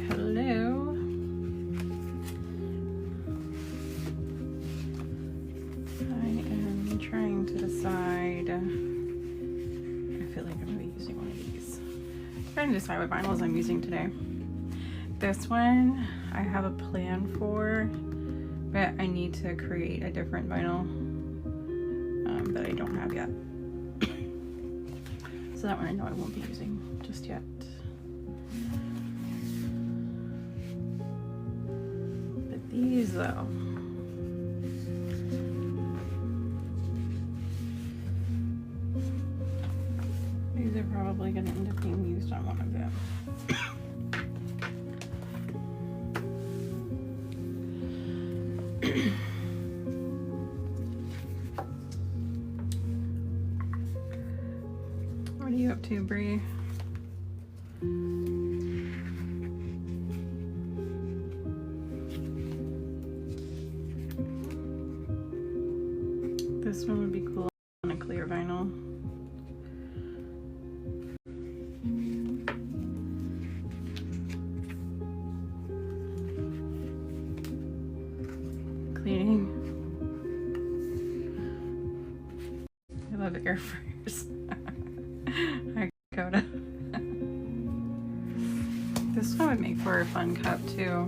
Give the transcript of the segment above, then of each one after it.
Hello. I am trying to decide. I feel like I'm going to be using one of these. I'm trying to decide what vinyls I'm using today. This one I have a plan for, but I need to create a different vinyl that I don't have yet. So that one I know I won't be using just yet. These though, these are probably going to end up being used on one of them. What are you up to, Bree? This one would be cool on a clear vinyl. Cleaning. I love air fryers. Hi, Coda. This one would make for a fun cup too.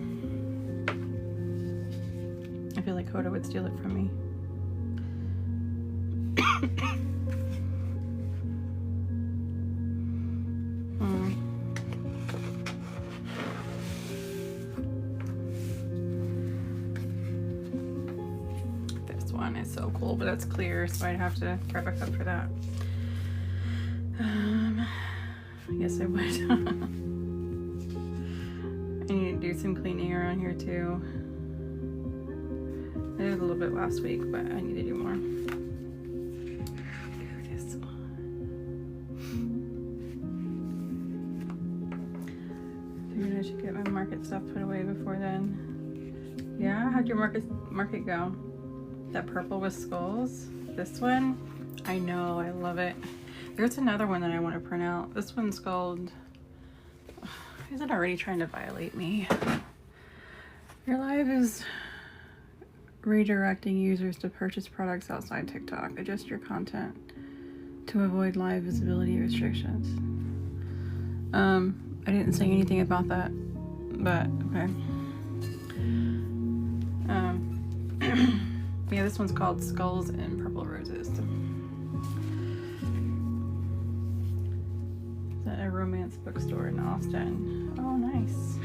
I feel like Coda would steal it from me. This one is so cool, but it's clear, so I'd have to grab a cup for that. Yes, I would. I need to do some cleaning around here too. I did a little bit last week, but I need to do more. I should get my market stuff put away before then. Yeah, how'd your market go? That purple with skulls? This one? I know, I love it. There's another one that I want to print out. This one's called... Is it already trying to violate me? Your live is redirecting users to purchase products outside TikTok. Adjust your content to avoid live visibility restrictions. I didn't say anything about that, but okay. Yeah, this one's called Skulls and Purple Roses. Is that a romance bookstore in Austin? Oh, nice.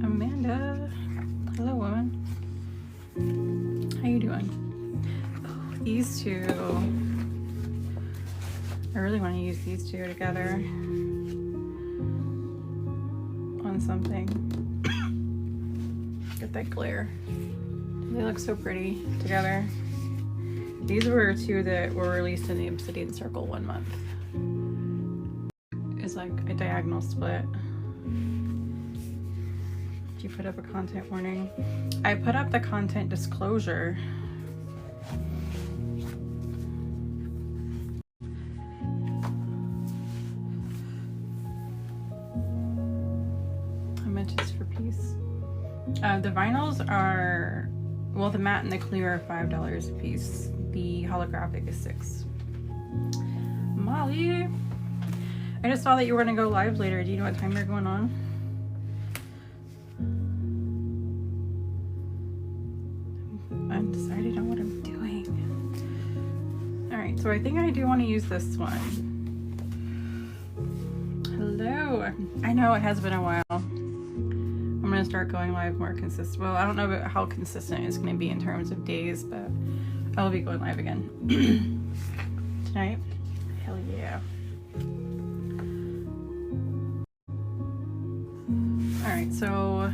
Amanda. Hello, woman. How you doing? Oh, these two. I really want to use these two together on something. Get that glare. They look so pretty together. These were two that were released in the Obsidian Circle 1 month. It's like a diagonal split. Did you put up a content warning? I put up the content disclosure. How much is for piece? The vinyls are, well, the matte and the clear are $5 a piece. The holographic is $6. Molly, I just saw that you were gonna go live later. Do you know what time you're going on? I'm undecided on what I'm doing. All right, so I think I do want to use this one. Hello. I know it has been a while. I'm gonna start going live more consistent. Well, I don't know about how consistent it's gonna be in terms of days, but I'll be going live again tonight. Hell yeah. All right, so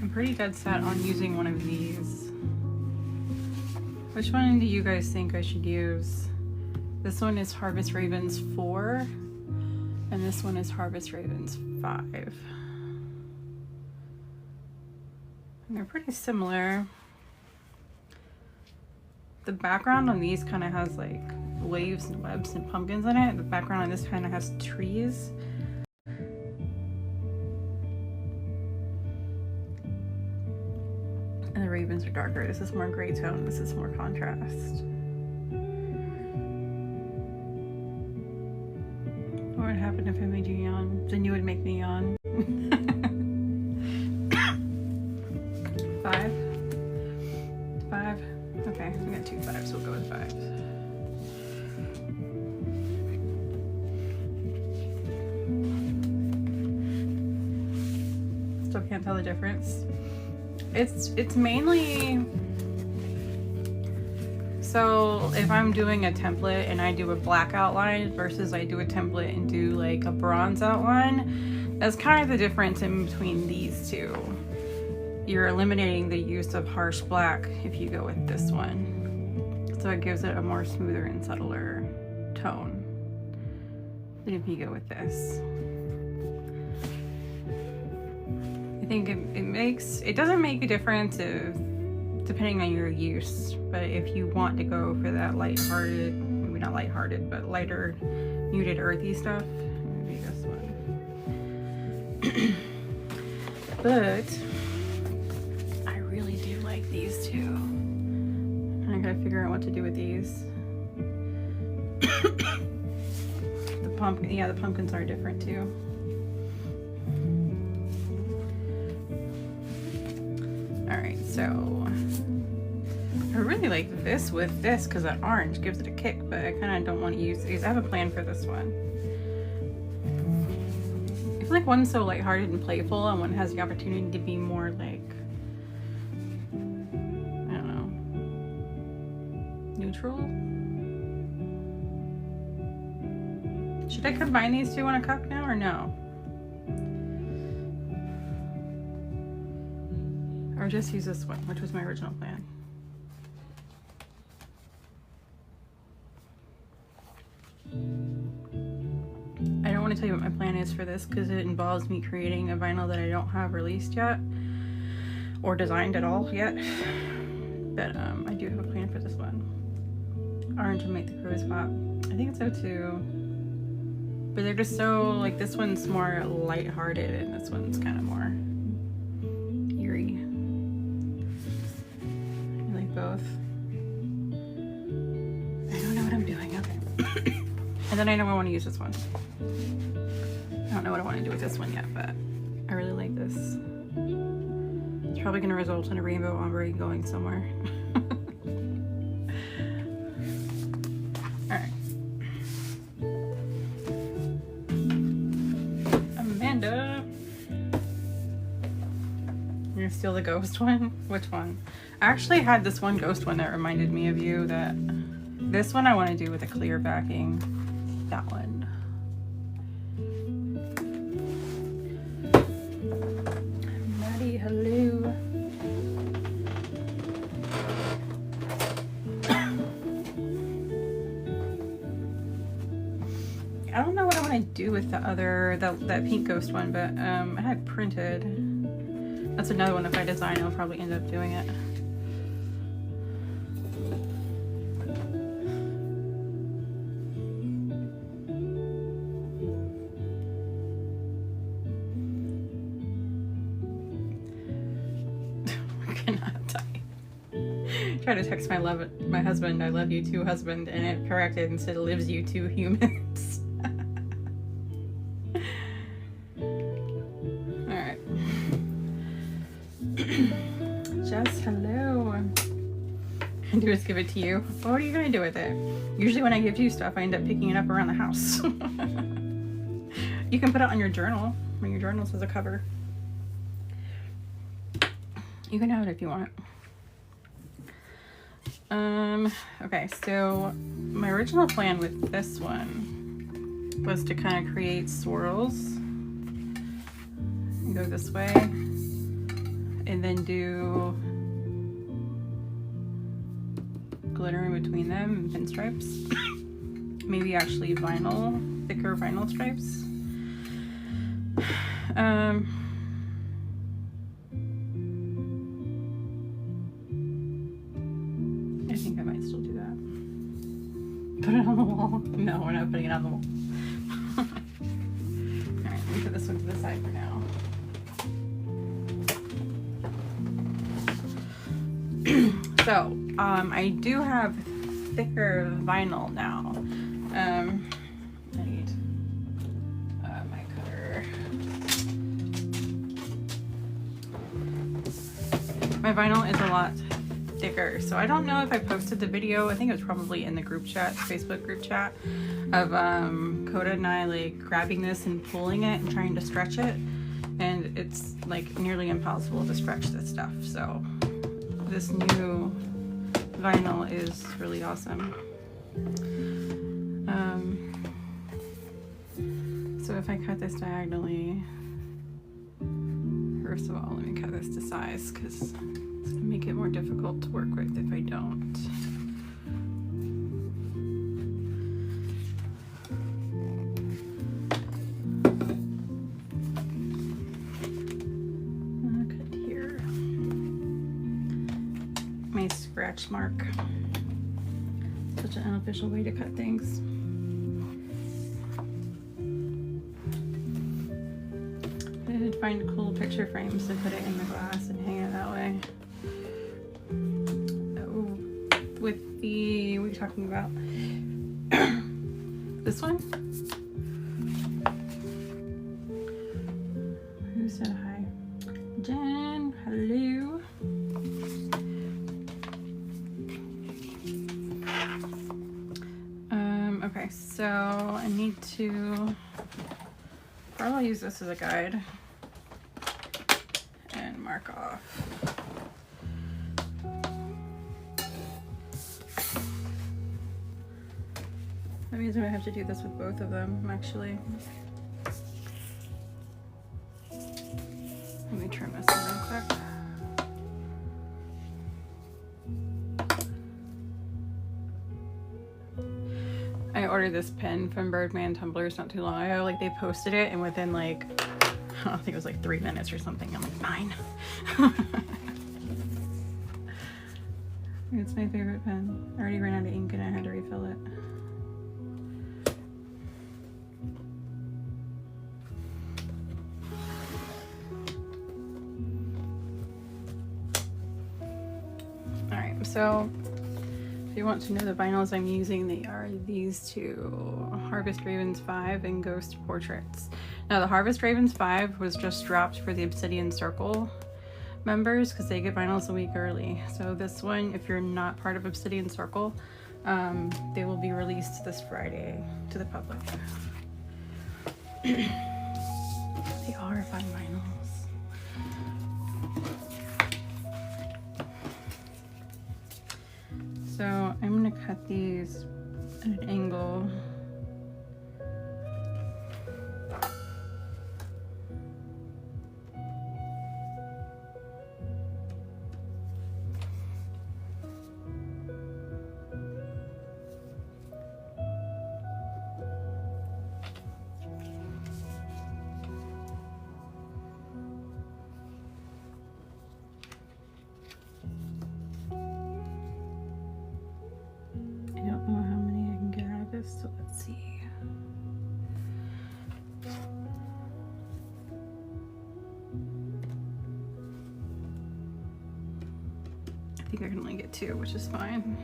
I'm pretty dead set on using one of these. Which one do you guys think I should use? This one is Harvest Ravens 4, and this one is Harvest Ravens 5. And they're pretty similar. The background on these kind of has like waves and webs and pumpkins in it. The background on this kind of has trees. And the ravens are darker. This is more gray tone. This is more contrast. What would happen if I made you yawn? Then you would make me yawn. 5? 5? Okay, we got 2 5s, so we'll go with 5. Still can't tell the difference. It's mainly, so if I'm doing a template and I do a black outline versus I do a template and do like a bronze outline, that's kind of the difference in between these two. You're eliminating the use of harsh black if you go with this one. So it gives it a more smoother and subtler tone than if you go with this. I think it doesn't make a difference depending on your use, but if you want to go for that lighthearted, maybe not lighthearted, but lighter, muted, earthy stuff, maybe this one. But I really do like these two. And I gotta figure out what to do with these. The pumpkins are different too. Alright, so I really like this with this because that orange gives it a kick, but I kind of don't want to use these. I have a plan for this one. I feel like one's so lighthearted and playful, and one has the opportunity to be more like, I don't know, neutral. Should I combine these two in a cup now or no? Or just use this one, which was my original plan. I don't want to tell you what my plan is for this because it involves me creating a vinyl that I don't have released yet or designed at all yet. But I do have a plan for this one. Orange will make the crows pop. I think so too. But they're just so, like, this one's more lighthearted and this one's kind of more eerie. I like both. I don't know what I'm doing. Okay. And then I know I want to use this one. I don't know what I want to do with this one yet, but I really like this. It's probably going to result in a rainbow ombre going somewhere. Alright. Amanda! You're gonna steal the ghost one? Which one? I actually had this one ghost one that reminded me of you. That this one I want to do with a clear backing. That one. Maddie, hello. want to do with the other, that pink ghost one, but I had printed. That's another one if I design, I'll probably end up doing it. Try to text my husband, I love you too, husband, and it corrected and said lives you two humans. Alright. Jess, hello. I do just give it to you. What are you gonna do with it? Usually when I give you stuff, I end up picking it up around the house. You can put it on your journal, when your journal says a cover. You can have it if you want. Okay, so my original plan with this one was to kind of create swirls and go this way and then do glitter in between them and pinstripes. Maybe actually vinyl, thicker vinyl stripes. I think I might still do that. Put it on the wall. No, we're not putting it on the wall. Alright, let me put this one to the side for now. So, I do have thicker vinyl now. I need my cutter. My vinyl is a lot thicker, so I don't know if I posted the video. I think it was probably in the group chat, Facebook group chat, of Coda and I like grabbing this and pulling it and trying to stretch it, and it's like nearly impossible to stretch this stuff. So this new vinyl is really awesome. So if I cut this diagonally, first of all, let me cut this to size because it's gonna make it more difficult to work with if I don't. Cut here. My scratch mark. Such an unofficial way to cut things. I did find cool picture frames to put it in the glass and hang it that way. Oh, with the, what are you talking about? This one? Who said hi? Jen, hello. Okay, so I need to probably use this as a guide and mark off. That means I have to do this with both of them, actually. Let me trim this one real quick. I ordered this pen from Birdman Tumblers not too long ago. Like, they posted it, and within like, I think it was like 3 minutes or something. I'm like, mine. It's my favorite pen. I already ran out of ink and I had to refill it. Alright, so if you want to know the vinyls I'm using, they are these two, Harvest Ravens 5 and Ghost Portraits. Now the Harvest Ravens 5 was just dropped for the Obsidian Circle members because they get vinyls a week early. So this one, if you're not part of Obsidian Circle, they will be released this Friday to the public. They are fun vinyls. So I'm gonna cut these at an angle. think I can only get 2, which is fine,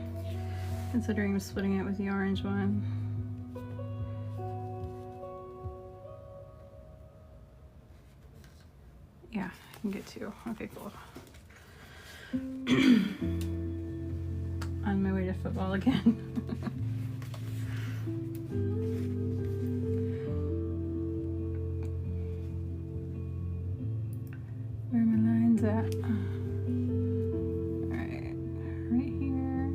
considering I'm splitting it with the orange one. Yeah, I can get 2. Okay, cool. On my way to football again. Where are my lines at? Alright, right here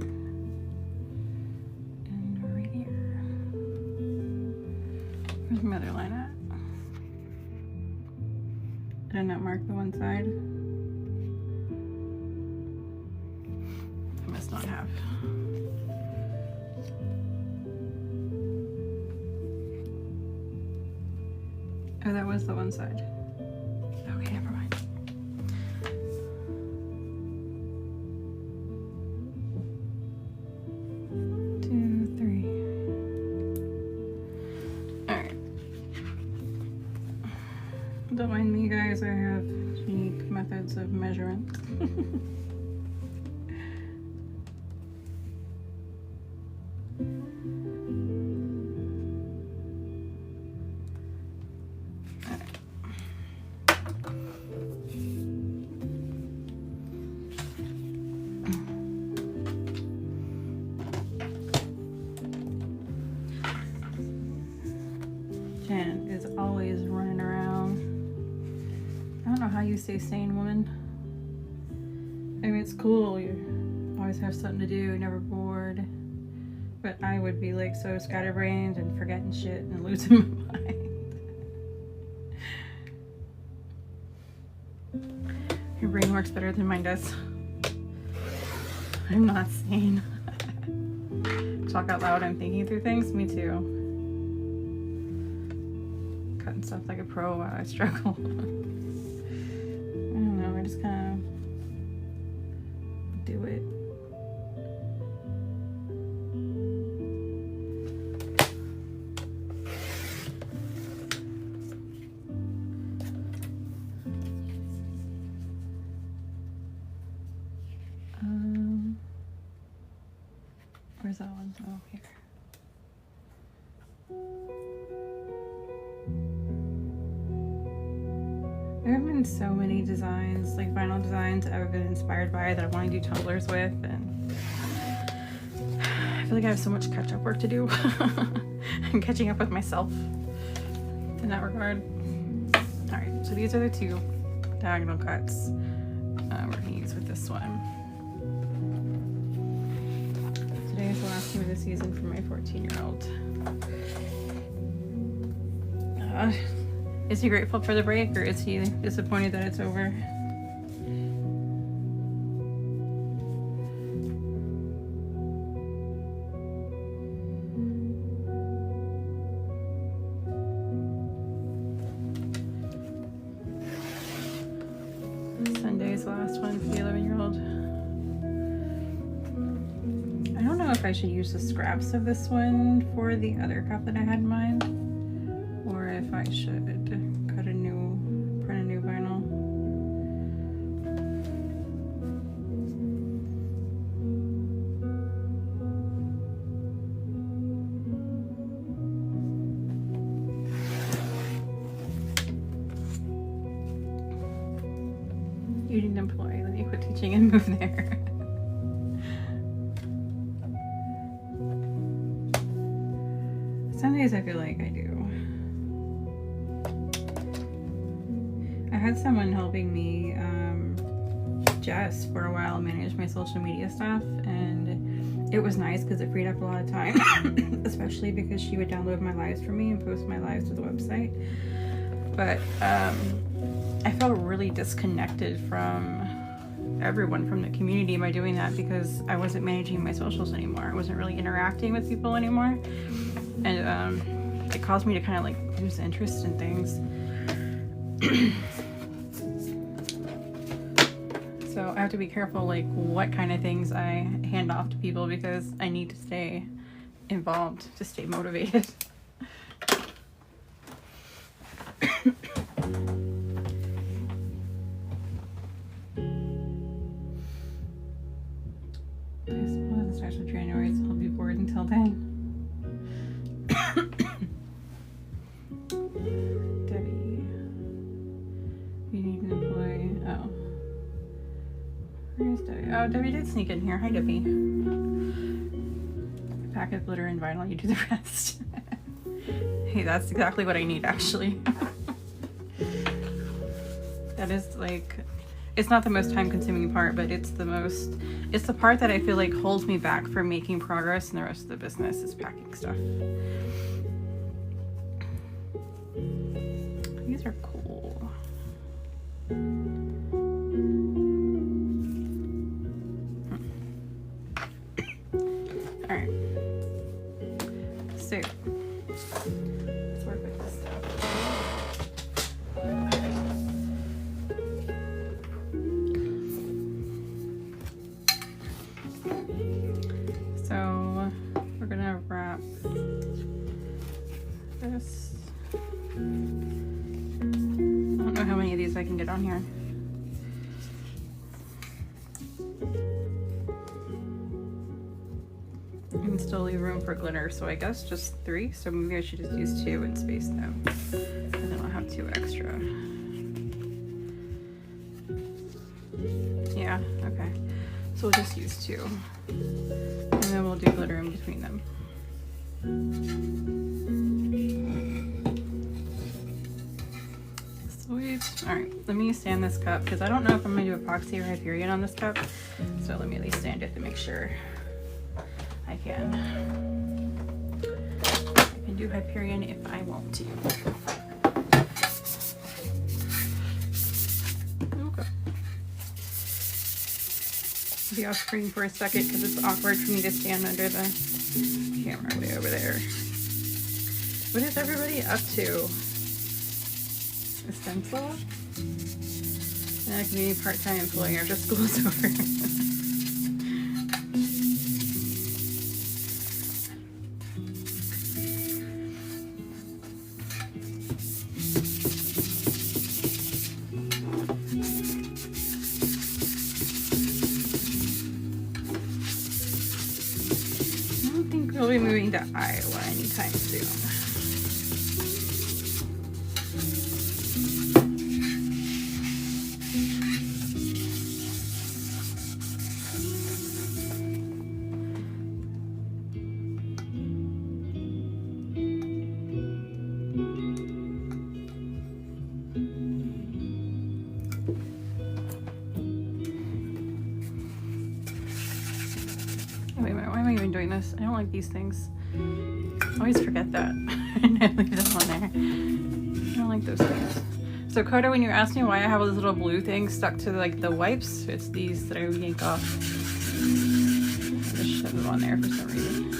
and right here. Where's my other line at? Did I not mark the one side? I must not have. Oh, that was the one side. Okay, never mind. Two, 3. All right. Don't mind me, guys. I have unique methods of measurement. Jen is always running around. I don't know how you stay sane, woman. I mean, it's cool. You always have something to do, never bored. But I would be like so scatterbrained and forgetting shit and losing my mind. Your brain works better than mine does. I'm not sane. Talk out loud, I'm thinking through things. Me too. Cutting stuff like a pro while I struggle. I don't know, I just kind of do it. Where's that one? Oh, here. There have been so many designs, like vinyl designs I've been inspired by that I want to do tumblers with, and I feel like I have so much catch-up work to do. I'm catching up with myself in that regard. Alright, so these are the 2 diagonal cuts we're going to use with this one. Today is the last game of the season for my 14-year-old. Is he grateful for the break, or is he disappointed that it's over? Sunday's the last one for the 11-year-old. I don't know if I should use the scraps of this one for the other cup that I had in mind, or if I should print a new vinyl. You need an employee, let me quit teaching and move there. Some days I feel like I do. I had someone helping me, Jess, for a while manage my social media stuff, and it was nice because it freed up a lot of time, especially because she would download my lives for me and post my lives to the website. But I felt really disconnected from everyone from the community by doing that, because I wasn't managing my socials anymore. I wasn't really interacting with people anymore, and it caused me to kind of like lose interest in things. So I have to be careful like what kind of things I hand off to people, because I need to stay involved to stay motivated. Oh, Debbie did sneak in here. Hi, Debbie. Pack of glitter and vinyl, you do the rest. Hey, that's exactly what I need, actually. That is like, it's not the most time-consuming part, but it's the part that I feel like holds me back from making progress in the rest of the business is packing stuff. These are cool. All right. So let's work with this stuff. So we're gonna wrap this. I don't know how many of these I can get on here. I can still leave room for glitter, so I guess just 3. So maybe I should just use 2 and space them, and then I'll have 2 extra. Yeah, okay. So we'll just use 2, and then we'll do glitter in between them. Sweet. All right, let me sand this cup because I don't know if I'm gonna do epoxy or Hyperion on this cup. So let me at least sand it to make sure I can. I can do Hyperion if I want to. Okay. Be off screen for a second because it's awkward for me to stand under the camera way over there. What is everybody up to? A stencil? And I can be a part-time employee after school's over. I don't think we'll be moving to Iowa anytime soon. Wait a minute, why am I even doing this? I don't like these things. I always forget that. And I leave them on there. I don't like those things. So Coda, when you asked me why I have this little blue thing stuck to like the wipes, it's these that I yank off. I just shove them on there for some reason.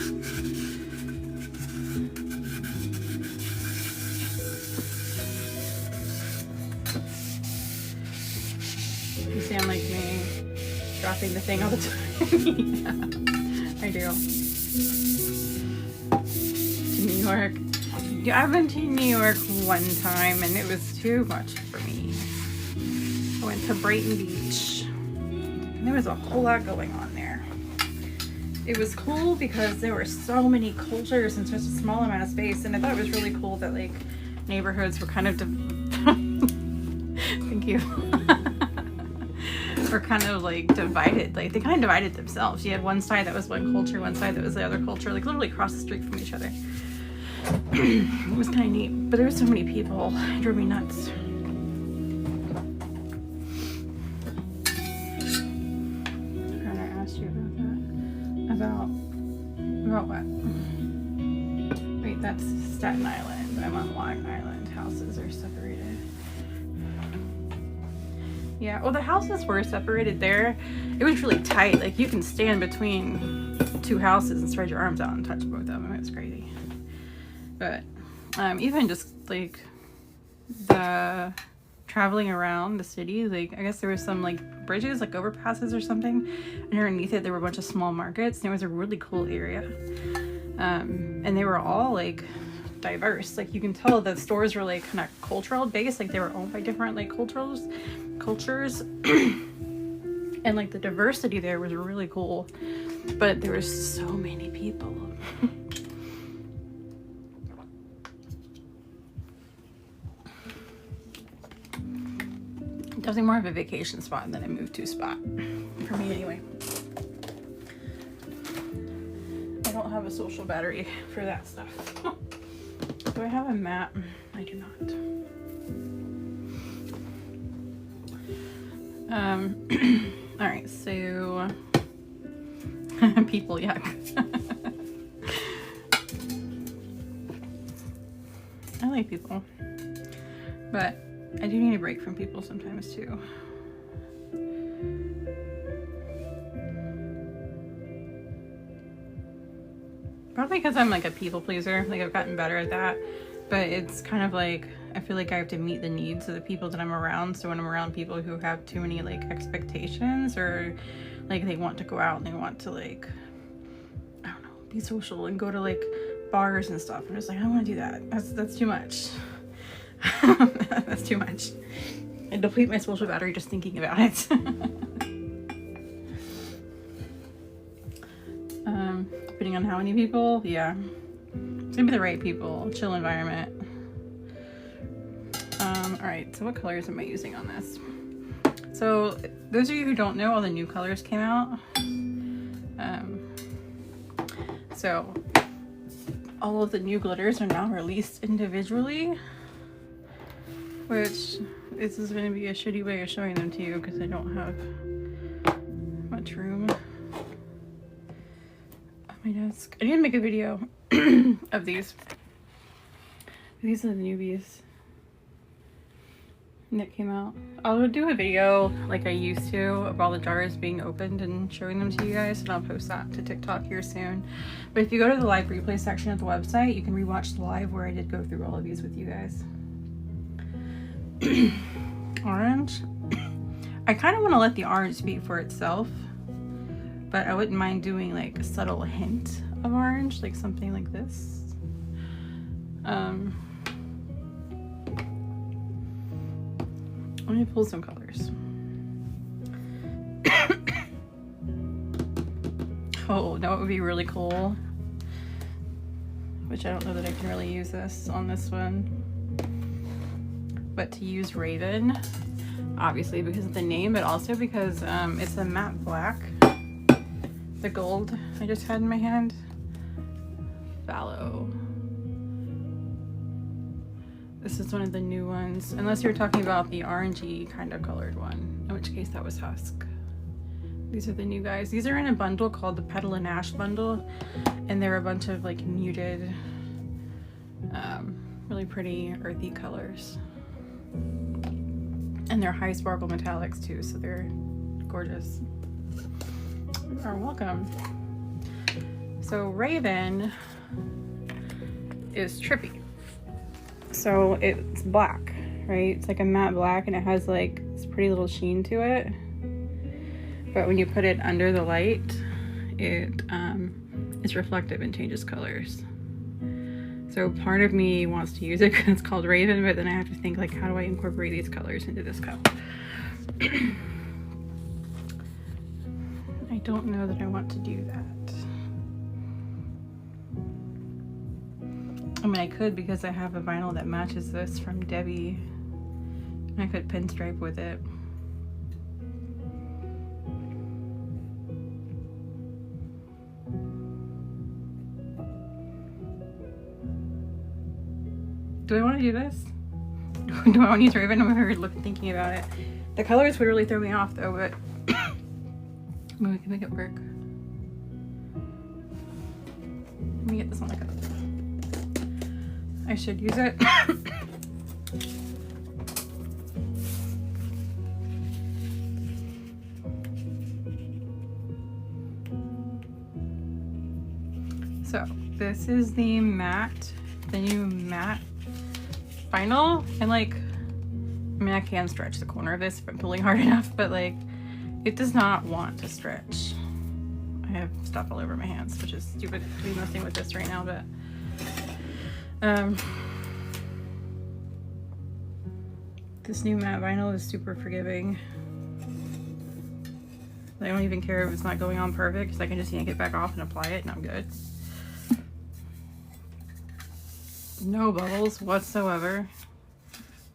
You sound like me dropping the thing all the time. Yeah, I do. To New York. Yeah, I've been to New York one time and it was too much for me. I went to Brighton Beach and there was a whole lot going on there. It was cool because there were so many cultures in such a small amount of space, and I thought it was really cool that like neighborhoods were kind of thank you. Were kind of like divided. Like they kind of divided themselves. You had one side that was one culture, one side that was the other culture, like literally across the street from each other. It was kind of neat, but there were so many people. It drove me nuts. I asked you about that. About what? Wait, that's Staten Island. I'm on Long Island. Houses are separated. Yeah, well, the houses were separated there. It was really tight. Like you can stand between 2 houses and spread your arms out and touch both of them. It was crazy. But even just like the traveling around the city, like I guess there was some like bridges, like overpasses or something, and underneath it there were a bunch of small markets, and it was a really cool area. And they were all like diverse. Like you can tell the stores were like kind of cultural based, like they were owned by different like cultures. And like the diversity there was really cool, but there were so many people. Definitely more of a vacation spot than a move to spot for me anyway. have a social battery for that stuff. Do I have a mat? I do not. All right, so people, yuck. I like people, but I do need a break from people sometimes too. Probably because I'm like a people pleaser. Like I've gotten better at that, but it's kind of like I feel like I have to meet the needs of the people that I'm around. So when I'm around people who have too many like expectations, or like they want to go out and they want to like, I don't know, be social and go to like bars and stuff, I'm just like, I don't want to do that. That's too much. That's too much. I deplete my social battery just thinking about it. Depending on how many people, yeah, it's gonna be the right people, chill environment. All right, so what colors am I using on this? So those of you who don't know, all the new colors came out. So all of the new glitters are now released individually, which this is going to be a shitty way of showing them to you because I don't have much room on my desk. I need to make a video of these. These are the newbies that came out. I'll do a video like I used to of all the jars being opened and showing them to you guys, and I'll post that to TikTok here soon. But if you go to the live replay section of the website, you can rewatch the live where I did go through all of these with you guys. Orange. I kind of want to let the orange speak for itself, but I wouldn't mind doing like a subtle hint of orange, like something like this. Let me pull some colors. Oh, that would be really cool. Which I don't know that I can really use this on this one. But to use Raven, obviously because of the name, but also because it's a matte black. The gold I just had in my hand. Fallow. This is one of the new ones, unless you're talking about the orangey kind of colored one, in which case that was Husk. These are the new guys. These are in a bundle called the Petal and Ash bundle, and they're a bunch of like muted, really pretty earthy colors. And they're high sparkle metallics too, so they're gorgeous. You are welcome. So Raven is trippy. So it's black, right? It's like a matte black, and it has like this pretty little sheen to it. But when you put it under the light, it's reflective and changes colors. So part of me wants to use it because it's called Raven, but then I have to think like, how do I incorporate these colors into this cup? I don't know that I want to do that. I mean, I could because I have a vinyl that matches this from Debbie. And I could pinstripe with it. Do I want to do this? Do I want to use Raven? I'm very thinking about it. The colors would really throw me off though, but maybe we can make it work. Let me get this on the cup. I should use it. So this is the matte, the new matte vinyl, and like, I mean, I can stretch the corner of this if I'm pulling hard enough, but like, it does not want to stretch. I have stuff all over my hands, which is stupid to be messing with this right now, but this new matte vinyl is super forgiving. I don't even care if it's not going on perfect because I can just yank it back off and apply it and I'm good. No bubbles whatsoever.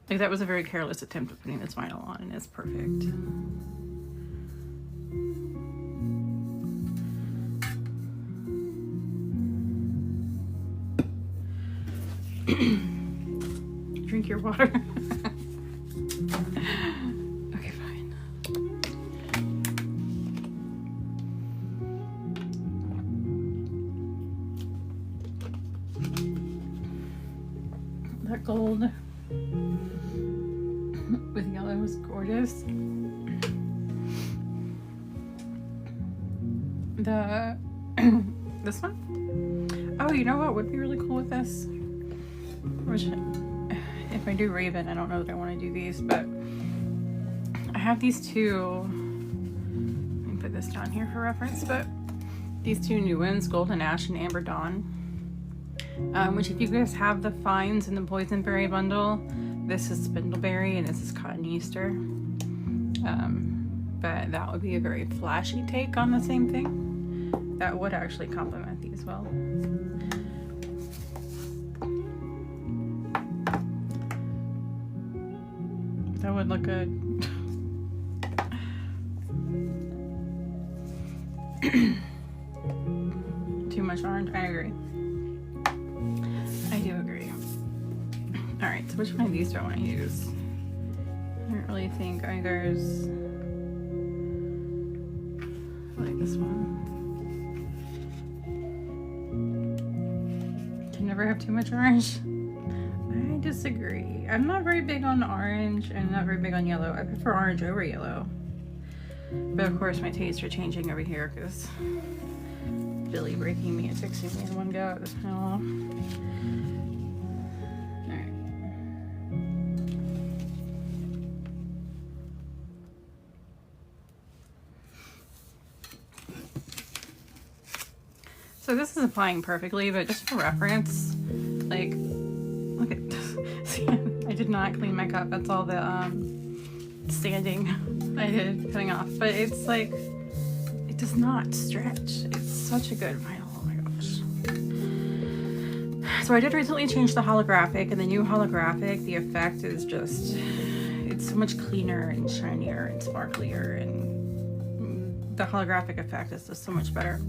Like, that was a very careless attempt at putting this vinyl on, and it's perfect. water. Okay, fine. That gold with yellow is gorgeous. This one? Oh, you know what would be really cool with this? Which, if I do Raven, I don't know that I want to do these, but I have these two. Let me put this down here for reference, but these two new ones, Golden Ash and Amber Dawn. Which, if you guys have the finds in the Boysenberry bundle, this is Spindleberry and this is Cotton Easter. But that would be a very flashy take on the same thing. That would actually complement these well. That would look good. Too much orange? I agree. I do agree. Alright, so which one of these do I want to use? I don't really think either's... I like this one. Can never have too much orange. I disagree. I'm not very big on orange and not very big on yellow. I prefer orange over yellow. But of course my tastes are changing over here because Billy breaking me and fixing me in one go. Oh. Alright. So this is applying perfectly, but just for reference, like, look at this. See, I did not clean my cup. That's all the sanding I did cutting off. But it's like, it does not stretch. It's such a good vinyl. Oh my gosh. So I did recently change the holographic, and the new holographic, the effect is just, it's so much cleaner and shinier and sparklier, and the holographic effect is just so much better.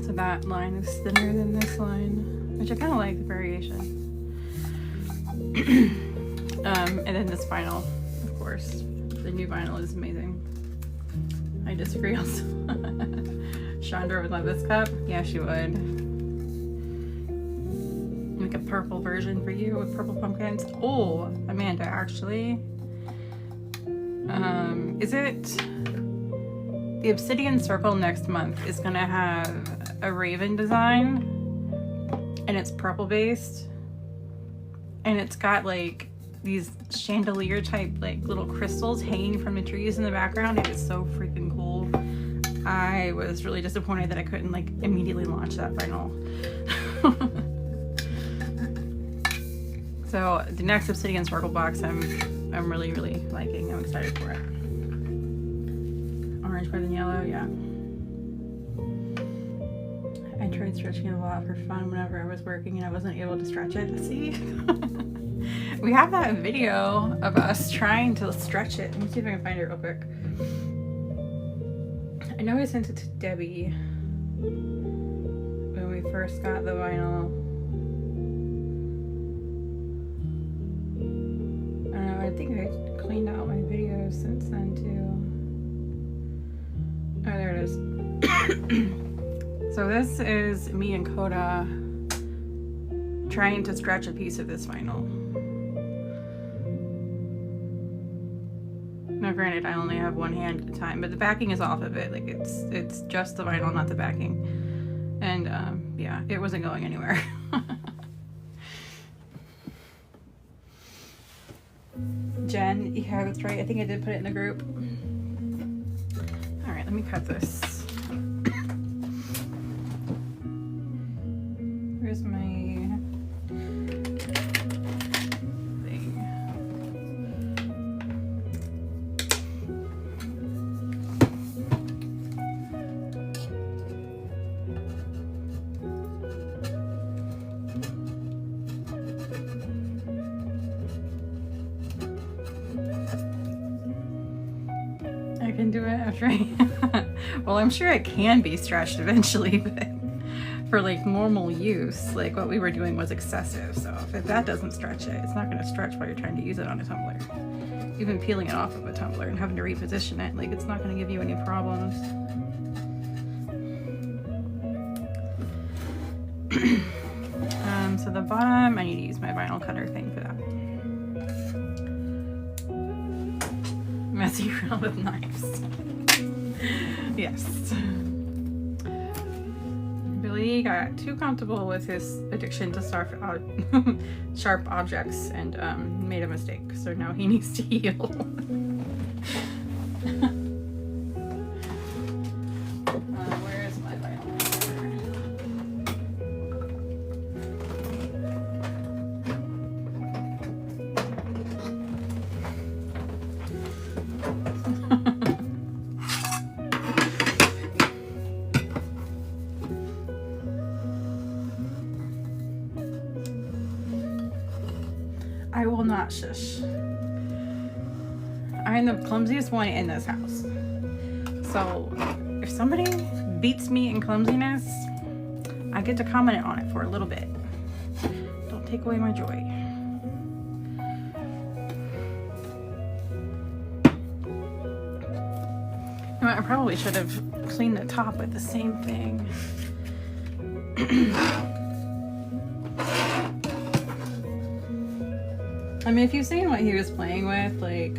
So that line is thinner than this line, which I kind of like the variation. And then this vinyl, of course, the new vinyl is amazing. I disagree also. Chandra would love this cup. Yeah, she would. Make a purple version for you with purple pumpkins. Oh, Amanda, actually. Is it the Obsidian Circle next month is gonna have a Raven design, and it's purple based, and it's got like these chandelier type like little crystals hanging from the trees in the background. It is so freaking cool. I was really disappointed that I couldn't like immediately launch that vinyl. So the next Obsidian Circle box I'm really liking. I'm excited for it. Orange better than yellow, yeah. I tried stretching it a lot for fun whenever I was working and I wasn't able to stretch it. See? We have that video of us trying to stretch it. Let me see if I can find it real quick. I know I sent it to Debbie when we first got the vinyl. I don't know, I think I cleaned out my videos since then too. Oh, there it is. So this is me and Coda trying to stretch a piece of this vinyl. Now granted, I only have one hand at a time, but the backing is off of it. Like it's just the vinyl, not the backing. And yeah, it wasn't going anywhere. Jen, yeah, that's right. I think I did put it in the group. All right, let me cut this. Where's my thing? I can do it after I... Well, I'm sure it can be stretched eventually, but for like normal use, like what we were doing was excessive. So if that doesn't stretch it, it's not going to stretch while you're trying to use it on a tumbler. Even peeling it off of a tumbler and having to reposition it, like it's not going to give you any problems. So the bottom, I need to use my vinyl cutter thing for that. Messy around with knives. Yes. Billy got too comfortable with his addiction to sharp objects and made a mistake. So now he needs to heal. Where is my vinyl I will not shush. I'm the clumsiest one in this house. So if somebody beats me in clumsiness, I get to comment on it for a little bit. Don't take away my joy. You know, I probably should have cleaned the top with the same thing. I mean, if you've seen what he was playing with, like,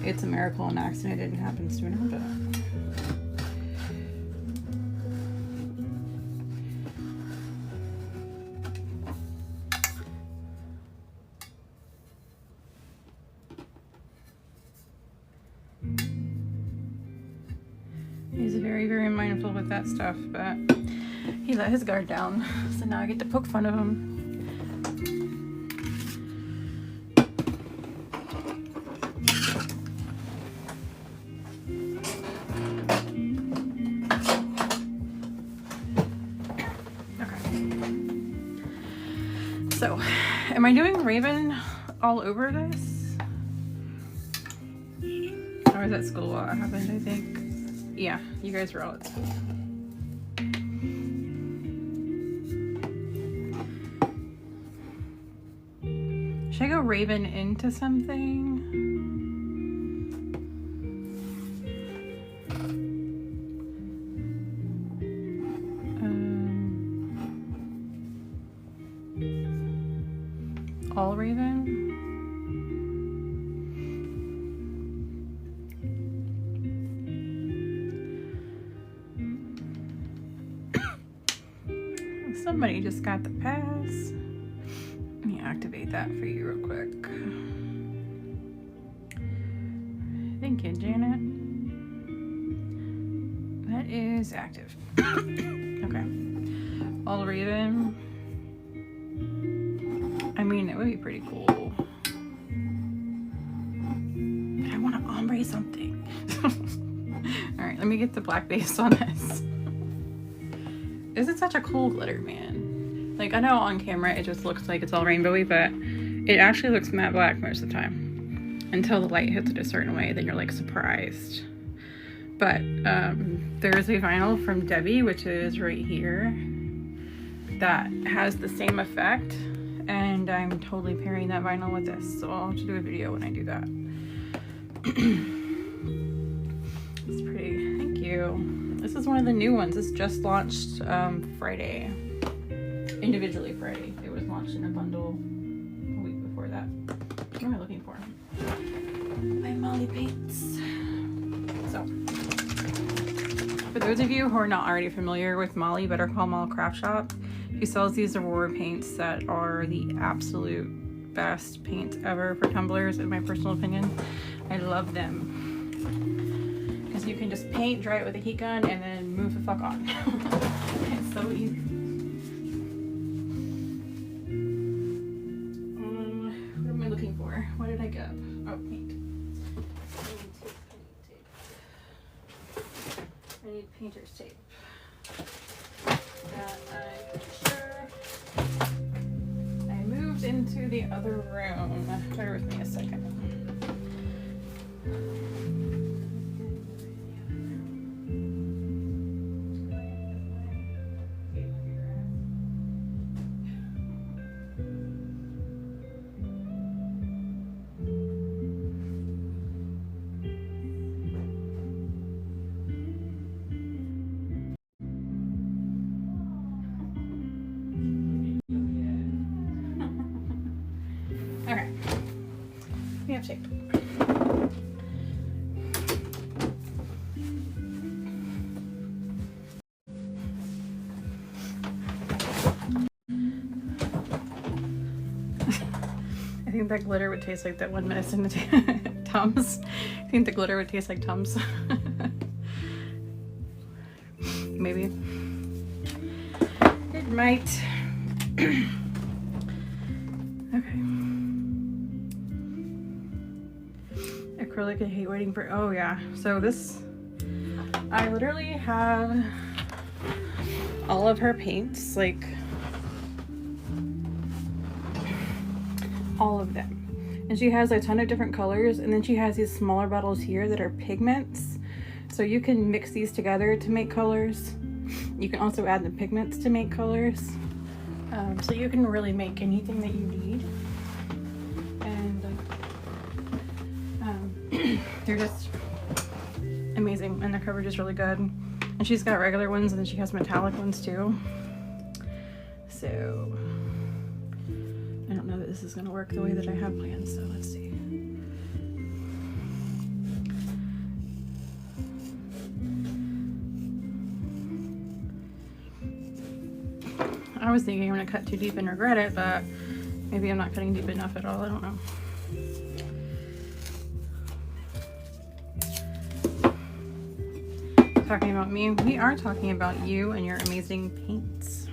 it's a miracle an accident didn't happen sooner, but... He's very, very mindful with that stuff, but he let his guard down, so now I get to poke fun of him. So, am I doing Raven all over this? Or was that school while it happened, I think? Yeah, you guys were all at school. Should I go Raven into something? All Raven? Somebody just got the pass. Let me activate that for you real quick. Thank you, Janet. That is active. Okay. All Raven. I mean, it would be pretty cool. But I want to ombre something. Alright, let me get the black base on this. This is such a cool glitter, man. Like, I know on camera it just looks like it's all rainbowy, but it actually looks matte black most of the time. Until the light hits it a certain way, then you're like surprised. But there's a vinyl from Debbie, which is right here, that has the same effect. And I'm totally pairing that vinyl with this, so I'll have to do a video when I do that. It's pretty. Thank you. This is one of the new ones. This just launched Friday. Individually Friday. It was launched in a bundle a week before that. What am I looking for? My Molly paints. So, for those of you who are not already familiar with Molly, Better Call Mall Craft Shop. He sells these Aurora paints that are the absolute best paints ever for tumblers, in my personal opinion. I love them. Because you can just paint, dry it with a heat gun, and then move the fuck on. It's so easy. What am I looking for? What did I get? Oh, paint. I need painter's tape. That I'm sure I moved into the other room. Bear with me a second. We have tape. I think that glitter would taste like that one medicine Tums. I think the glitter would taste like Tums. Maybe. It might. Okay. Acrylic, I hate waiting for, oh yeah. So this, I literally have all of her paints, like all of them. And she has a ton of different colors, and then she has these smaller bottles here that are pigments. So you can mix these together to make colors. You can also add the pigments to make colors. So you can really make anything that you need. And they're just amazing, and the coverage is really good. And she's got regular ones, and then she has metallic ones too. So I don't know that this is going to work the way that I have planned, so let's see. I was thinking I'm going to cut too deep and regret it, but maybe I'm not cutting deep enough at all. I don't know. Talking about me, we are talking about you and your amazing paints.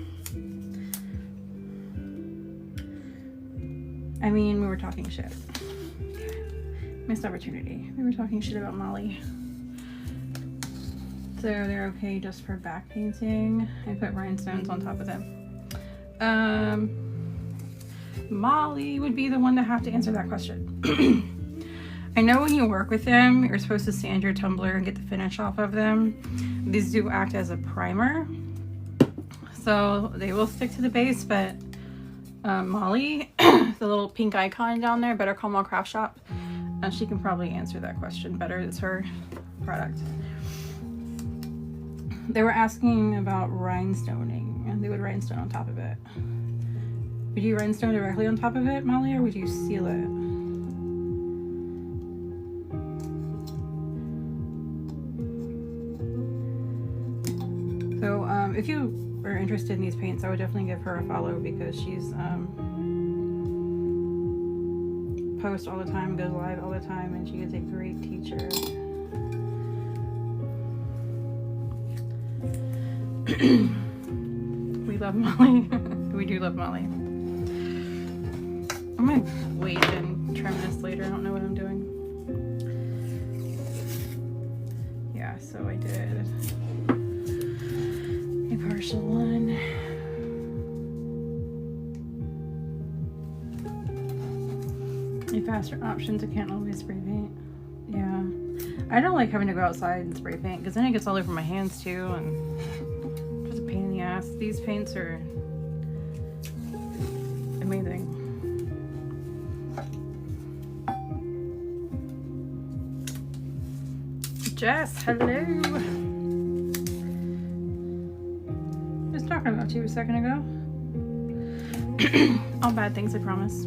I mean, we were talking shit. Missed opportunity. We were talking shit about Molly. So they're okay just for back painting. I put rhinestones on top of them. Molly would be the one to have to answer that question. I know when you work with them, you're supposed to sand your tumbler and get the finish off of them. These do act as a primer, so they will stick to the base, but Molly, the little pink icon down there, Better Call Mall Craft Shop, she can probably answer that question better. It's her product. They were asking about rhinestoning, and they would rhinestone on top of it. Would you rhinestone directly on top of it, Molly, or would you seal it? So if you are interested in these paints, I would definitely give her a follow, because she's posts all the time, goes live all the time, and she is a great teacher. We love Molly. We do love Molly. I'm gonna wait and trim this later. I don't know what I'm doing. Yeah, so I did a partial one. A faster options, I can't always spray paint. Yeah. I don't like having to go outside and spray paint, because then it gets all over my hands too, and it's a pain in the ass. These paints are amazing. Jess, hello. Just talking about you a second ago. All bad things, I promise.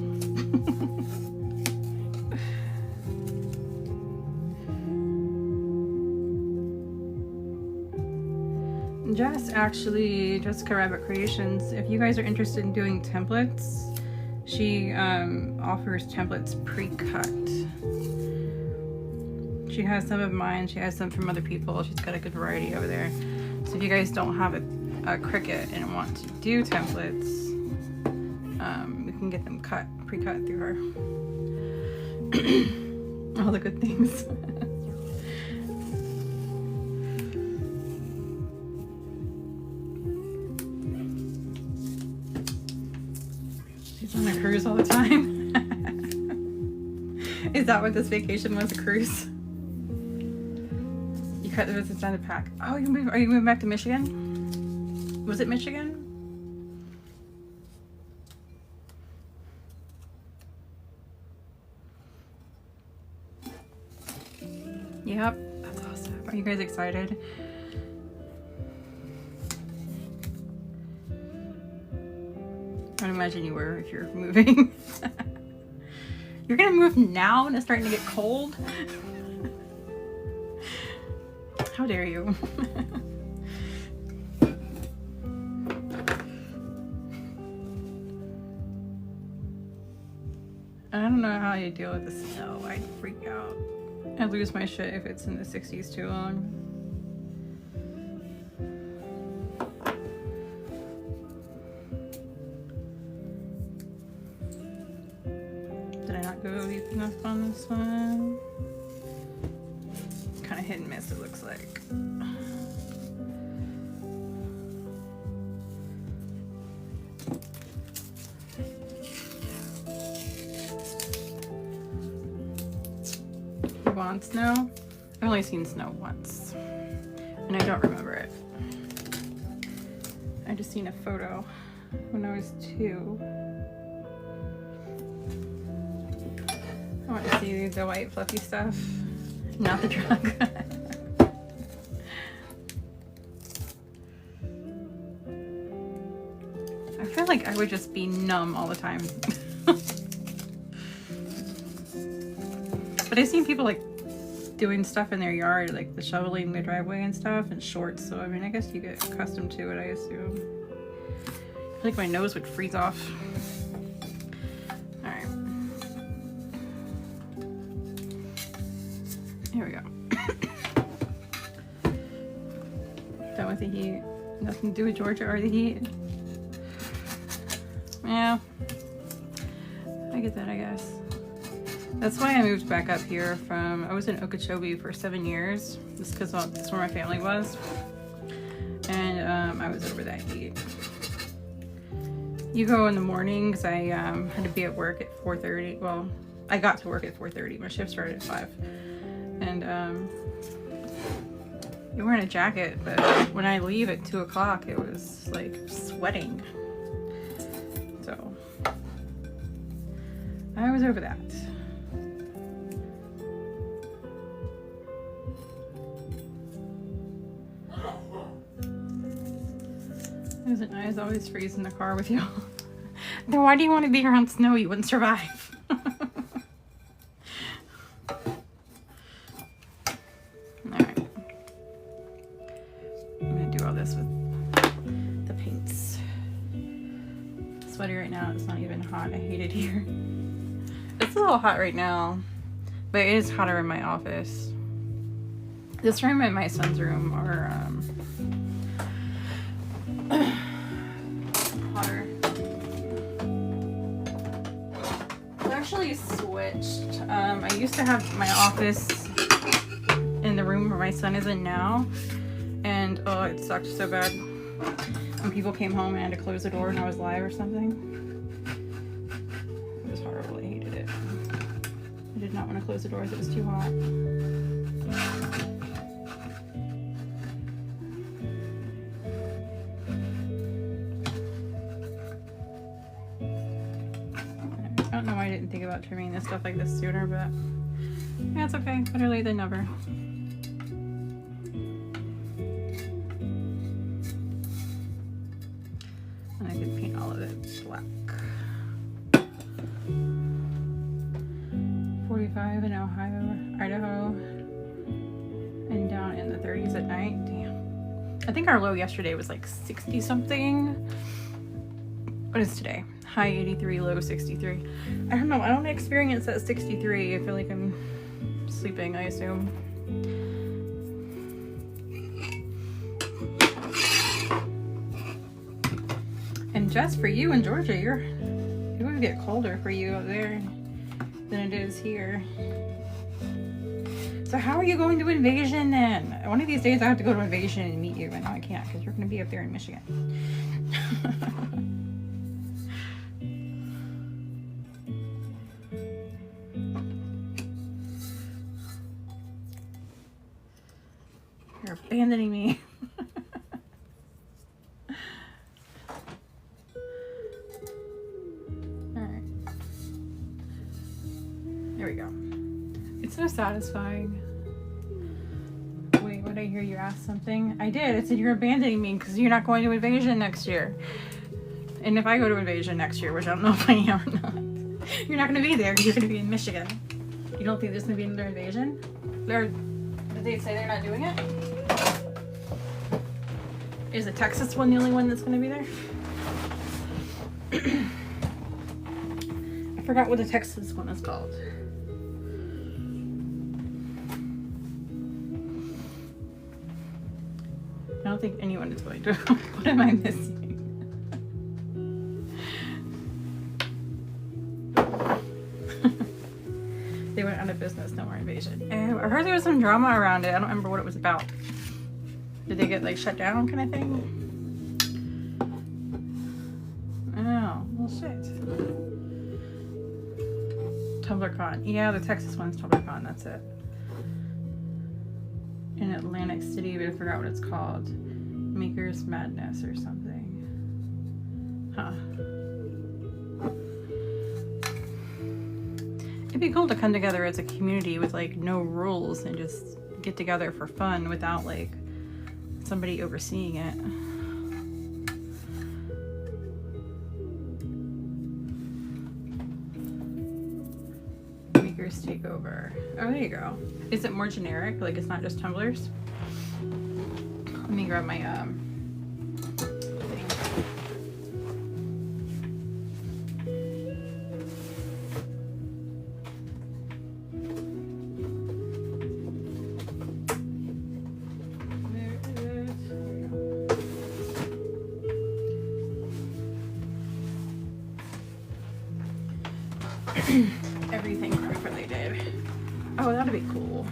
Jess, actually, Jessica Rabbit Creations, if you guys are interested in doing templates, she offers templates pre-cut. She has some of mine, she has some from other people. She's got a good variety over there. So if you guys don't have a Cricut and want to do templates, we can get them pre-cut through her. All the good things. She's on a cruise all the time. Is that what this vacation was, a cruise? You cut the visits down to pack. Oh, are you moving back to Michigan? Was it Michigan? Yep, that's awesome. Are you guys excited? I would imagine you were if you're moving. You're gonna move now and it's starting to get cold? How dare you? I don't know how you deal with the snow. I'd freak out. I'd lose my shit if it's in the 60s too long. Did I not go deep enough on this one? Kind of hit and miss, it looks like. Want snow? I've only seen snow once, and I don't remember it. I just seen a photo when I was 2. I want to see the white fluffy stuff, not the truck. I feel like I would just be numb all the time. But I've seen people like doing stuff in their yard, like the shoveling the driveway and stuff in shorts. So I mean, I guess you get accustomed to it, I assume. I feel like my nose would freeze off. All right. Here we go. Done with the heat. Nothing to do with Georgia or the heat. Yeah. I get that, I guess. That's why I moved back up here from, I was in Okeechobee for 7 years, just because that's where my family was, and I was over that heat. You go in the morning, because I had to be at work at 4:30, well, I got to work at 4:30, my shift started at 5, and you're wearing a jacket, but when I leave at 2 o'clock, it was like sweating, so I was over that. Isn't nice always freeze in the car with you? Then why do you want to be around snow? You wouldn't survive. Alright. I'm gonna do all this with the paints. It's sweaty right now. It's not even hot. I hate it here. It's a little hot right now, but it is hotter in my office. This room and my son's room are hotter. I actually switched. I used to have my office in the room where my son is in now, and oh, it sucked so bad. When people came home and I had to close the door and I was live or something. It was horrible. I hated it. I did not want to close the doors. It was too hot. I don't know why I didn't think about trimming this stuff like this sooner, but yeah, it's okay. Better late than never. And I could paint all of it black. 45 in Idaho, and down in the 30s at night. Damn. I think our low yesterday was like 60 something. What is today? High 83, low 63. I don't know. I don't experience that 63. I feel like I'm sleeping, I assume. And just for you in Georgia, it would get colder for you up there than it is here. So how are you going to Invasion then? One of these days I have to go to Invasion and meet you, but no, I can't because you're going to be up there in Michigan. You're abandoning me. Alright. There we go. It's so satisfying. Wait, what did I hear you ask something? I did. I said you're abandoning me because you're not going to Invasion next year. And if I go to Invasion next year, which I don't know if I am or not, You're not gonna be there. You're gonna be in Michigan. You don't think there's gonna be another invasion? Did they say they're not doing it? Is the Texas one the only one that's gonna be there? I forgot what the Texas one is called. I don't think anyone is going to. What am I missing? They went out of business, no more invasion. And I heard there was some drama around it. I don't remember what it was about. Did they get like shut down kind of thing? Oh, well shit. TumblerCon. Yeah, the Texas one's TumblerCon, that's it. In Atlantic City, but I forgot what it's called. Maker's Madness or something. Huh. It'd be cool to come together as a community with like no rules and just get together for fun without like somebody overseeing it. Maker's Takeover. Oh, there you go. Is it more generic? Like it's not just tumblers? Let me grab my thing. Everything craft related. Oh, that'd be cool.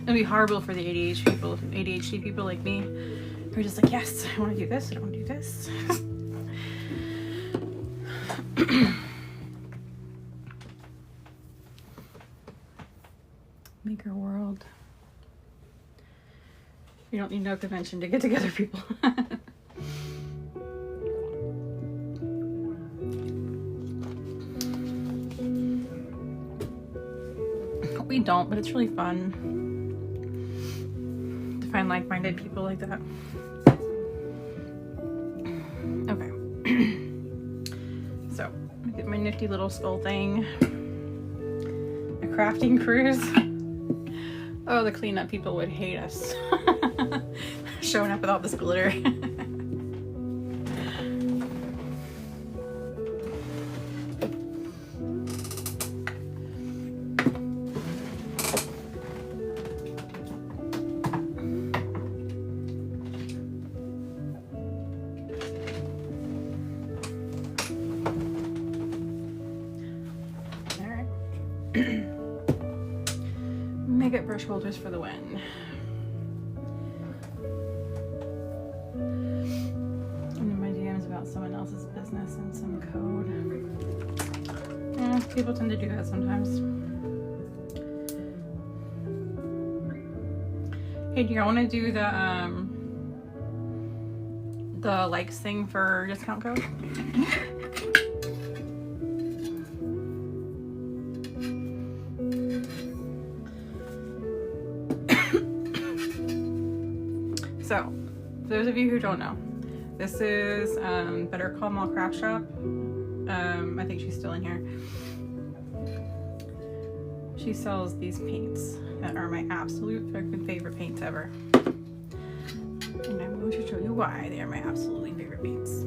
It'd be horrible for the ADHD people like me. We're just like, yes, I want to do this. I don't want to do this. Maker World. You don't need no convention to get together, people. We don't, but it's really fun to find like-minded people like that. Okay. So, I get my nifty little skull thing. A crafting cruise. Oh, the cleanup people would hate us. Showing up with all this glitter. Make brush holders for the win. And then my DMs about someone else's business and some code. Yeah, people tend to do that sometimes. Hey, do y'all want to do the likes thing for discount code? So, for those of you who don't know, this is Better Call Mall Craft Shop. I think she's still in here. She sells these paints that are my absolute fucking favorite paints ever. And I'm going to show you why they are my absolutely favorite paints.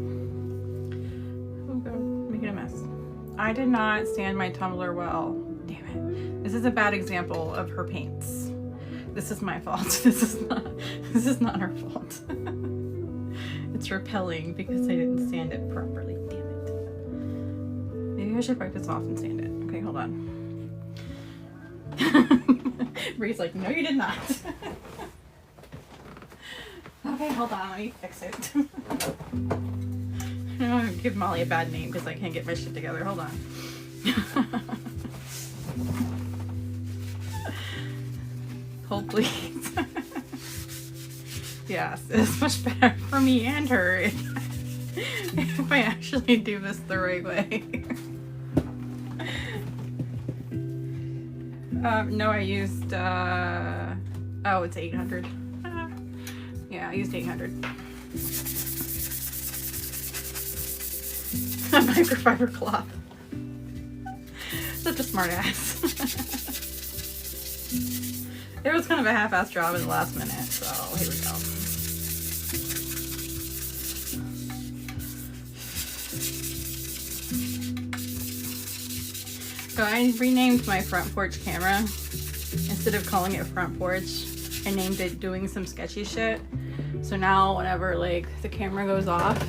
Oh god, making a mess. I did not sand my tumbler well. Damn it. This is a bad example of her paints. This is my fault. This is not her fault. It's repelling because I didn't sand it properly. Damn it. Maybe I should wipe this off and sand it. Okay, hold on. Bree's like, no you did not. Okay, hold on, let me fix it. I don't want to give Molly a bad name because I can't get my shit together. Hold on. Hold please. Yes, it's much better for me and her if I actually do this the right way. No, I used, oh, it's 800. Yeah, I used 800. Microfiber cloth. a smart ass. It was kind of a half-assed job in the last minute, so here we go. So I renamed my front porch camera. Instead of calling it front porch, I named it doing some sketchy shit. So now whenever like the camera goes off,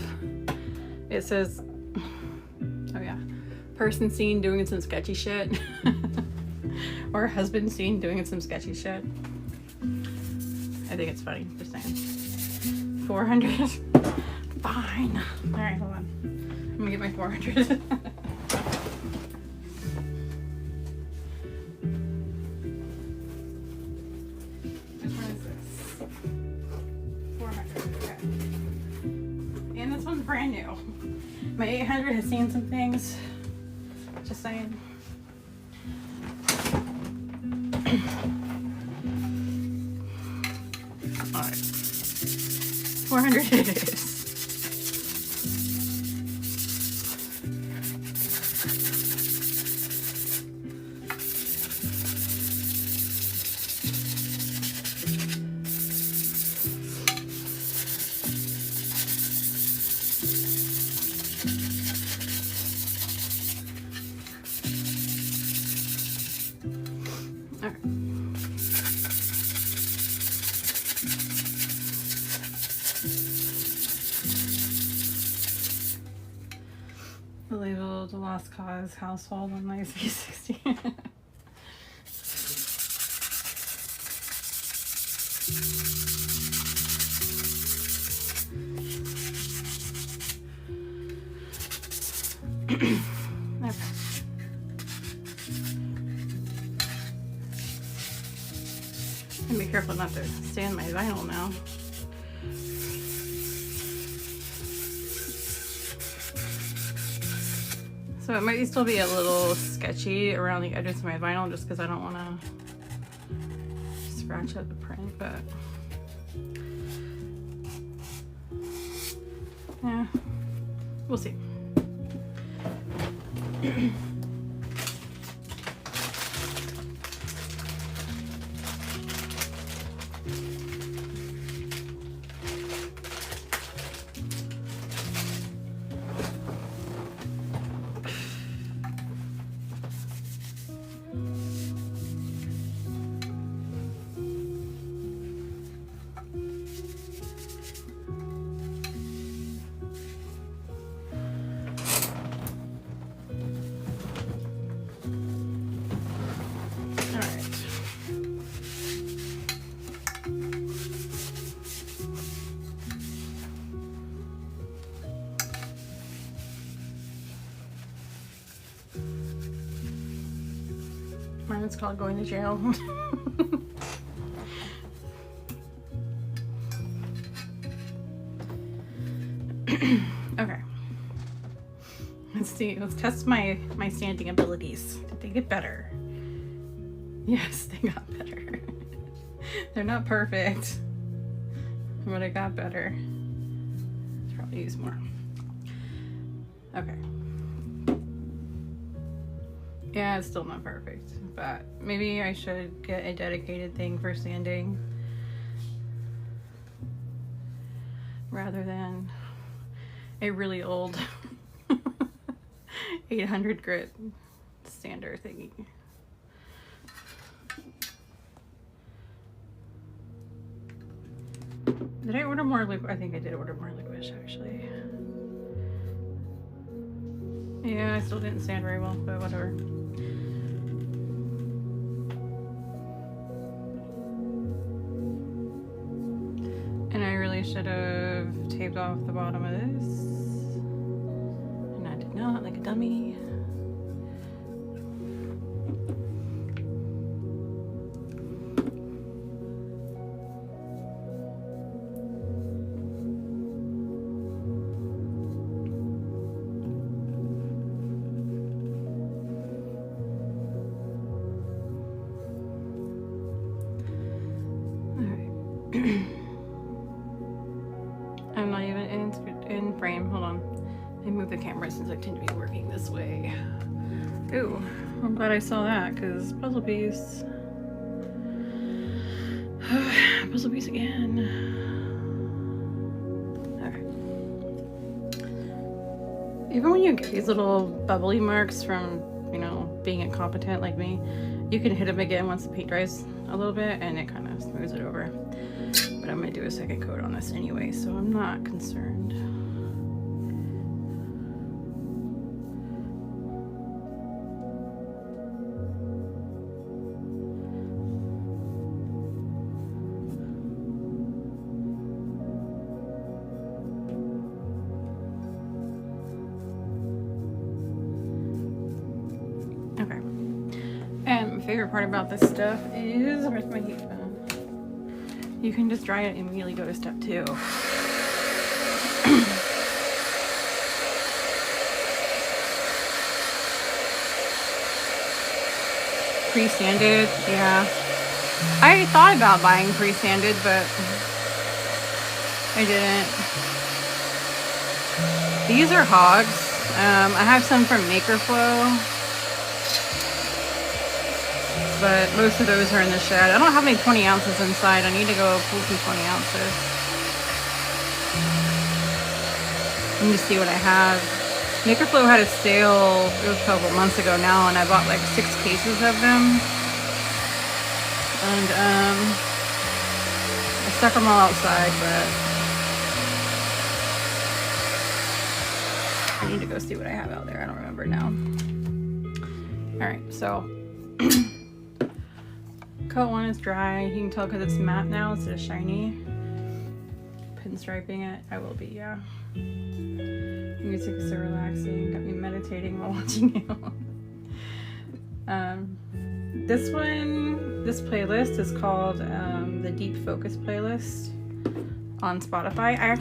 it says, oh yeah, person seen doing some sketchy shit. Or husband seen doing some sketchy shit. I think it's funny, just saying. 400? Fine. Alright, hold on. I'm gonna get my 400. Which one is this? 400, okay. And this one's brand new. My 800 has seen some things. Just saying. Alright. 400 it is. Labeled the Lost Cause household on my V60. Okay. And be careful not to stand my vinyl now. So it might still be a little sketchy around the edges of my vinyl just because I don't want to scratch up the print, but yeah, we'll see. Mine is called going to jail. Okay. Let's see. Let's test my sanding abilities. Did they get better? Yes, they got better. They're not perfect, but it got better. Let's probably use more. Okay. Yeah, it's still not perfect, but maybe I should get a dedicated thing for sanding rather than a really old 800 grit sander thingy. Did I order more liquid? I think I did order more liquid actually. Yeah, I still didn't sand very well, but whatever. And I really should have taped off the bottom of this. And I did not, like a dummy. I'm not even in frame. Hold on. I moved the camera since I tend to be working this way. Ooh, I'm glad I saw that because puzzle piece. Puzzle piece again. Okay. Even when you get these little bubbly marks from, you know, being incompetent like me, you can hit them again once the paint dries a little bit and it kind of smooths it over. But I'm going to do a second coat on this anyway, so I'm not concerned. Okay. And my favorite part about this stuff is, where's my heat gun? You can just dry it and immediately go to step 2. Pre-sanded, yeah. I thought about buying pre-sanded, but I didn't. These are hogs. I have some from Makerflow, but most of those are in the shed. I don't have any 20 ounces inside. I need to go pull some 20 ounces. Let me just see what I have. Makerflow had a sale, it was a couple months ago now, and I bought like 6 cases of them. And I stuck them all outside, but I need to go see what I have out there. I don't remember now. Alright, so coat 1 is dry. You can tell because it's matte now instead of shiny. Pinstriping it, I will be, yeah. Music is so relaxing. Got me meditating while watching you. This playlist is called the Deep Focus playlist on Spotify. I'm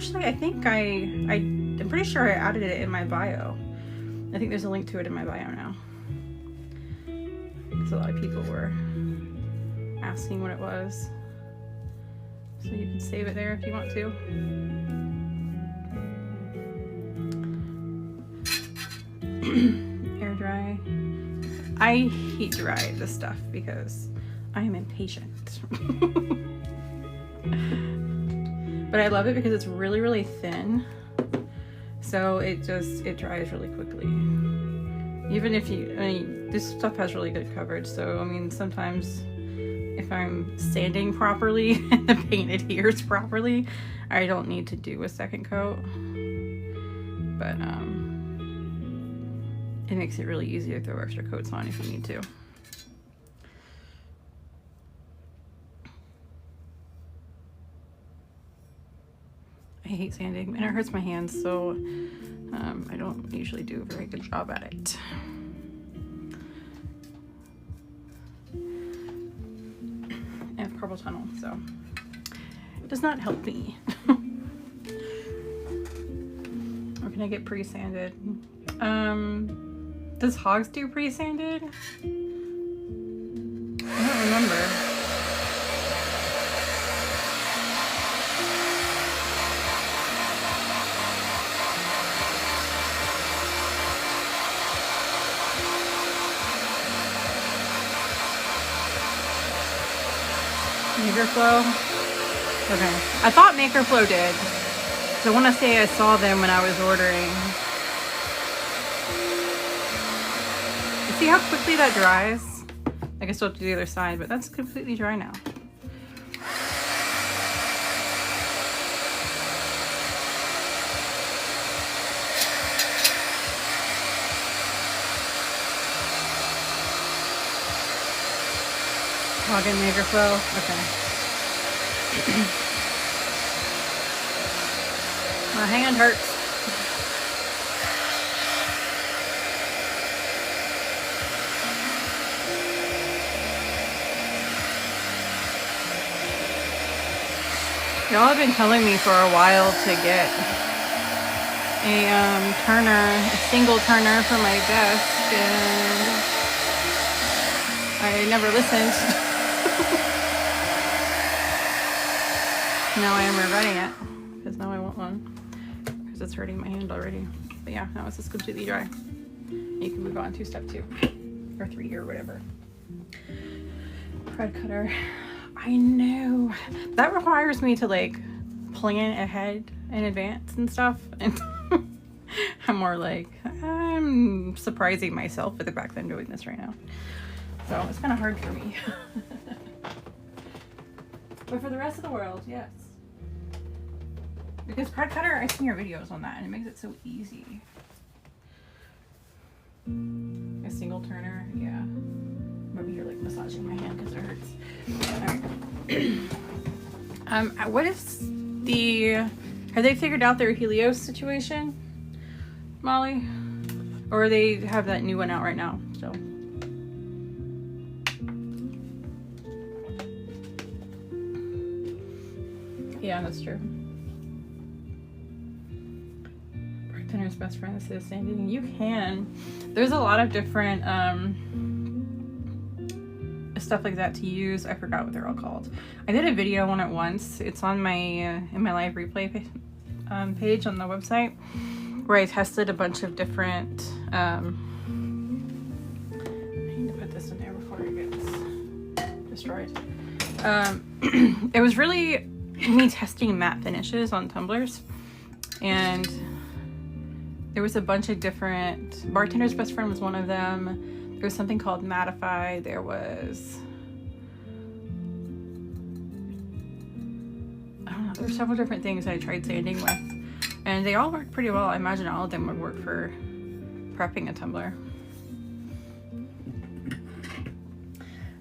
pretty sure I added it in my bio. I think there's a link to it in my bio now. Because a lot of people were asking what it was. So you can save it there if you want to. Air dry. I heat dry this stuff because I am impatient. But I love it because it's really, really thin. So it dries really quickly. Even if this stuff has really good coverage. So, I mean, sometimes if I'm sanding properly and the paint adheres properly, I don't need to do a second coat. But, it makes it really easy to throw extra coats on if you need to. I hate sanding and it hurts my hands, so I don't usually do a very good job at it. I have carpal tunnel, so it does not help me. Or can I get pre-sanded? Does Hogs do pre-sanded? I don't remember. Makerflow? Okay. I thought Makerflow did. So I want to say I saw them when I was ordering. See how quickly that dries? I can still have to do the other side, but that's completely dry now. Hog and Makerflow? Okay. My hand hurts. Y'all have been telling me for a while to get a single turner for my desk, and I never listened. Now I am regretting it, because now I want one, because it's hurting my hand already. But yeah, now this is completely dry. You can move on to step 2 or 3 or whatever. Thread cutter. I know that requires me to like plan ahead in advance and stuff, and I'm more like, I'm surprising myself with the fact that I'm doing this right now. So it's kind of hard for me. But for the rest of the world, yes. Because thread cutter, I've seen your videos on that and it makes it so easy. A single turner, yeah. Maybe you're like massaging my hand because it hurts. Alright. What is the... Have they figured out their Helios situation, Molly? Or they have that new one out right now, so... Yeah, that's true. Bartender's best friend is Sandy. You can. There's a lot of different stuff like that to use. I forgot what they're all called. I did a video on it once. It's on my in my live replay page on the website, where I tested a bunch of different. I need to put this in there before it gets destroyed. It was really me testing matte finishes on tumblers, and there was a bunch of different... Bartender's Best Friend was one of them. There was something called Mattify. There was... I don't know. There were several different things I tried sanding with, and they all worked pretty well. I imagine all of them would work for prepping a tumbler.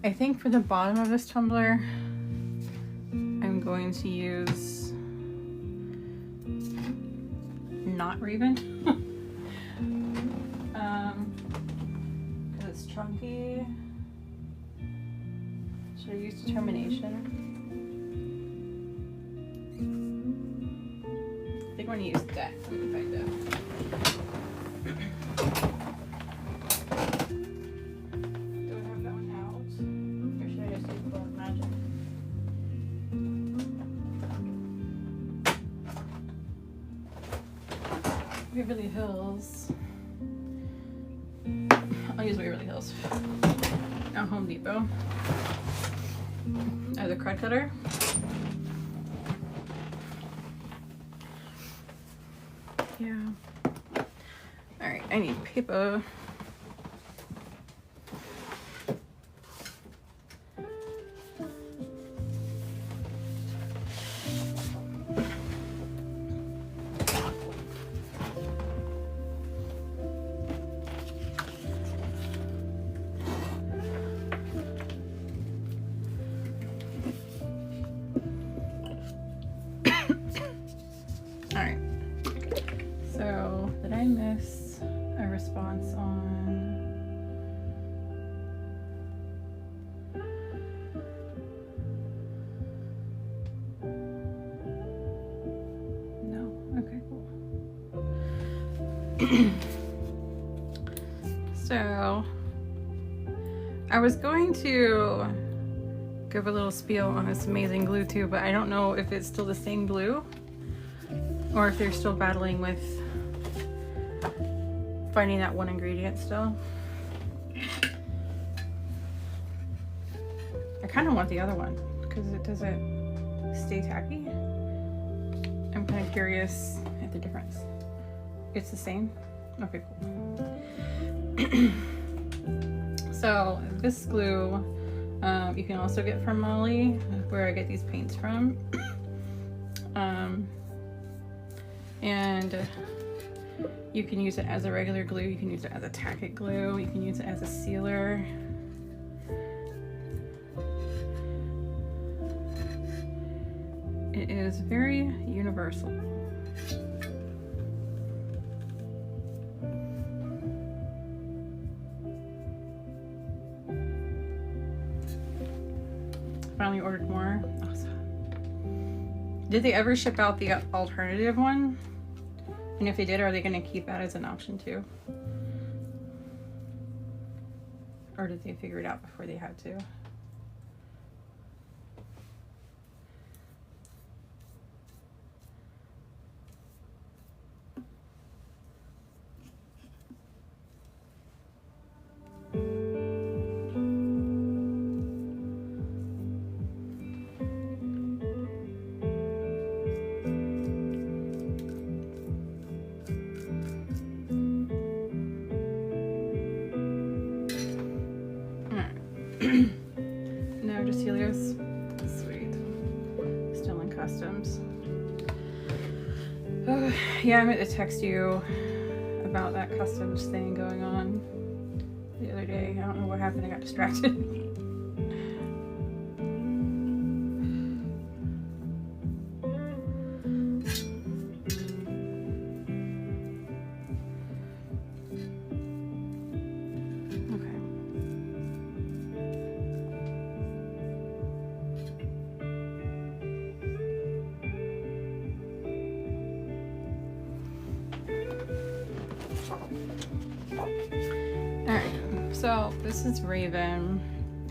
I think for the bottom of this tumbler, I'm going to use not Raven. Because it's chunky. Should I use Determination? I think I'm going to use that. Let me find out. Do I have that one out? Or should I just use Black Magic? Waverly Hills. I'll use Waverly Hills. Now Home Depot. Oh, the thread cutter. Yeah. Alright, I need paper. Alright, so did I miss a response on... No, okay, cool. So, I was going to give a little spiel on this amazing glue too, but I don't know if it's still the same glue, or if they're still battling with finding that one ingredient still. I kind of want the other one because it doesn't stay tacky. I'm kind of curious at the difference. It's the same? Okay, cool. So this glue you can also get from Molly, where I get these paints from. And you can use it as a regular glue, you can use it as a tacket glue, you can use it as a sealer. It is very universal. Finally ordered more. Awesome. Did they ever ship out the alternative one? And if they did, are they going to keep that as an option too? Or did they figure it out before they had to? gorgeous. Sweet. Still in customs. Yeah, I meant to text you about that customs thing going on the other day. I don't know what happened. I got distracted. Alright, so this is Raven.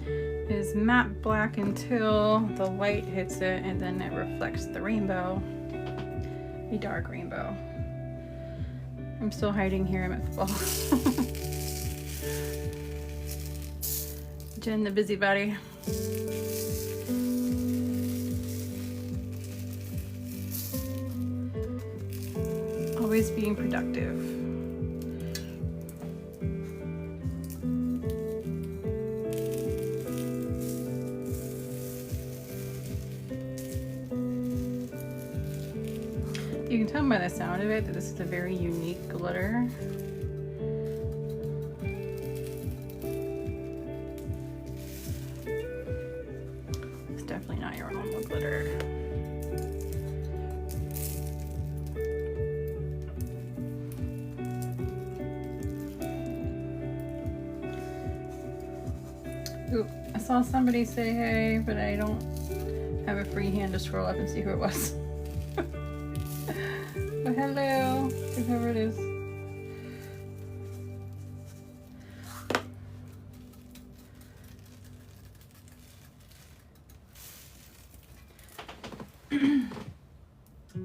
It is matte black until the light hits it and then it reflects the rainbow. A dark rainbow. I'm still hiding here, I'm at the ball. Jen the busybody. Always being productive. You can tell by the sound of it that this is a very unique glitter. It's definitely not your normal glitter. Ooh, I saw somebody say hey, but I don't have a free hand to scroll up and see who it was. But hello, whoever it is.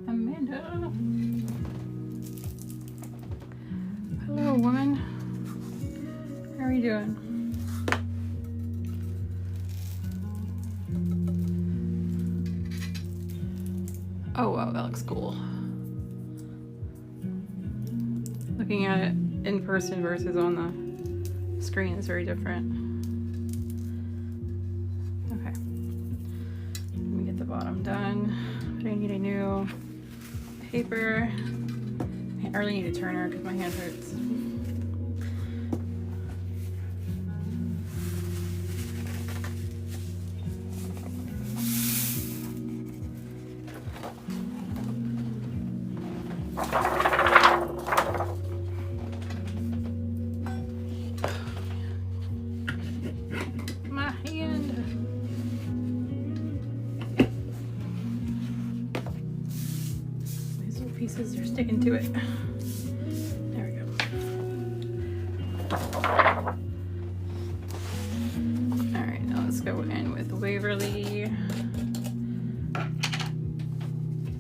Amanda. Hello, woman. How are you doing? Oh wow, that looks cool. Looking at it in person versus on the screen is very different. Okay, let me get the bottom done. But I need a new paper. I really need a turner because my hand hurts. Pieces are sticking to it. There we go. Alright, now let's go in with Waverly.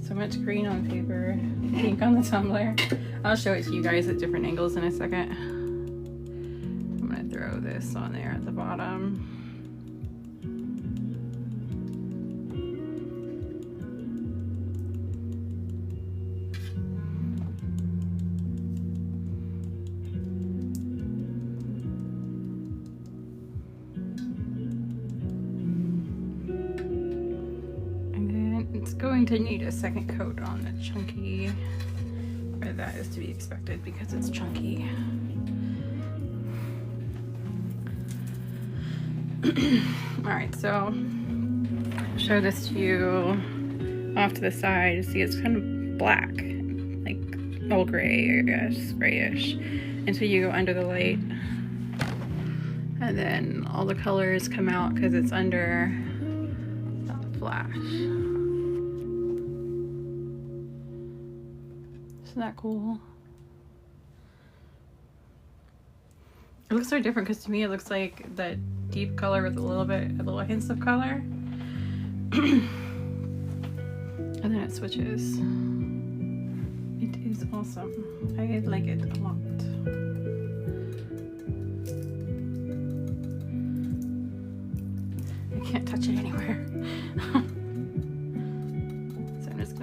So much green on paper, pink on the tumbler. I'll show it to you guys at different angles in a second. I'm gonna throw this on there at the bottom. Going to need a second coat on the chunky, or that is to be expected because it's chunky. Alright, so I'll show this to you off to the side. See, it's kind of black, like old grayish, until you go under the light, and then all the colors come out because it's under the flash. Isn't that cool? It looks so different because to me it looks like that deep color with a little hints of color. And then it switches. It is awesome. I like it a lot. I can't touch it anywhere.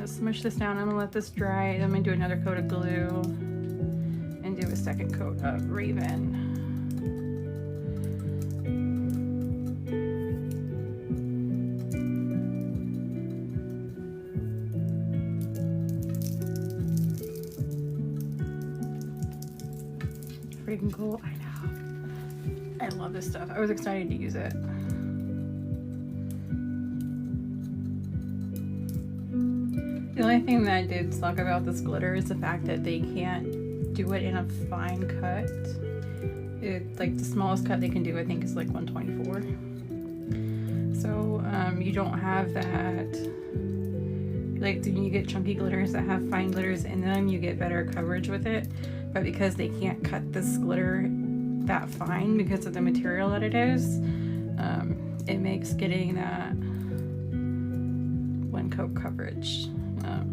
Smush this down. I'm gonna let this dry. Then I'm gonna do another coat of glue and do a second coat of Raven. freaking cool. I know. I love this stuff. I was excited to use it. The only thing that I did suck about this glitter is the fact that they can't do it in a fine cut. Like the smallest cut they can do, I think, is like 124. So you don't have that. Like when you get chunky glitters that have fine glitters in them, you get better coverage with it. But because they can't cut this glitter that fine because of the material that it is, it makes getting that one coat coverage a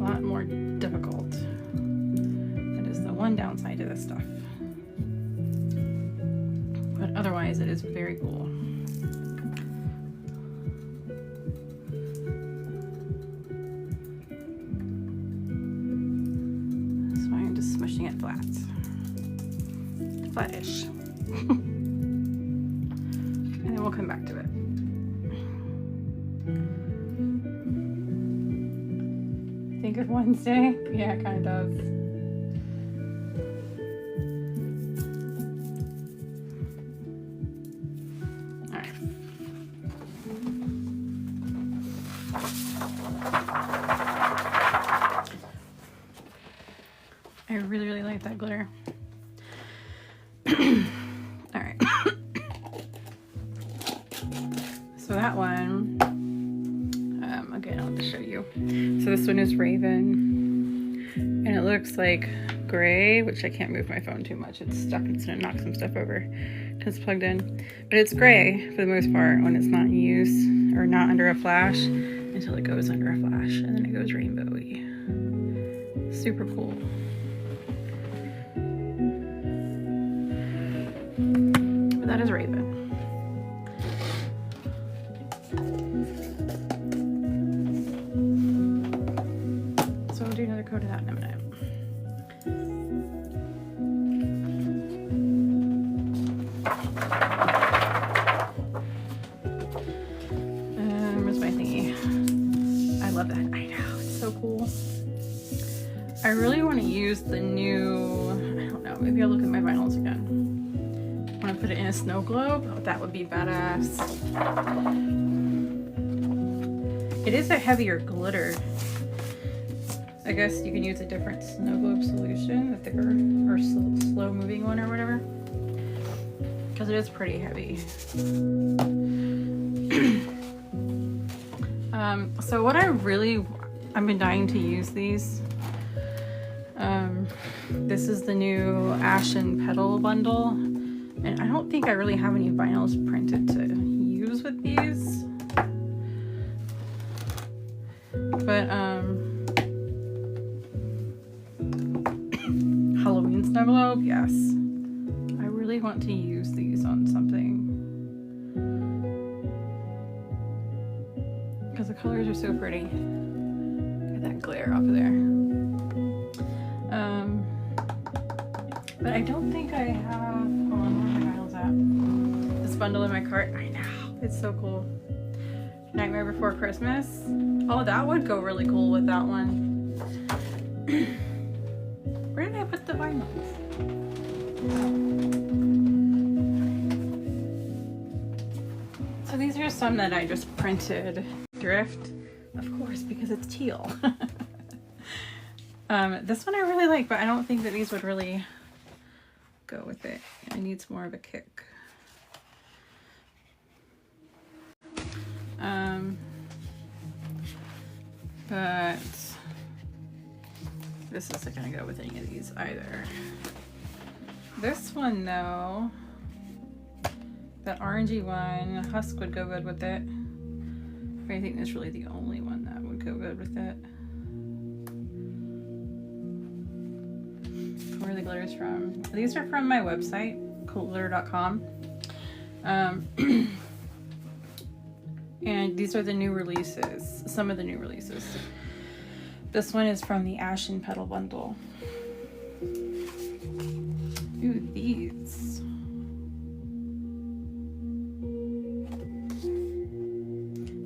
lot more difficult. That is the one downside to this stuff. But otherwise, it is very cool. So I'm just smushing it flat. Flat-ish. And then we'll come back to it. Think of Wednesday? Yeah, it kind of does. Alright. I really, really like that glitter. Alright. So that one, again, I'll just show you. So this one is Raven, and it looks like gray, which I can't move my phone too much. It's stuck. It's gonna knock some stuff over because it's plugged in. But it's gray for the most part when it's not in use or not under a flash until it goes under a flash, and then it goes rainbowy. Super cool. But that is Raven. So we'll do another coat of that in a minute. Where's my thingy? I love that. I know, it's so cool. I really want to use the new, I don't know, maybe I'll look at my vinyls again. I want to put it in a snow globe. Oh, that would be badass. It is a heavier glitter. I guess you can use a different snow globe solution, a thicker or slow moving one or whatever, because it is pretty heavy. So what I've been dying to use these. This is the new Ashen Petal bundle, and I don't think I really have any vinyls printed to use with these. But Halloween snow globe, yes. I really want to use these on something because the colors are so pretty. Look at that glare off of there. But I don't think I have, hold on, where are my vinyls at? This bundle in my cart. I know, it's so cool. Nightmare Before Christmas. Oh, that would go really cool with that one. Where did I put the vinyls? So these are some that I just printed. Drift, of course, because it's teal. This one I really like, but I don't think that these would really go with it. It needs more of a kick. But this isn't gonna go with any of these either. This one though, that orangey one, Husk would go good with it. But I think that's really the only one that would go good with it. Where are the glitters from? These are from my website, coolglitter.com. And these are the new releases, some of the new releases. This one is from the Ashen Petal bundle. Ooh, these.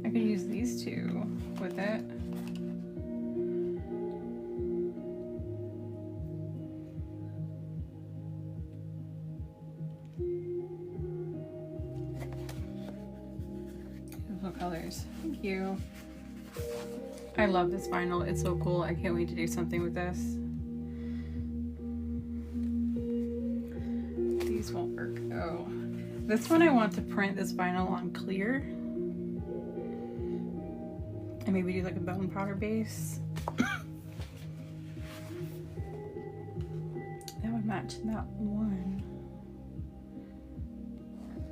I could use these two with it. $2. Thank you. I love this vinyl. It's so cool. I can't wait to do something with this. These won't work. Oh. This one I want to print this vinyl on clear. And maybe do like a bone powder base. That would match that one.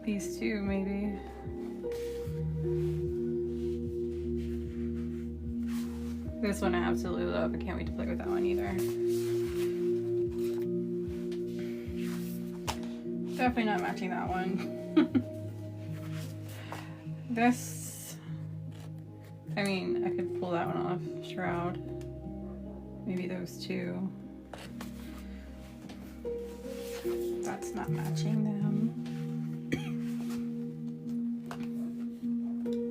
These two, maybe. This one I absolutely love. I can't wait to play with that one either. Definitely not matching that one. This, I mean, I could pull that one off. Shroud. Maybe those two. That's not matching them.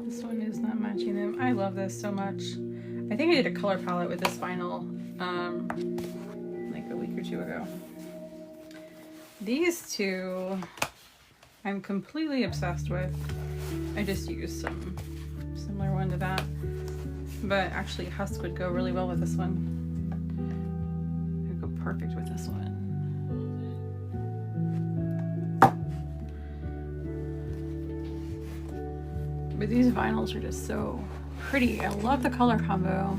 This one is not matching them. I love this so much. I think I did a color palette with this vinyl like a week or two ago. These two I'm completely obsessed with. I just used some similar one to that. But actually Husk would go really well with this one. It would go perfect with this one. But these vinyls are just so pretty. I love the color combo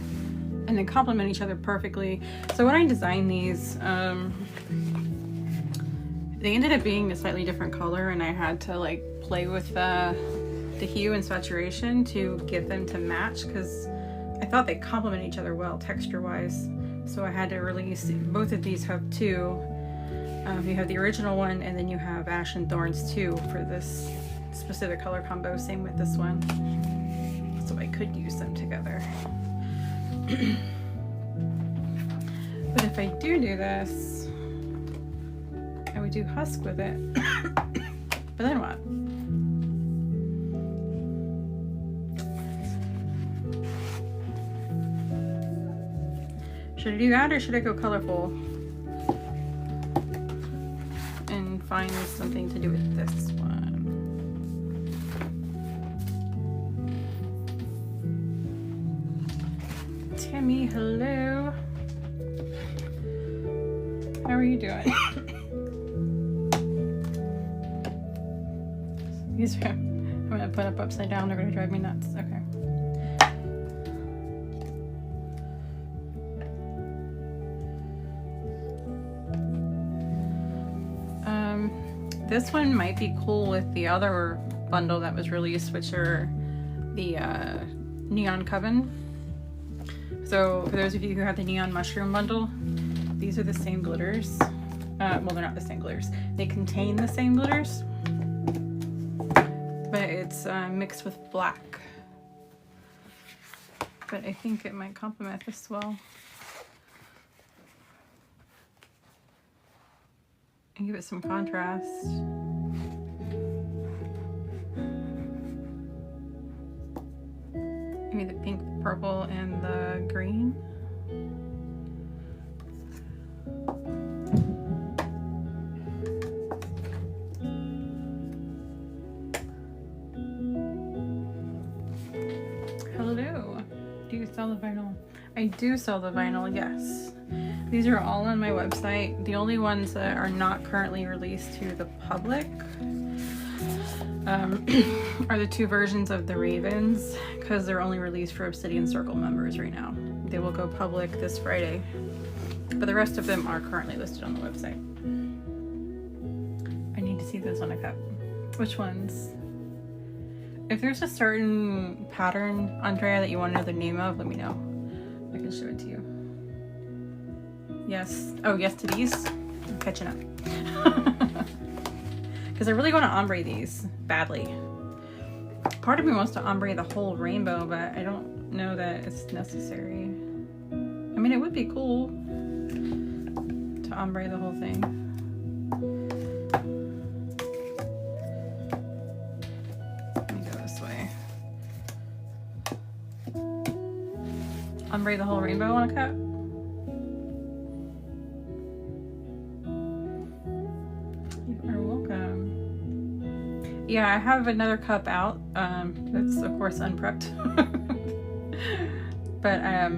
and they complement each other perfectly. So when I designed these, they ended up being a slightly different color and I had to like play with the hue and saturation to get them to match because I thought they complement each other well texture wise. So I had to release, both of these have two. You have the original one and then you have Ash and Thorns 2 for this specific color combo. Same with this one. So I could use them together. But if I do this, I would do Husk with it. But then what? Should I do that or should I go colorful? And find something to do with this one. Timmy, hello. How are you doing? These are, I'm gonna put up upside down, they're gonna drive me nuts. Okay. This one might be cool with the other bundle that was released, which are the Neon Coven. So for those of you who have the Neon Mushroom bundle, these are the same glitters. Well, they're not the same glitters. They contain the same glitters, but it's mixed with black. But I think it might complement this well. And give it some contrast. Maybe the pink, the purple, and the green. Hello. Do you sell the vinyl? I do sell the vinyl, yes. These are all on my website. The only ones that are not currently released to the public are the two versions of the Ravens, because they're only released for Obsidian Circle members right now. They will go public this Friday, but the rest of them are currently listed on the website. I need to see those on a cup. Which ones? If there's a certain pattern, Andrea, that you want to know the name of, let me know. I can show it to you. Yes. Oh, yes to these. I'm catching up. Because I really want to ombre these badly. Part of me wants to ombre the whole rainbow, but I don't know that it's necessary. I mean, it would be cool to ombre the whole thing. Let me go this way. Ombre the whole rainbow on a cup. Yeah, I have another cup out. That's of course unprepped. But I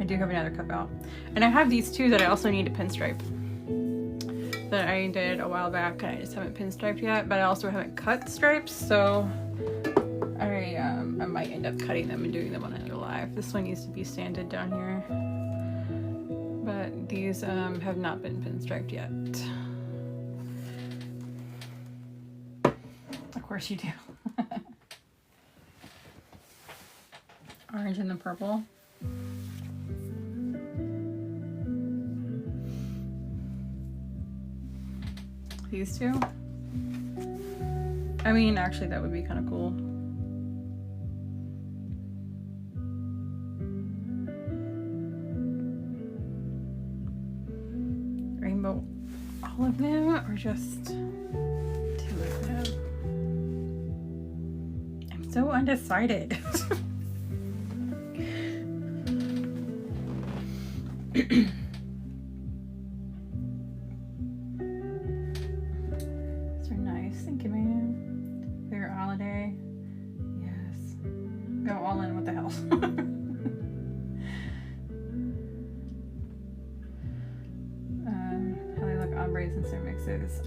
do have another cup out. And I have these two that I also need to pinstripe. That I did a while back, and I just haven't pinstriped yet, but I also haven't cut stripes, so I might end up cutting them and doing them on another live. This one needs to be sanded down here, but these have not been pinstriped yet. Of course you do. Orange and the purple. These two. I mean, actually, that would be kind of cool. Rainbow, all of them, or just 2 of them? I'm so undecided.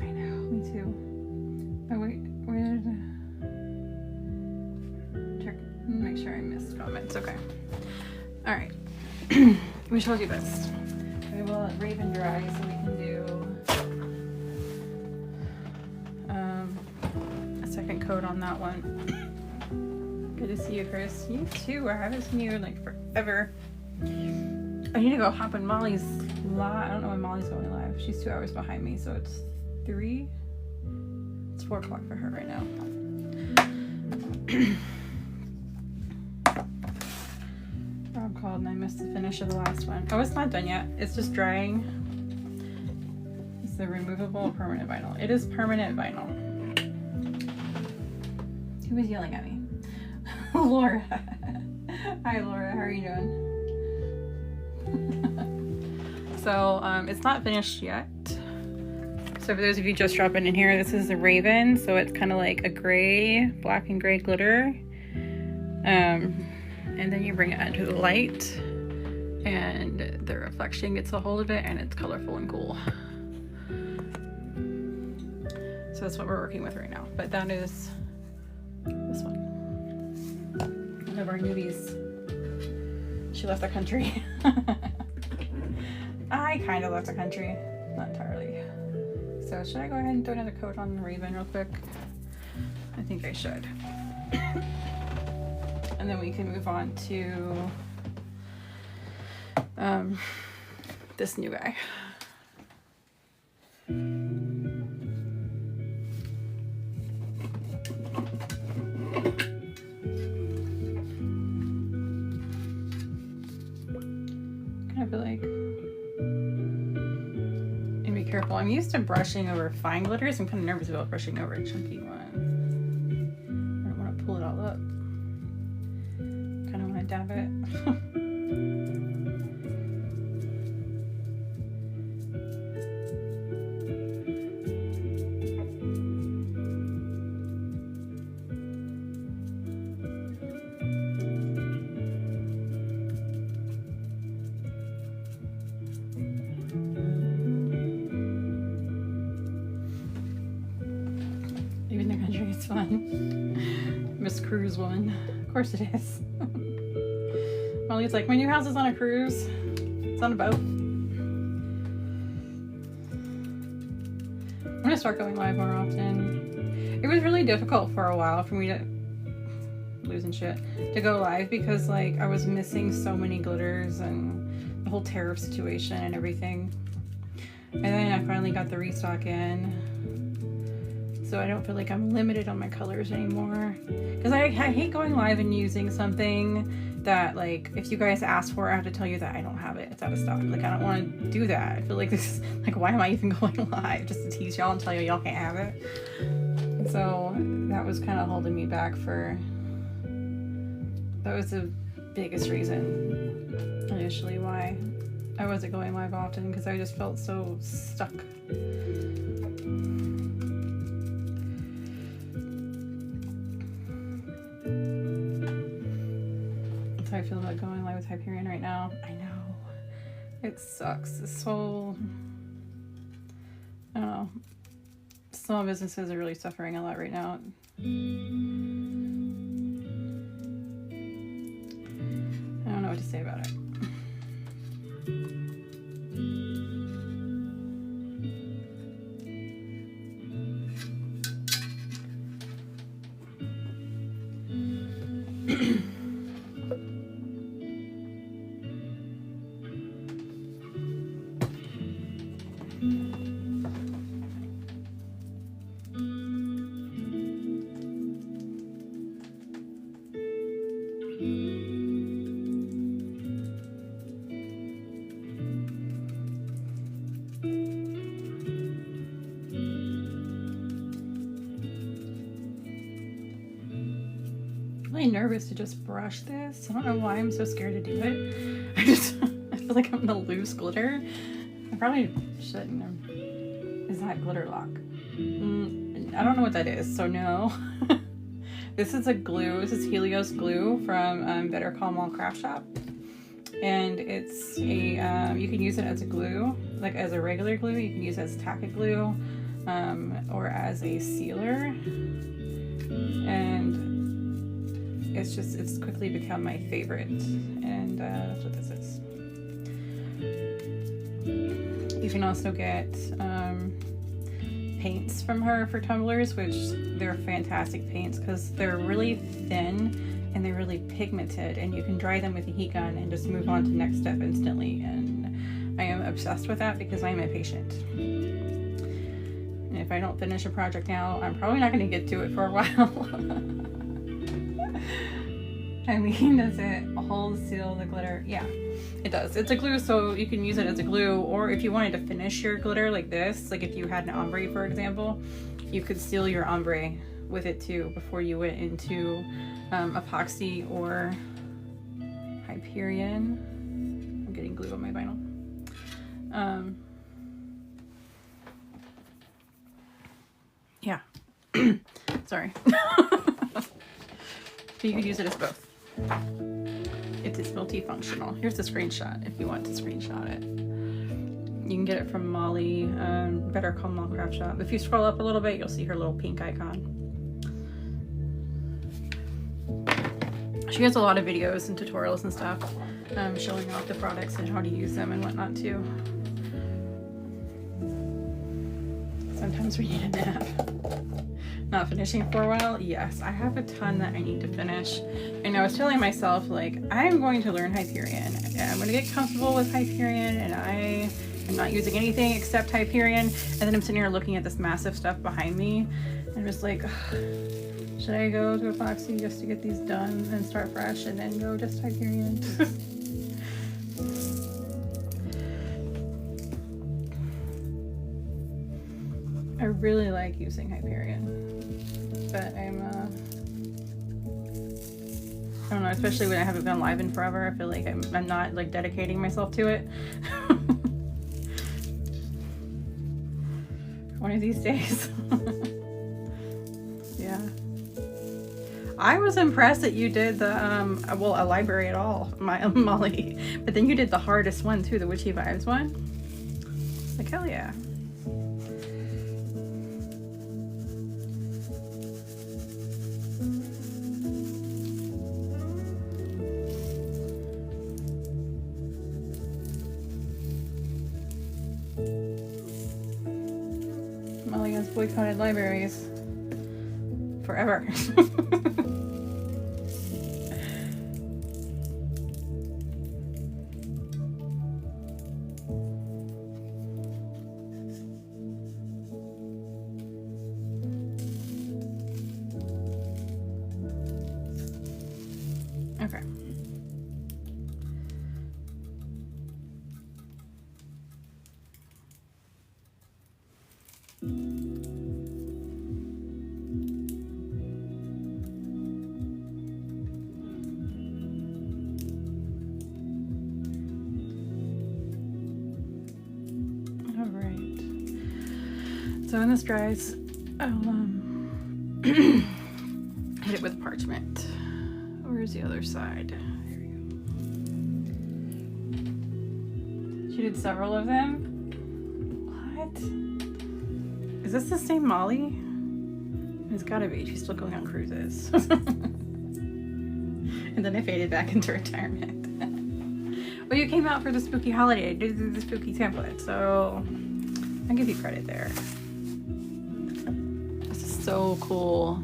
I know, me too. Oh wait, where did check? Make sure I missed comments. Okay. All right. We shall do this. We will let Raven dry so we can do a second coat on that one. Good to see you, Chris. You too. I haven't seen you in like forever. I need to go hop on Molly's live. I don't know when Molly's going live. She's 2 hours behind me, so it's 3. It's 4 o'clock for her right now. Rob called and I missed the finish of the last one. Oh, it's not done yet. It's just drying. It's the removable permanent vinyl. It is permanent vinyl. Who was yelling at me? Laura. Hi, Laura. How are you doing? So it's not finished yet. So for those of you just dropping in here, this is a Raven, so it's kind of like a gray, black and gray glitter. And then you bring it into the light and the reflection gets a hold of it and it's colorful and cool. So that's what we're working with right now. But that is this one. One of our newbies. She left the country. I kind of left the country, not entirely. So should I go ahead and throw another coat on the Raven real quick? I think I should. And then we can move on to this new guy. I feel like, and be careful. I'm used to brushing over fine glitters. I'm kind of nervous about brushing over a chunky one. I don't want to pull it all up. Kind of want to dab it. Even the country is fun. Miss Cruise woman. Of course it is. Molly's like, my new house is on a cruise. It's on a boat. I'm gonna start going live more often. It was really difficult for a while for me to go live because like I was missing so many glitters and the whole tariff situation and everything. And then I finally got the restock in. So I don't feel like I'm limited on my colors anymore. Because I hate going live and using something that, like, if you guys ask for it, I have to tell you that I don't have it. It's out of stock. Like, I don't want to do that. I feel like this is, like, why am I even going live? Just to tease y'all and tell you y'all can't have it. So that was kind of holding me back for, that was the biggest reason initially why I wasn't going live often, because I just felt so stuck. how I feel about going live with Hyperion right now. I know. It sucks. This whole, I don't know. Small businesses are really suffering a lot right now. I don't know what to say about it. Nervous to just brush this. I don't know why I'm so scared to do it. I feel like I'm gonna lose glitter. I probably shouldn't. Is that glitter lock? I don't know what that is, so no. This is a glue. This is Helios glue from Better Call Mall Craft Shop, and it's a you can use it as a glue, like as a regular glue. You can use it as tacky glue, or as a sealer, and it's quickly become my favorite, and that's what this is. You can also get paints from her for tumblers, which they're fantastic paints because they're really thin and they're really pigmented, and you can dry them with a heat gun and just move on to the next step instantly. And I am obsessed with that because I am impatient. And if I don't finish a project now, I'm probably not going to get to it for a while. I mean, does it hold, seal the glitter? Yeah, it does. It's a glue, so you can use it as a glue, or if you wanted to finish your glitter like this, like if you had an ombre, for example, you could seal your ombre with it too before you went into epoxy or Hyperion. I'm getting glue on my vinyl. Yeah. Sorry. So you could use it as both. It is multifunctional. Here's a screenshot if you want to screenshot it. You can get it from Molly, Better Call Mall Craft Shop. If you scroll up a little bit, you'll see her little pink icon. She has a lot of videos and tutorials and stuff showing off the products and how to use them and whatnot too. Sometimes we need a nap. Not finishing for a while? Yes, I have a ton that I need to finish. And I was telling myself, like, I'm going to learn Hyperion. I'm going to get comfortable with Hyperion, and I am not using anything except Hyperion. And then I'm sitting here looking at this massive stuff behind me. And I'm just like, should I go to epoxy just to get these done and start fresh and then go just Hyperion? I really like using Hyperion, but I don't know, especially when I haven't gone live in forever. I feel like I'm not like dedicating myself to it. One of these days. Yeah. I was impressed that you did the, well, a library at all, Molly, but then you did the hardest one too, the Witchy Vibes one. Like, hell yeah. Molly has boycotted libraries forever. Okay. So when this dries, I'll hit it with parchment. Where's the other side? There we go. She did several of them. What? Is this the same Molly? It's gotta be. She's still going on cruises. And then I faded back into retirement. Well, you came out for the spooky holiday. I did the spooky template, so I'll give you credit there. This is so cool.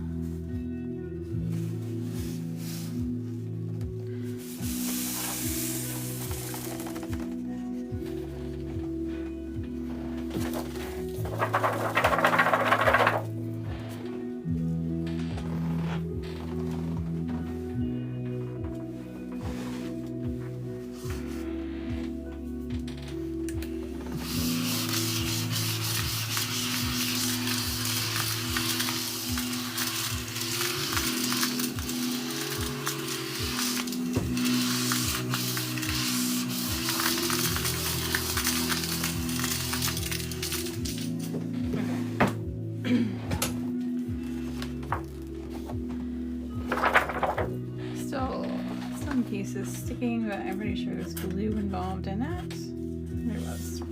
Still some pieces sticking, but I'm pretty sure there's glue involved in that. There was.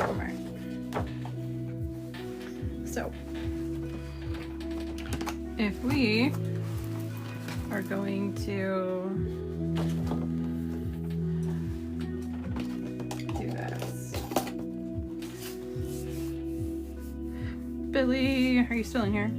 Alright. So, if we are going to do this. Billy, are you still in here?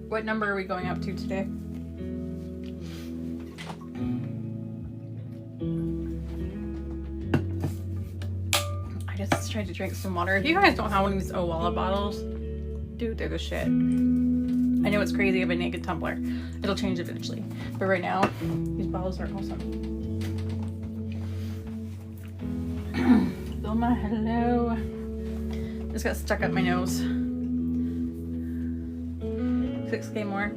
What number are we going up to today? I just tried to drink some water. If you guys don't have one of these Owala bottles, dude, they're the shit. I know it's crazy of a naked tumbler. It'll change eventually. But right now, these bottles are awesome. Vilma, hello. Just got stuck up my nose. 6K more.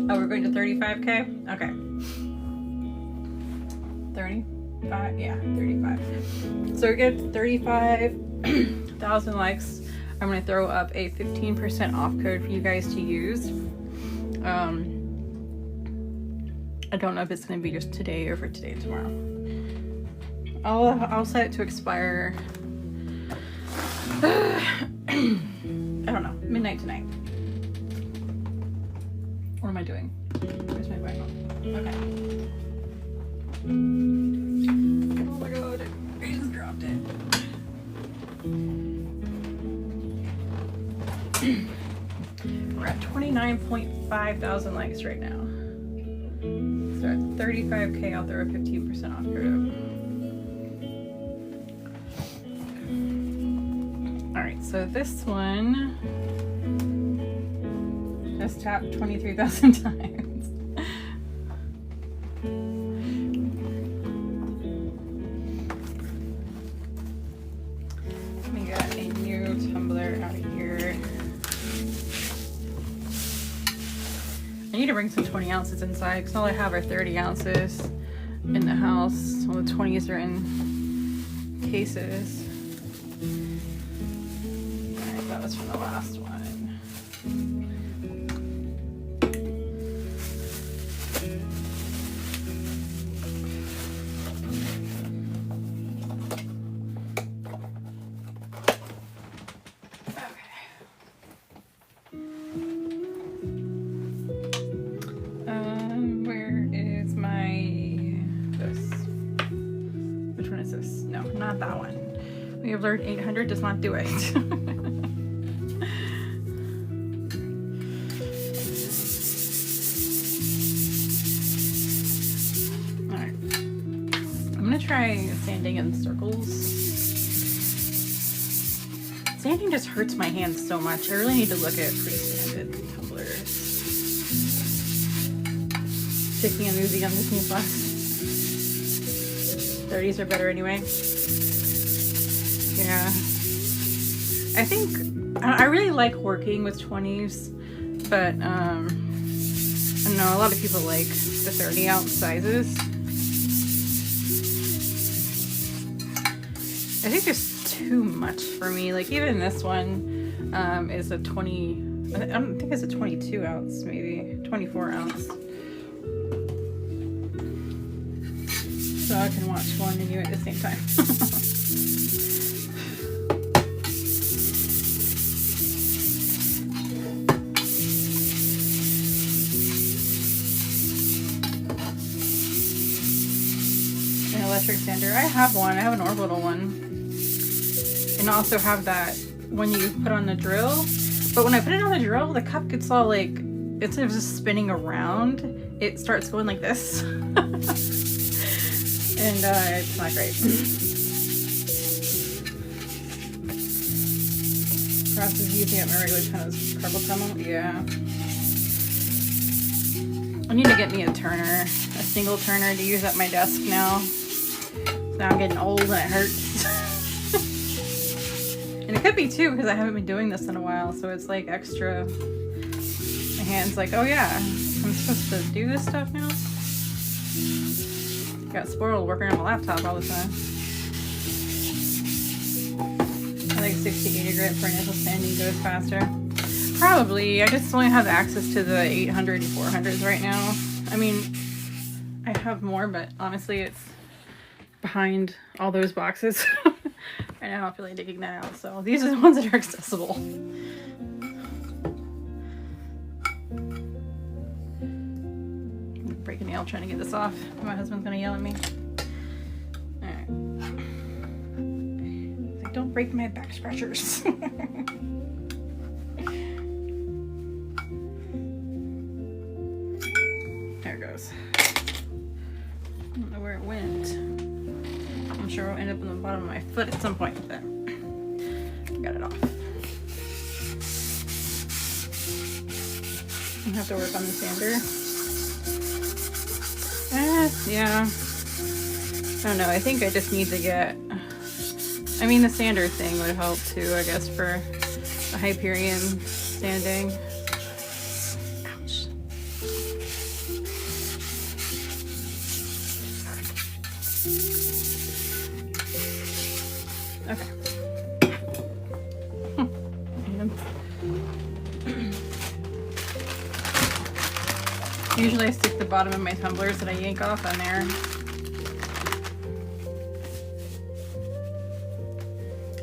Oh, we're going to 35K? Okay. 35? Yeah, 35. So we get 35,000 likes. I'm going to throw up a 15% off code for you guys to use. I don't know if it's going to be just today or for today and tomorrow. I'll set it to expire. I don't know, midnight tonight. What am I doing? Where's my Bible? Okay. Oh my god, I just dropped it. We're at 29.5 thousand likes right now. So at 35K, I'll throw a 15% off code. Alright, so this one just tapped 23,000 times. We got a new tumbler out here. I need to bring some 20 ounces inside because all I have are 30 ounces in the house. All the 20s are in cases. Alright, that was from the last one. That one. We have learned 800 does not do it. Alright. I'm gonna try sanding in circles. Sanding just hurts my hands so much. I really need to look at pre-sanded tumblers. Taking a movie on Disney Plus. 30s are better anyway. Yeah, I think I really like working with 20s, but I know a lot of people like the 30 ounce sizes. I think it's too much for me. Like even this one is a 20, I don't think it's a 22 ounce, maybe 24 ounce. So I can watch one and you at the same time. An electric sander. I have one. I have an orbital one. And I also have that one you put on the drill. But when I put it on the drill, the cup gets all like, instead of just spinning around, it starts going like this. And it's not great. Perhaps is using up my regular ton of carpal tunnel. Yeah. I need to get me a turner, a single turner to use at my desk now. Now I'm getting old and it hurts. And it could be too, because I haven't been doing this in a while, so it's like extra. My hand's like, oh yeah, I'm supposed to do this stuff now. Got spoiled working on my laptop all the time. I think 60 to 80 grit for initial sanding goes faster. Probably. I just only have access to the 800 and 400s right now. I mean, I have more, but honestly, it's behind all those boxes. Right now I don't feel like digging that out, so these are the ones that are accessible. Break a nail trying to get this off. My husband's gonna yell at me. Alright. Like, don't break my back scratchers. There it goes. I don't know where it went. I'm sure it'll end up on the bottom of my foot at some point, but got it off. I have to work on the sander. Yeah. I don't know. I think I just need to get, I mean, the sander thing would help too, I guess, for the Hyperion sanding. Ouch. Okay. Usually I stick the bottom of my tumblers that I yank off on there.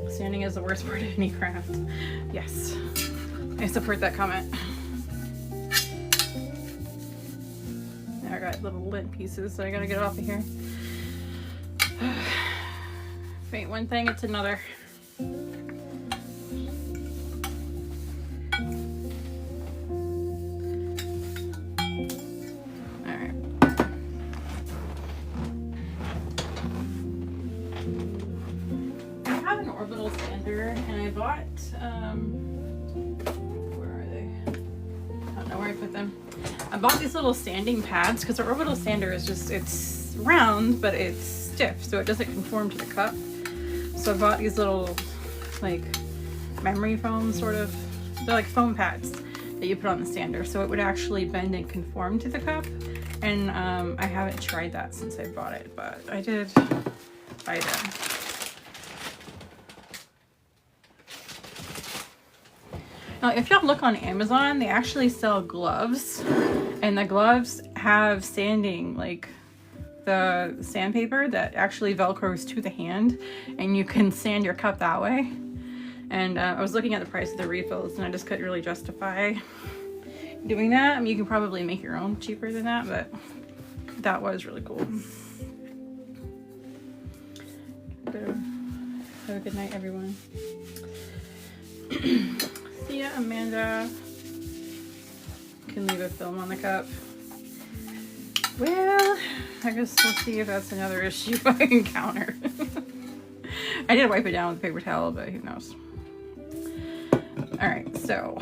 Sanding is the worst part of any craft. Yes, I support that comment. Now I got little lint pieces, so I gotta get it off of here. If ain't one thing, it's another. And I bought, where are they? I don't know where I put them. I bought these little sanding pads because the orbital sander is just, it's round, but it's stiff, so it doesn't conform to the cup. So I bought these little, like, memory foam sort of, they're like foam pads that you put on the sander, so it would actually bend and conform to the cup. And I haven't tried that since I bought it, but I did buy them. Now, if y'all look on Amazon, they actually sell gloves, and the gloves have sanding, like the sandpaper that actually velcros to the hand, and you can sand your cup that way. And I was looking at the price of the refills, and I just couldn't really justify doing that. I mean, you can probably make your own cheaper than that, but that was really cool. So, have a good night, everyone. See ya, Amanda. Can leave a film on the cup. Well, I guess we'll see if that's another issue I encounter. I did wipe it down with a paper towel, but who knows. Alright, so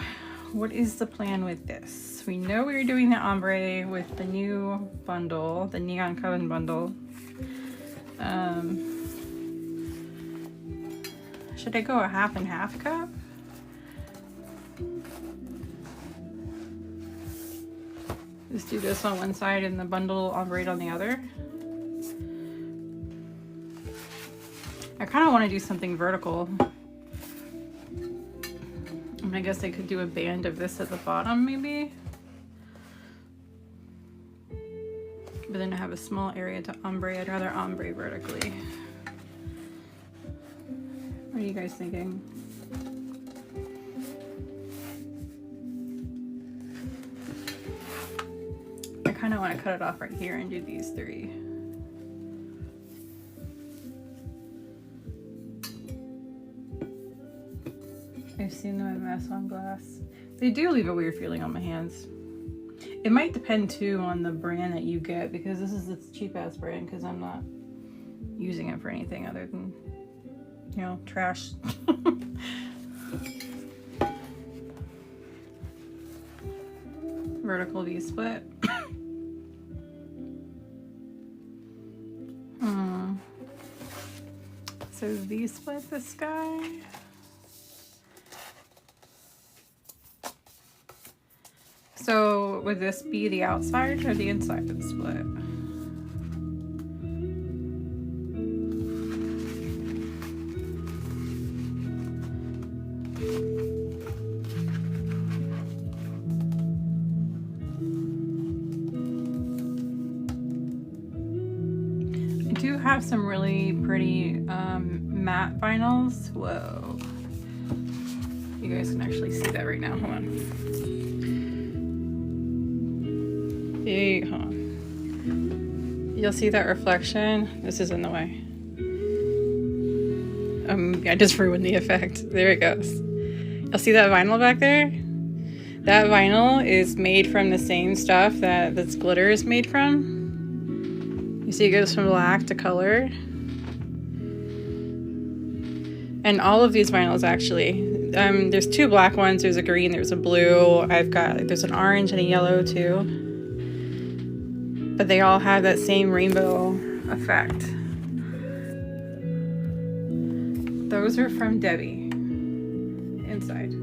what is the plan with this? We know we were doing the ombre with the new bundle, the Neon Coven bundle. Should I go a half and half cup? Just do this on one side and the bundle ombre on the other. I kind of want to do something vertical. I guess I could do a band of this at the bottom, maybe. But then I have a small area to ombre. I'd rather ombre vertically. What are you guys thinking? I kind of want to cut it off right here and do these three. I've seen them a mess on glass. They do leave a weird feeling on my hands. It might depend too on the brand that you get, because this is this cheap ass brand, because I'm not using it for anything other than, you know, trash. Vertical V-split. So V-split this guy. So would this be the outside or the inside of the split? I do have some really pretty matte vinyls. Whoa. You guys can actually see that right now. Hold on. You'll see that reflection. This is in the way. I just ruined the effect. There it goes. You'll see that vinyl back there? That vinyl is made from the same stuff that this glitter is made from. You see it goes from black to color. And all of these vinyls actually, there's two black ones, there's a green, there's a blue. There's an orange and a yellow too. But they all have that same rainbow effect. Those are from Debbie. Inside.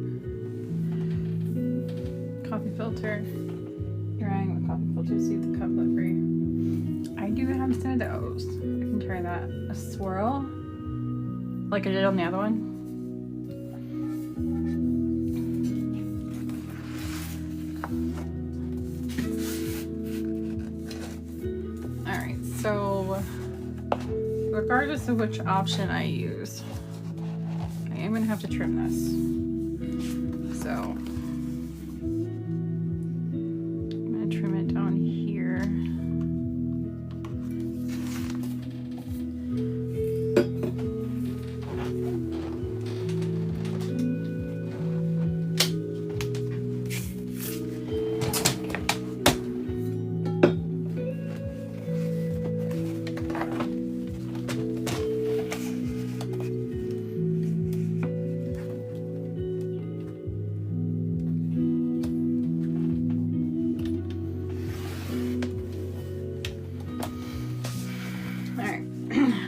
Coffee filter. Drying the coffee filter, see the cup look free. I do have some of those. I can try that. A swirl. Like I did on the other one. So, regardless of which option I use, I am going to have to trim this. So, I'm going to trim it down here.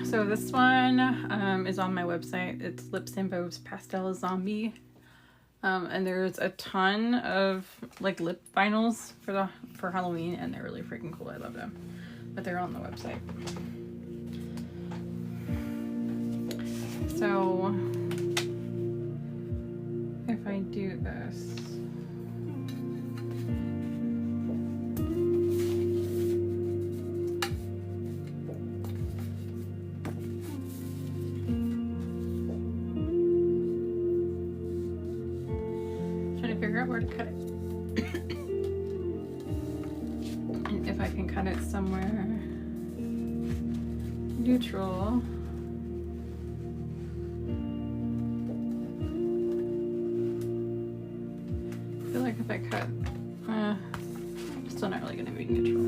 So this one is on my website. It's Lips and Bows Pastel Zombie. And there's a ton of like lip vinyls for Halloween, and they're really freaking cool. I love them. But they're on the website. So if I do this, figure out where to cut it. And if I can cut it somewhere neutral. I feel like if I cut, still not really gonna be neutral.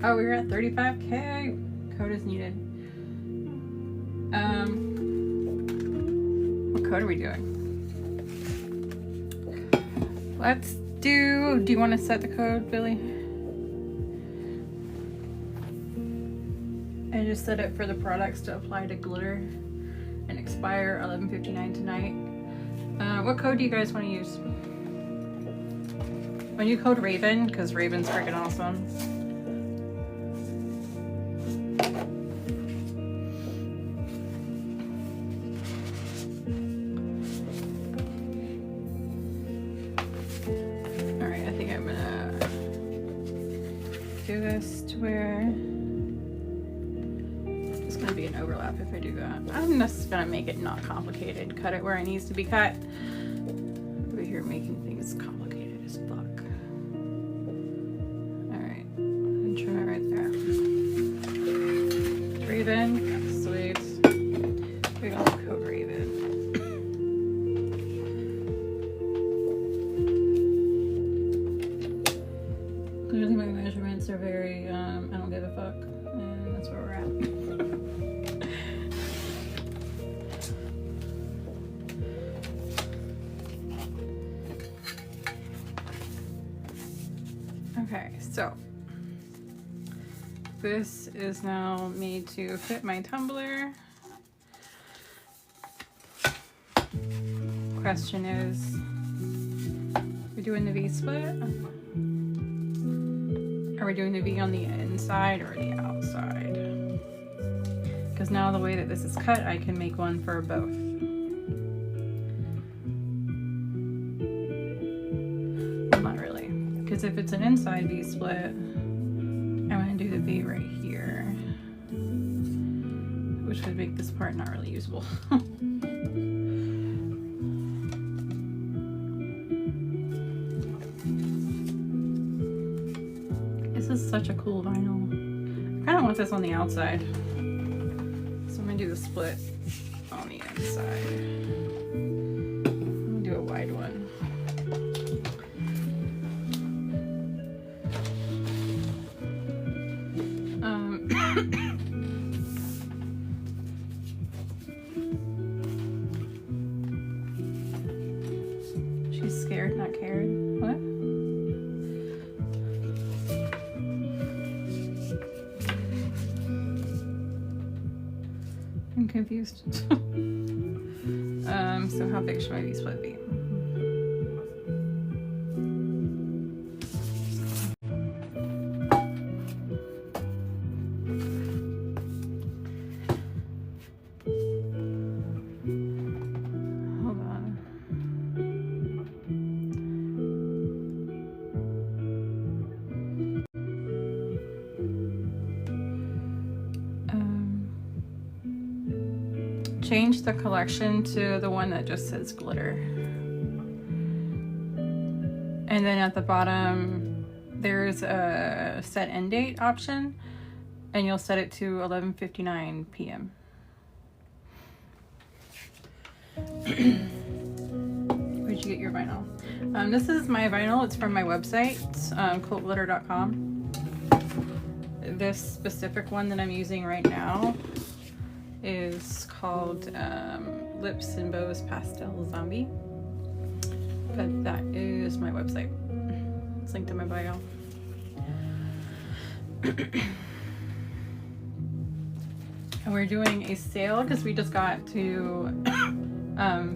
Oh, we're at 35K. Code is needed. What code are we doing? Let's do you want to set the code, Billy? I just set it for the products to apply to glitter and expire 11:59 tonight. What code do you guys want to use? When you code Raven, because Raven's freaking awesome. do this to where it's gonna be an overlap if I do that. I'm just gonna make it not complicated. Cut it where it needs to be cut. Over here making things complicated as fuck. Alright, and trim it right there. Raven, sweet. Big old coat Raven. Clearly my measurements are very, I don't give a fuck, and that's where we're at. Okay, so this is now made to fit my tumbler. Question is, we're doing the V-split? Are we doing the V on the inside or the outside? Because now the way that this is cut, I can make one for both. Well, not really. Because if it's an inside V-split, I'm going to do the V right here. Which would make this part not really usable. This is such a cool vinyl. I kind of want this on the outside. So I'm going to do the split on the inside. I'm going to do a wide one. She's scared, not cared. What? I'm confused. So how big should my V-split be? Hold on. Change the collection to the one that just says glitter. And then at the bottom, there's a set end date option, and you'll set it to 11:59 p.m. Where'd you get your vinyl? This is my vinyl. It's from my website, cultglitter.com. This specific one that I'm using right now is called Lips and Bows Pastel Zombie. But that is my website. It's linked in my bio. And we're doing a sale because we just got to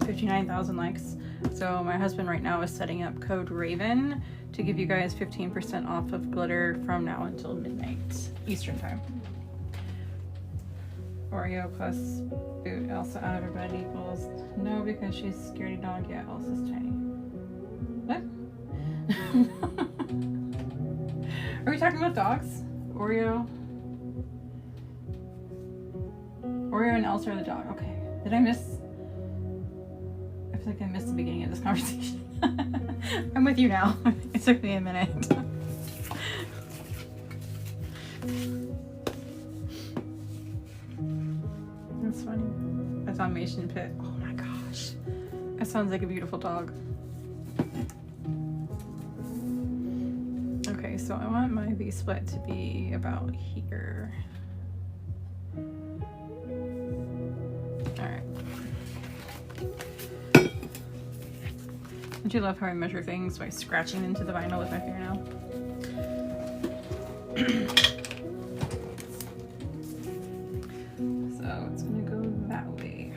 59,000 likes. So my husband right now is setting up code RAVEN to give you guys 15% off of glitter from now until midnight Eastern time. Oreo plus boot Elsa out of her bed equals no, because she's scaredy dog. Yeah, Elsa's tiny. What? Are we talking about dogs? Oreo and Elsa are the dog. Okay. Did I miss? I feel like I missed the beginning of this conversation. I'm with you now. It took me a minute. That's funny. That's on Mason Pit. Oh my gosh. That sounds like a beautiful dog. Okay, so I want my V-split to be about here. Alright. Don't you love how I measure things by scratching into the vinyl with my fingernail? So it's gonna go that way.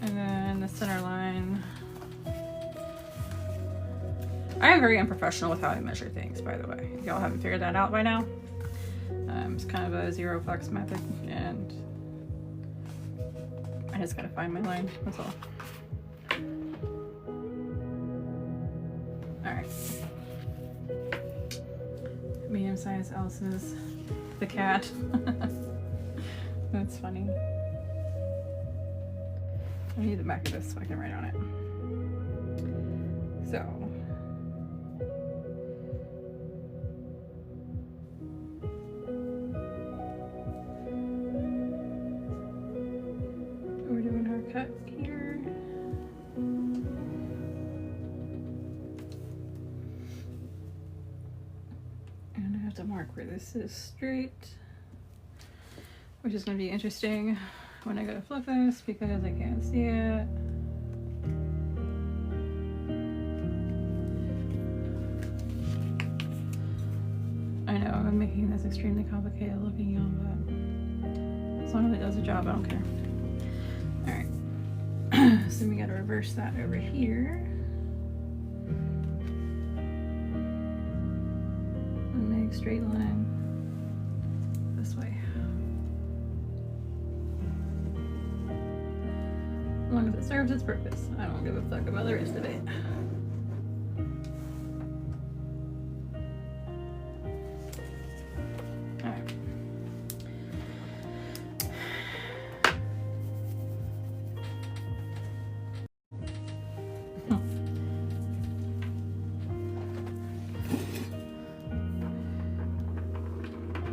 And then the center line. I am very unprofessional with how I measure things, by the way. If y'all haven't figured that out by now. It's kind of a zero fucks method, and I just gotta find my line, that's all. Alright. same size as Elsa's, the cat. That's funny. I need the back of this so I can write on it. So. We're doing our cut here. And I have to mark where this is straight, which is going to be interesting when I go to flip this because I can't see it. I know I'm making this extremely complicated looking, y'all, but as long as it does the job, I don't care. Alright, so we gotta reverse that over here. And make a straight line this way. As long as it serves its purpose. I don't give a fuck about the rest of it.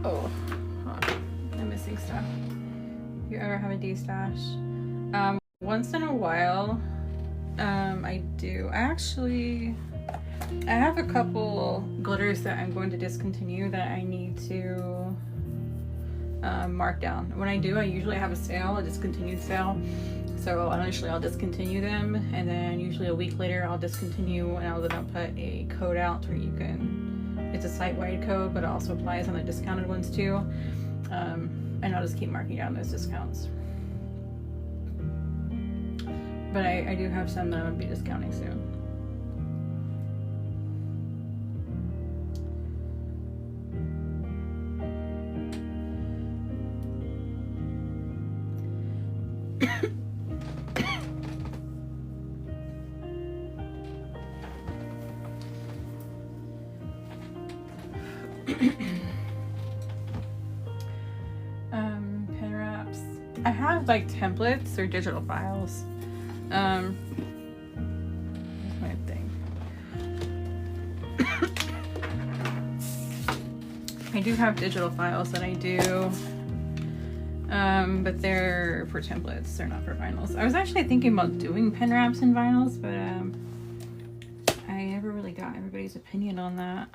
Oh, I'm missing stuff. If you ever have a D-stash. Once in a while, I do. I have a couple glitters that I'm going to discontinue that I need to mark down. When I do, I usually have a sale, a discontinued sale. So initially I'll discontinue them, and then usually a week later I'll discontinue, and I'll put a code out where you can, it's a site-wide code, but it also applies on the discounted ones too. And I'll just keep marking down those discounts. But I do have some that I'm going to be discounting soon. Pen wraps. I have like templates or digital files. That's my thing. I do have digital files that I do, but they're for templates. They're not for vinyls. I was actually thinking about doing pen wraps and vinyls, but I never really got everybody's opinion on that.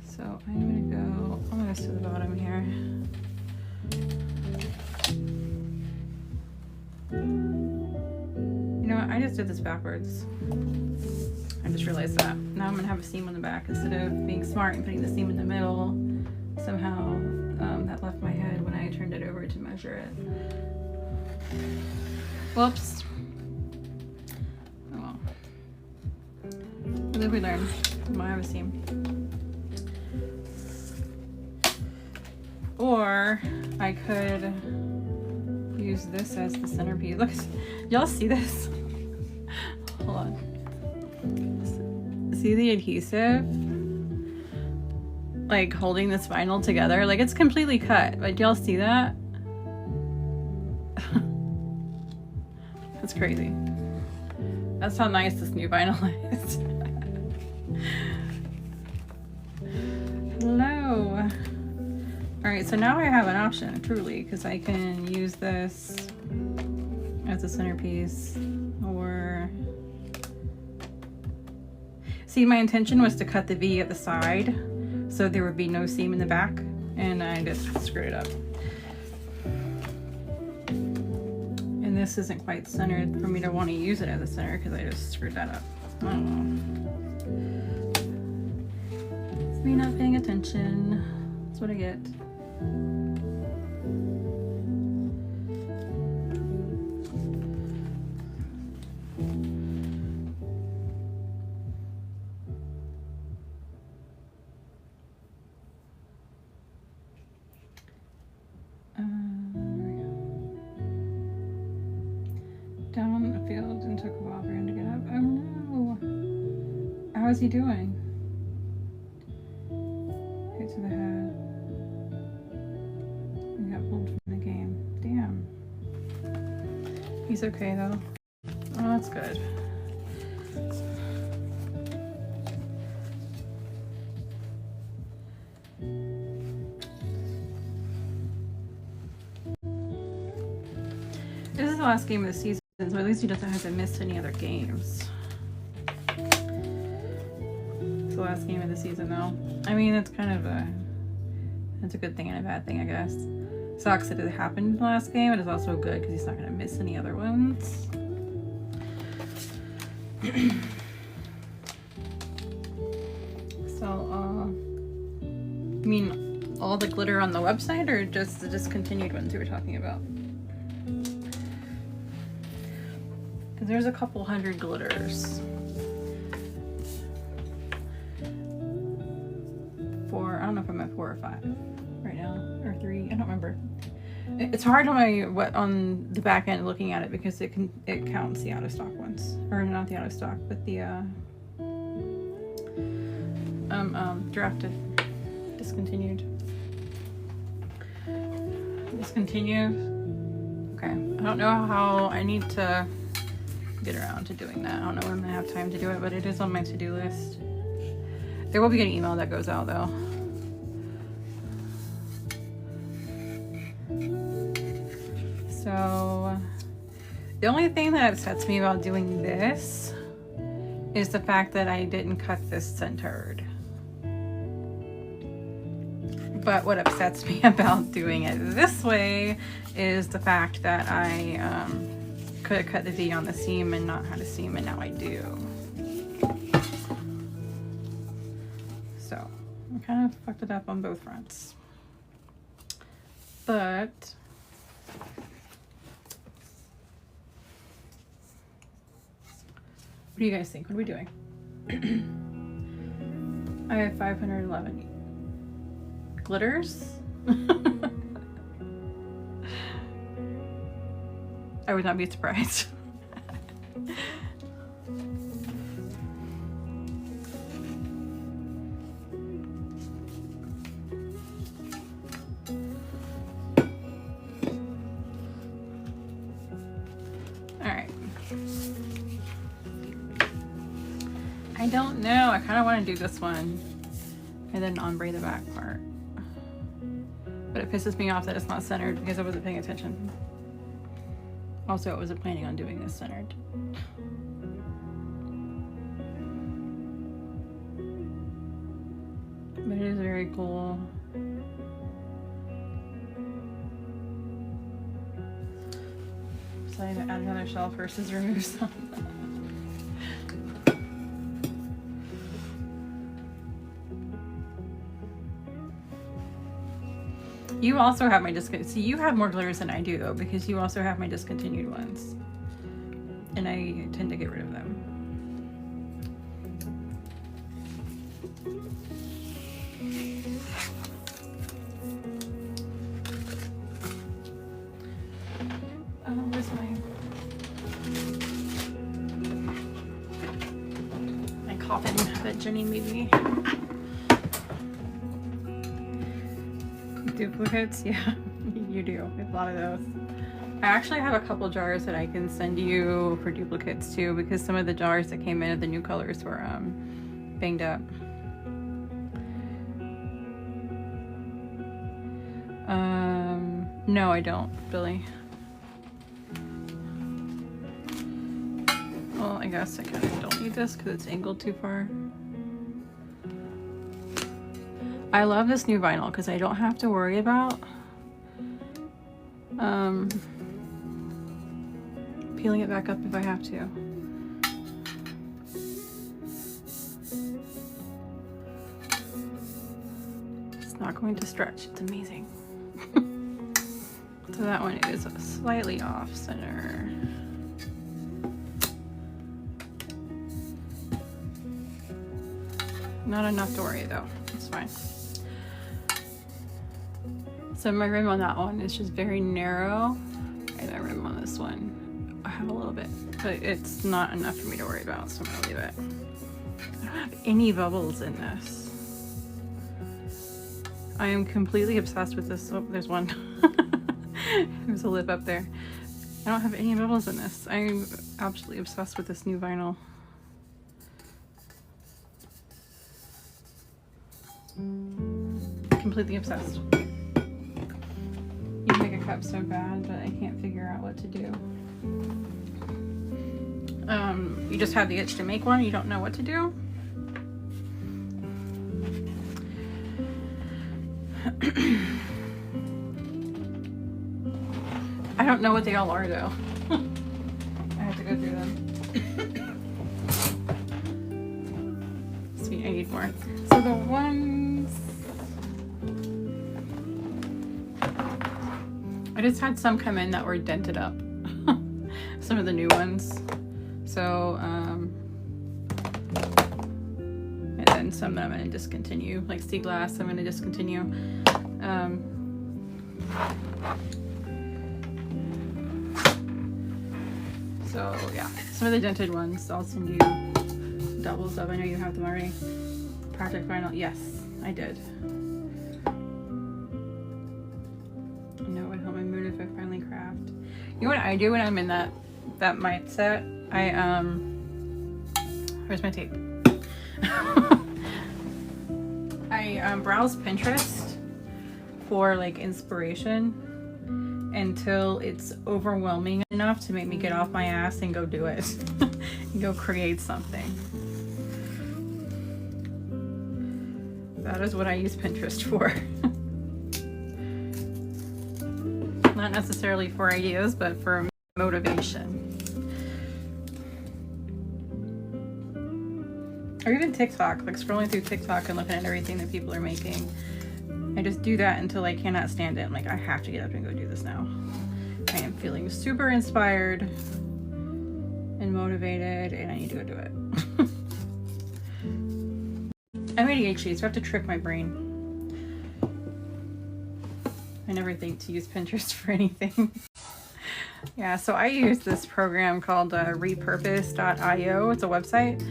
So I'm gonna go almost to the bottom here. You know what? I just did this backwards. I just realized that. Now I'm gonna have a seam on the back instead of being smart and putting the seam in the middle. Somehow that left my head when I turned it over to measure it. Whoops. Oh well. Live we learn. I might have a seam. Or I could use this as the centerpiece. Look, y'all see this? Hold on. See the adhesive? Like holding this vinyl together? Like it's completely cut. Like y'all see that? That's crazy. That's how nice this new vinyl is. Hello. Alright, so now I have an option, truly, because I can use this as a centerpiece, or... See, my intention was to cut the V at the side, so there would be no seam in the back, and I just screwed it up. And this isn't quite centered for me to want to use it as a center, because I just screwed that up. I don't know. It's me not paying attention. That's what I get. down the field and took a while for him to get up. Oh no! How is he doing? Hit to the head. He got pulled from the game. Damn. He's okay though. Oh, that's good. This is the last game of the season, so at least he doesn't have to miss any other games. It's the last game of the season though. I mean, it's kind of it's a good thing and a bad thing, I guess. Sucks that it happened in the last game, but it's also good because he's not going to miss any other ones. So, you mean all the glitter on the website or just the discontinued ones you were talking about? Because there's a couple hundred glitters. I don't know if I'm at 4 or 5 right now, or 3. I don't remember. It's hard on the back end looking at it because it counts the out of stock ones, or not the out of stock, but the drafted, discontinued. Okay, I don't know how I need to get around to doing that. I don't know when I'm gonna have time to do it, but it is on my to-do list. There will be an email that goes out though. So the only thing that upsets me about doing this is the fact that I didn't cut this centered. But what upsets me about doing it this way is the fact that I could have cut the V on the seam and not had a seam, and now I do. So I kind of fucked it up on both fronts. But what do you guys think? What are we doing? I have 511 glitters. I would not be surprised. I don't know. I kind of want to do this one and then ombre the back part. But it pisses me off that it's not centered because I wasn't paying attention. Also, I wasn't planning on doing this centered. But it is very cool. So I need to add another shelf versus remove some. You also have my see, you have more glitters than I do though, because you also have my discontinued ones. And I tend to get rid of them. Oh, where's my coffin that Jenny made me? Duplicates? Yeah, you do. We have a lot of those. I actually have a couple jars that I can send you for duplicates too, because some of the jars that came in of the new colors were banged up. No, I don't, Billy. Well, I guess I kind of don't need this because it's angled too far. I love this new vinyl because I don't have to worry about peeling it back up if I have to. It's not going to stretch. It's amazing. So that one is slightly off center. Not enough to worry though. It's fine. So my rim on that one is just very narrow, and my rim on this one I have a little bit, but it's not enough for me to worry about, so I'm gonna leave it. I don't have any bubbles in this. I am completely obsessed with this. Oh, there's one. There's a lip up there. I don't have any bubbles in this. I'm absolutely obsessed with this new vinyl. Completely obsessed. You make a cup so bad, but I can't figure out what to do. You just have the itch to make one, you don't know what to do? I don't know what they all are though. I have to go through them. Sweet, I need more. So the ones... I just had some come in that were dented up. Some of the new ones. So, and then some that I'm going to discontinue, like sea glass I'm going to discontinue. So yeah, some of the dented ones I'll send you doubles of. I know you have them already. Project vinyl, yes, I did. I know it would help my mood if I finally craft. You know what I do when I'm in that mindset? Where's my tape? I browse Pinterest for like inspiration until it's overwhelming enough to make me get off my ass and go do it. And go create something. That is what I use Pinterest for. Not necessarily for ideas, but for motivation. Or even TikTok, like scrolling through TikTok and looking at everything that people are making. I just do that until I cannot stand it. I'm like, I have to get up and go do this now. I am feeling super inspired and motivated, and I need to go do it. I'm ADHD, so I have to trick my brain. I never think to use Pinterest for anything. Yeah, so I use this program called repurpose.io. It's a website.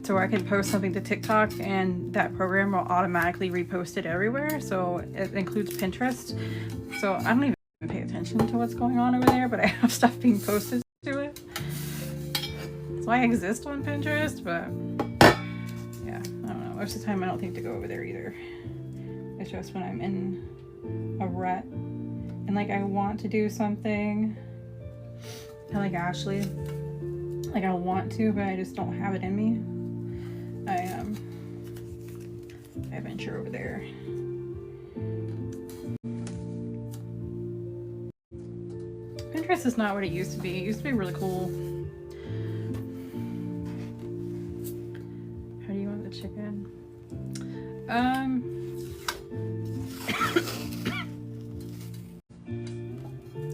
So where I can post something to TikTok and that program will automatically repost it everywhere. So it includes Pinterest. So I don't even pay attention to what's going on over there, but I have stuff being posted to it. So I exist on Pinterest, but yeah, I don't know. Most of the time I don't think to go over there either. It's just when I'm in a rut and like I want to do something. I like Ashley. Like I want to, but I just don't have it in me. I venture over there. Pinterest is not what it used to be. It used to be really cool. How do you want the chicken? I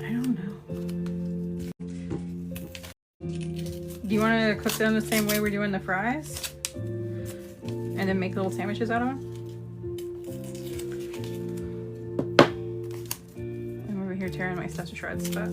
don't know. Do you want to cook them the same way we're doing the fries? And then make little sandwiches out of them? I'm over here tearing my stuff to shreds, but...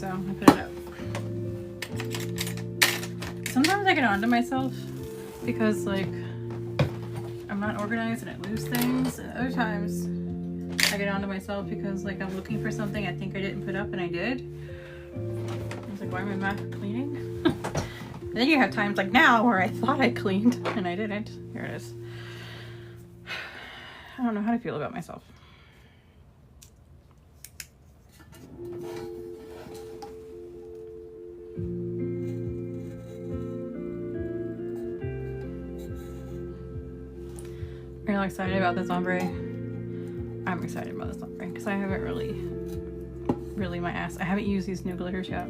I put it up. Sometimes I get onto myself because like I'm not organized and I lose things. And other times I get onto myself because like I'm looking for something I think I didn't put up and I did. I was like, why am I not cleaning? And then you have times like now where I thought I cleaned and I didn't. Here it is. I don't know how to feel about myself. y'all excited about this ombre? I'm excited about this ombre because I haven't really my ass. I haven't used these new glitters yet.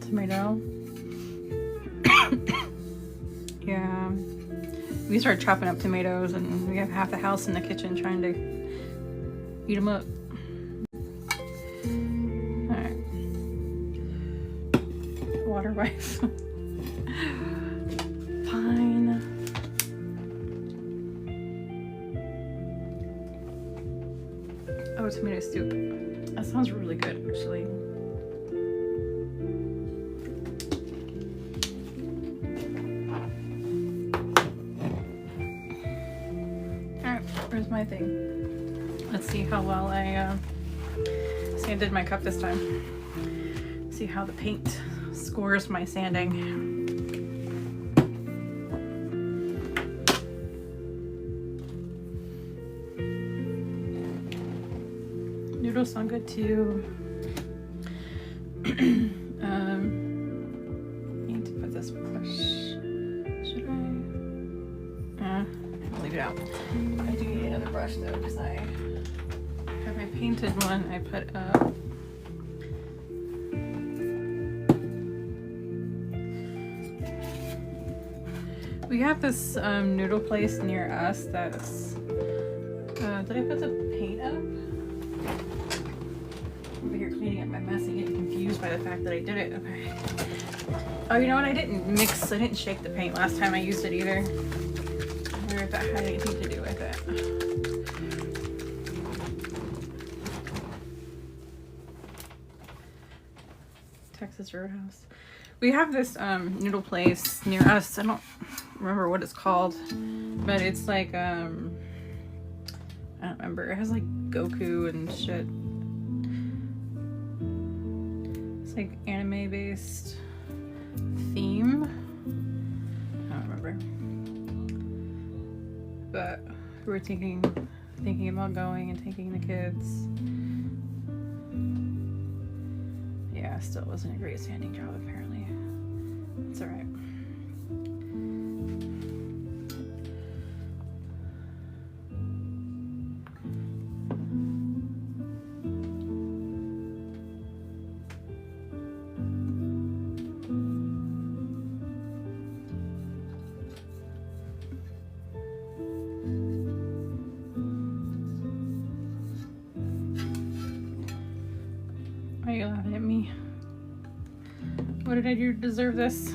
Tomato. Yeah. We started chopping up tomatoes and we have half the house in the kitchen trying to eat them up. Alright. Water wipes. Fine. Oh, tomato soup. That sounds really good, actually. Where's my thing? Let's see how well I sanded my cup this time. See how the paint scores my sanding. Noodles sound good too. Need to put this brush. Should I? Leave it out. I do need another brush though because I have my painted one I put up. We have this noodle place near us that's did I put the paint up? Over here cleaning up my mess and getting confused by the fact that I did it. Okay. Oh, you know what? I didn't shake the paint last time I used it either. I wonder if that had anything to do with it. Texas Roadhouse. We have this noodle place near us. I don't remember what it's called, but it's like I don't remember. It has like Goku and shit. It's like anime based theme. I don't remember. But we were thinking about going and taking the kids. Yeah, still wasn't a great sanding job apparently. It's alright. Why are you laughing at me? What did I do to deserve this?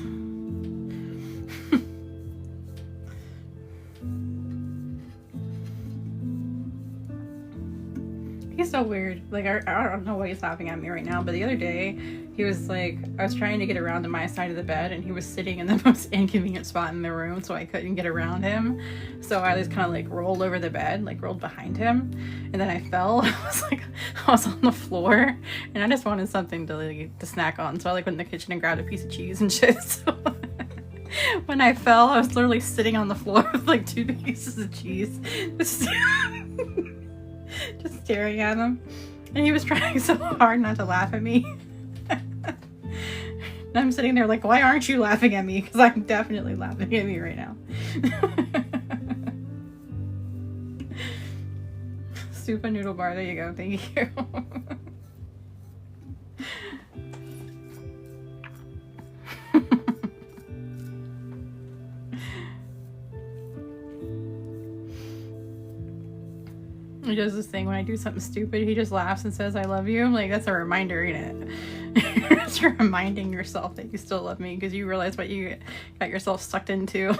He's so weird. Like, I don't know why he's laughing at me right now, but the other day, he was like, I was trying to get around to my side of the bed, and he was sitting in the most inconvenient spot in the room, so I couldn't get around him. So I just kind of like rolled over the bed, like rolled behind him, and then I fell. I was on the floor, and I just wanted something to snack on, so I like went in the kitchen and grabbed a piece of cheese and shit. So when I fell, I was literally sitting on the floor with like 2 pieces of cheese, just staring at him, and he was trying so hard not to laugh at me. And I'm sitting there like, why aren't you laughing at me? Because I'm definitely laughing at me right now. Soup and noodle bar, there you go, thank you. He does this thing when I do something stupid, he just laughs and says, I love you. I'm like, that's a reminder, ain't it? You're just reminding yourself that you still love me because you realize what you got yourself sucked into.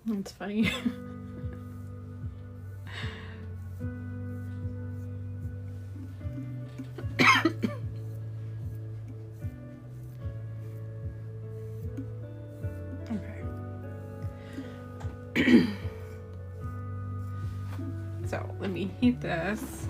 It's funny. So let me heat this.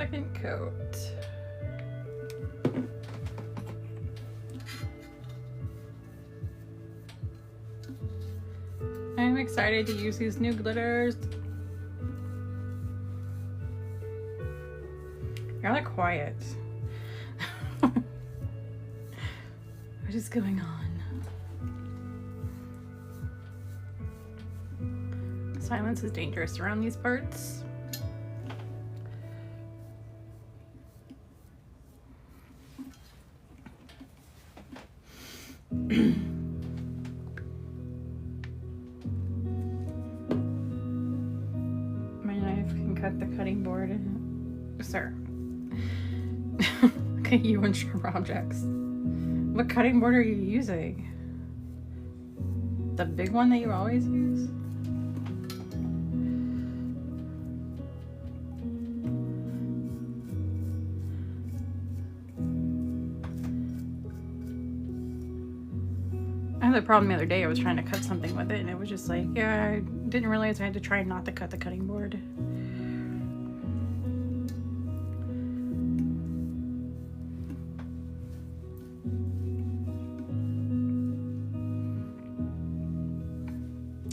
second coat. I'm excited to use these new glitters. You're like quiet. What is going on? Silence is dangerous around these parts. My knife can cut the cutting board, sir. Okay, you and sharp objects. What cutting board are you using? The big one that you always use? I had the problem the other day. I was trying to cut something with it and it was just like, yeah, I didn't realize I had to try not to cut the cutting board.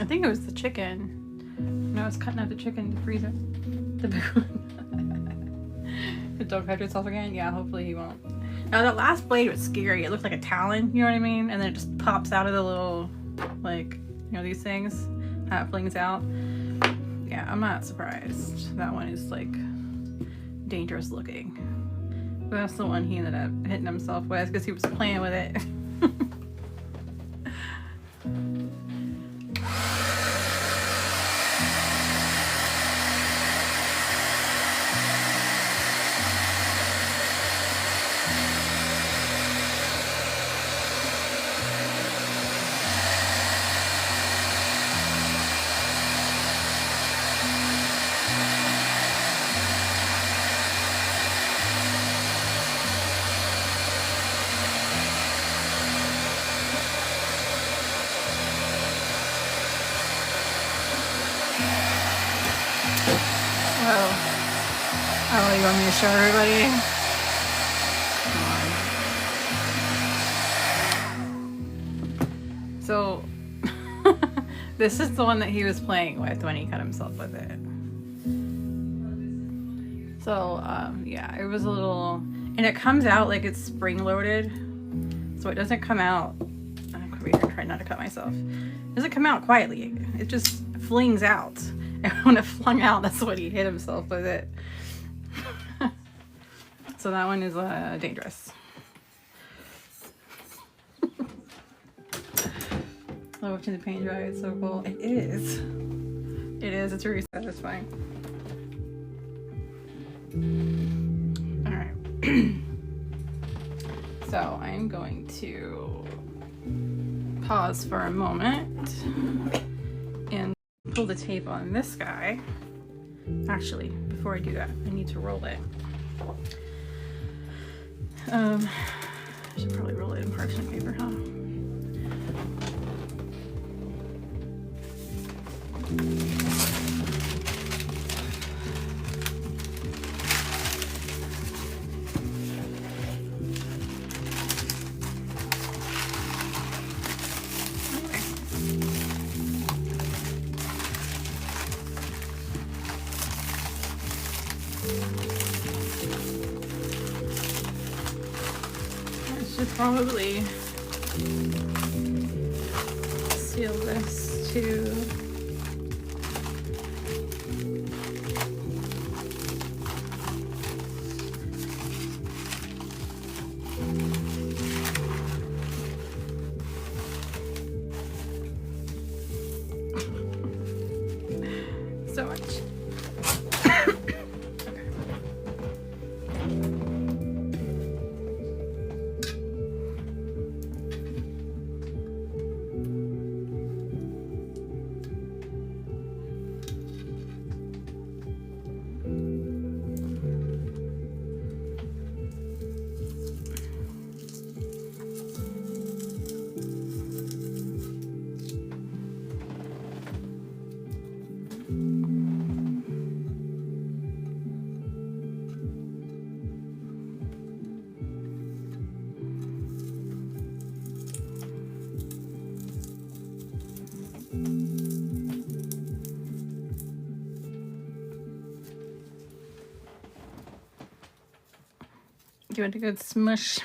I think it was the chicken. When I was cutting up the chicken to freeze it. The big one. Don't cut yourself again? Yeah, hopefully he won't. Now that last blade was scary. It looked like a talon, you know what I mean? And then it just pops out of the little, like, you know, these things. How it flings out. Yeah, I'm not surprised. That one is like dangerous looking. But that's the one he ended up hitting himself with because he was playing with it. Oh, you want me to show everybody? Come on. So, this is the one that he was playing with when he cut himself with it. So, yeah, it was a little... And it comes out like it's spring-loaded. So it doesn't come out... I'm over here trying not to cut myself. It doesn't come out quietly. It just flings out. And when it flung out, that's when he hit himself with it. So that one is dangerous. Oh, watching the paint dry, it's so cool. It is. It is. It's really satisfying. All right. So I'm going to pause for a moment and pull the tape on this guy. Actually, before I do that, I need to roll it. I should probably roll it in parchment paper, huh? Should probably seal this too. So much. Give it a good smush.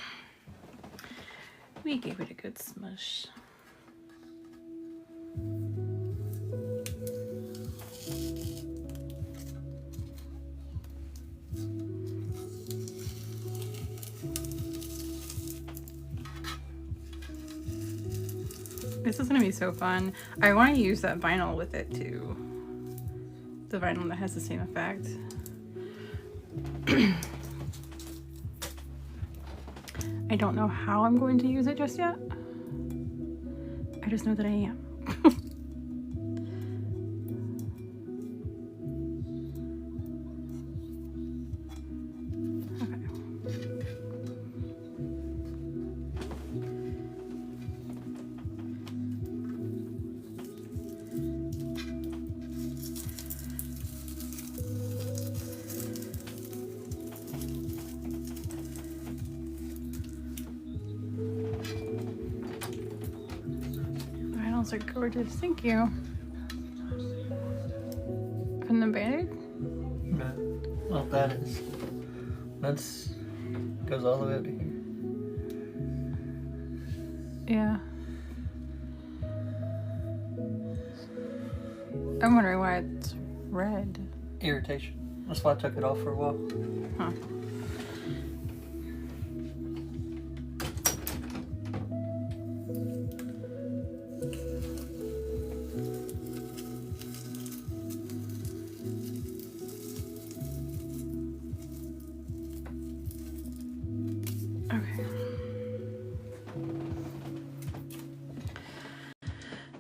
We gave it a good smush. This is gonna be so fun. I want to use that vinyl with it too. The vinyl that has the same effect. I don't know how I'm going to use it just yet. I just know that I am. Are gorgeous, thank you. From the bag? Yeah. Well, that's goes all the way up to here. Yeah. I'm wondering why it's red. Irritation. That's why I took it off for a while. Huh.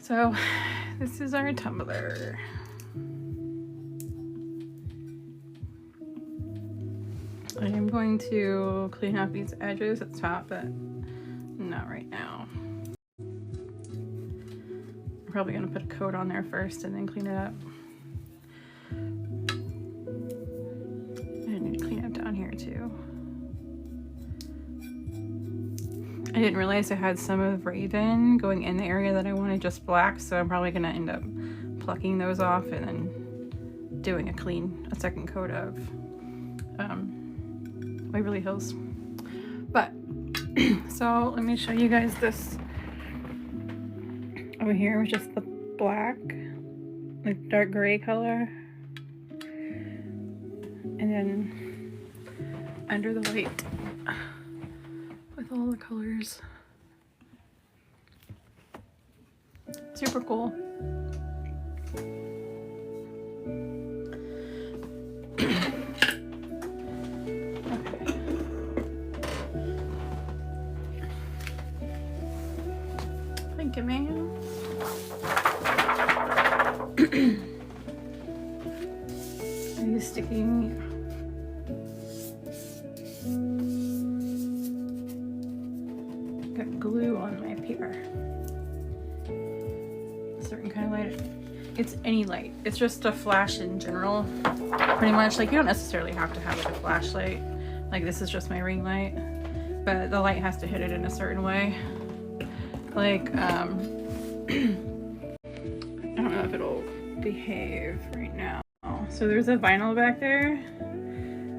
So this is our tumbler. I am going to clean up these edges at the top, but not right now. I'm probably going to put a coat on there first and then clean it up. I need to clean up down here too. I didn't realize I had some of Raven going in the area that I wanted just black, so I'm probably gonna end up plucking those off and then doing a second coat of Waverly Hills. But, so let me show you guys this over here, with just the black, like dark gray color. And then under the light, with all the colors. Super cool. Thank you, man. Are you sticking? Got glue on my paper. A certain kind of light. It's any light. It's just a flash in general. Pretty much. Like, you don't necessarily have to have like a flashlight. Like, this is just my ring light. But the light has to hit it in a certain way. Like, I don't know if it'll behave right now. So there's a vinyl back there.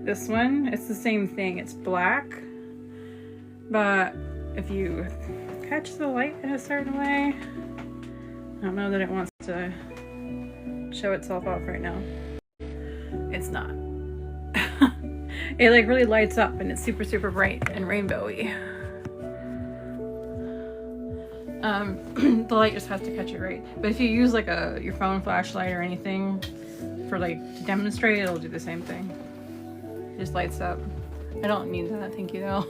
This one, it's the same thing. It's black. But if you catch the light in a certain way, I don't know that it wants to show itself off right now. It's not. It like really lights up and it's super, super bright and rainbowy. The light just has to catch it right. But if you use like your phone flashlight or anything for like to demonstrate, it'll do the same thing. It just lights up. I don't need that, thank you though.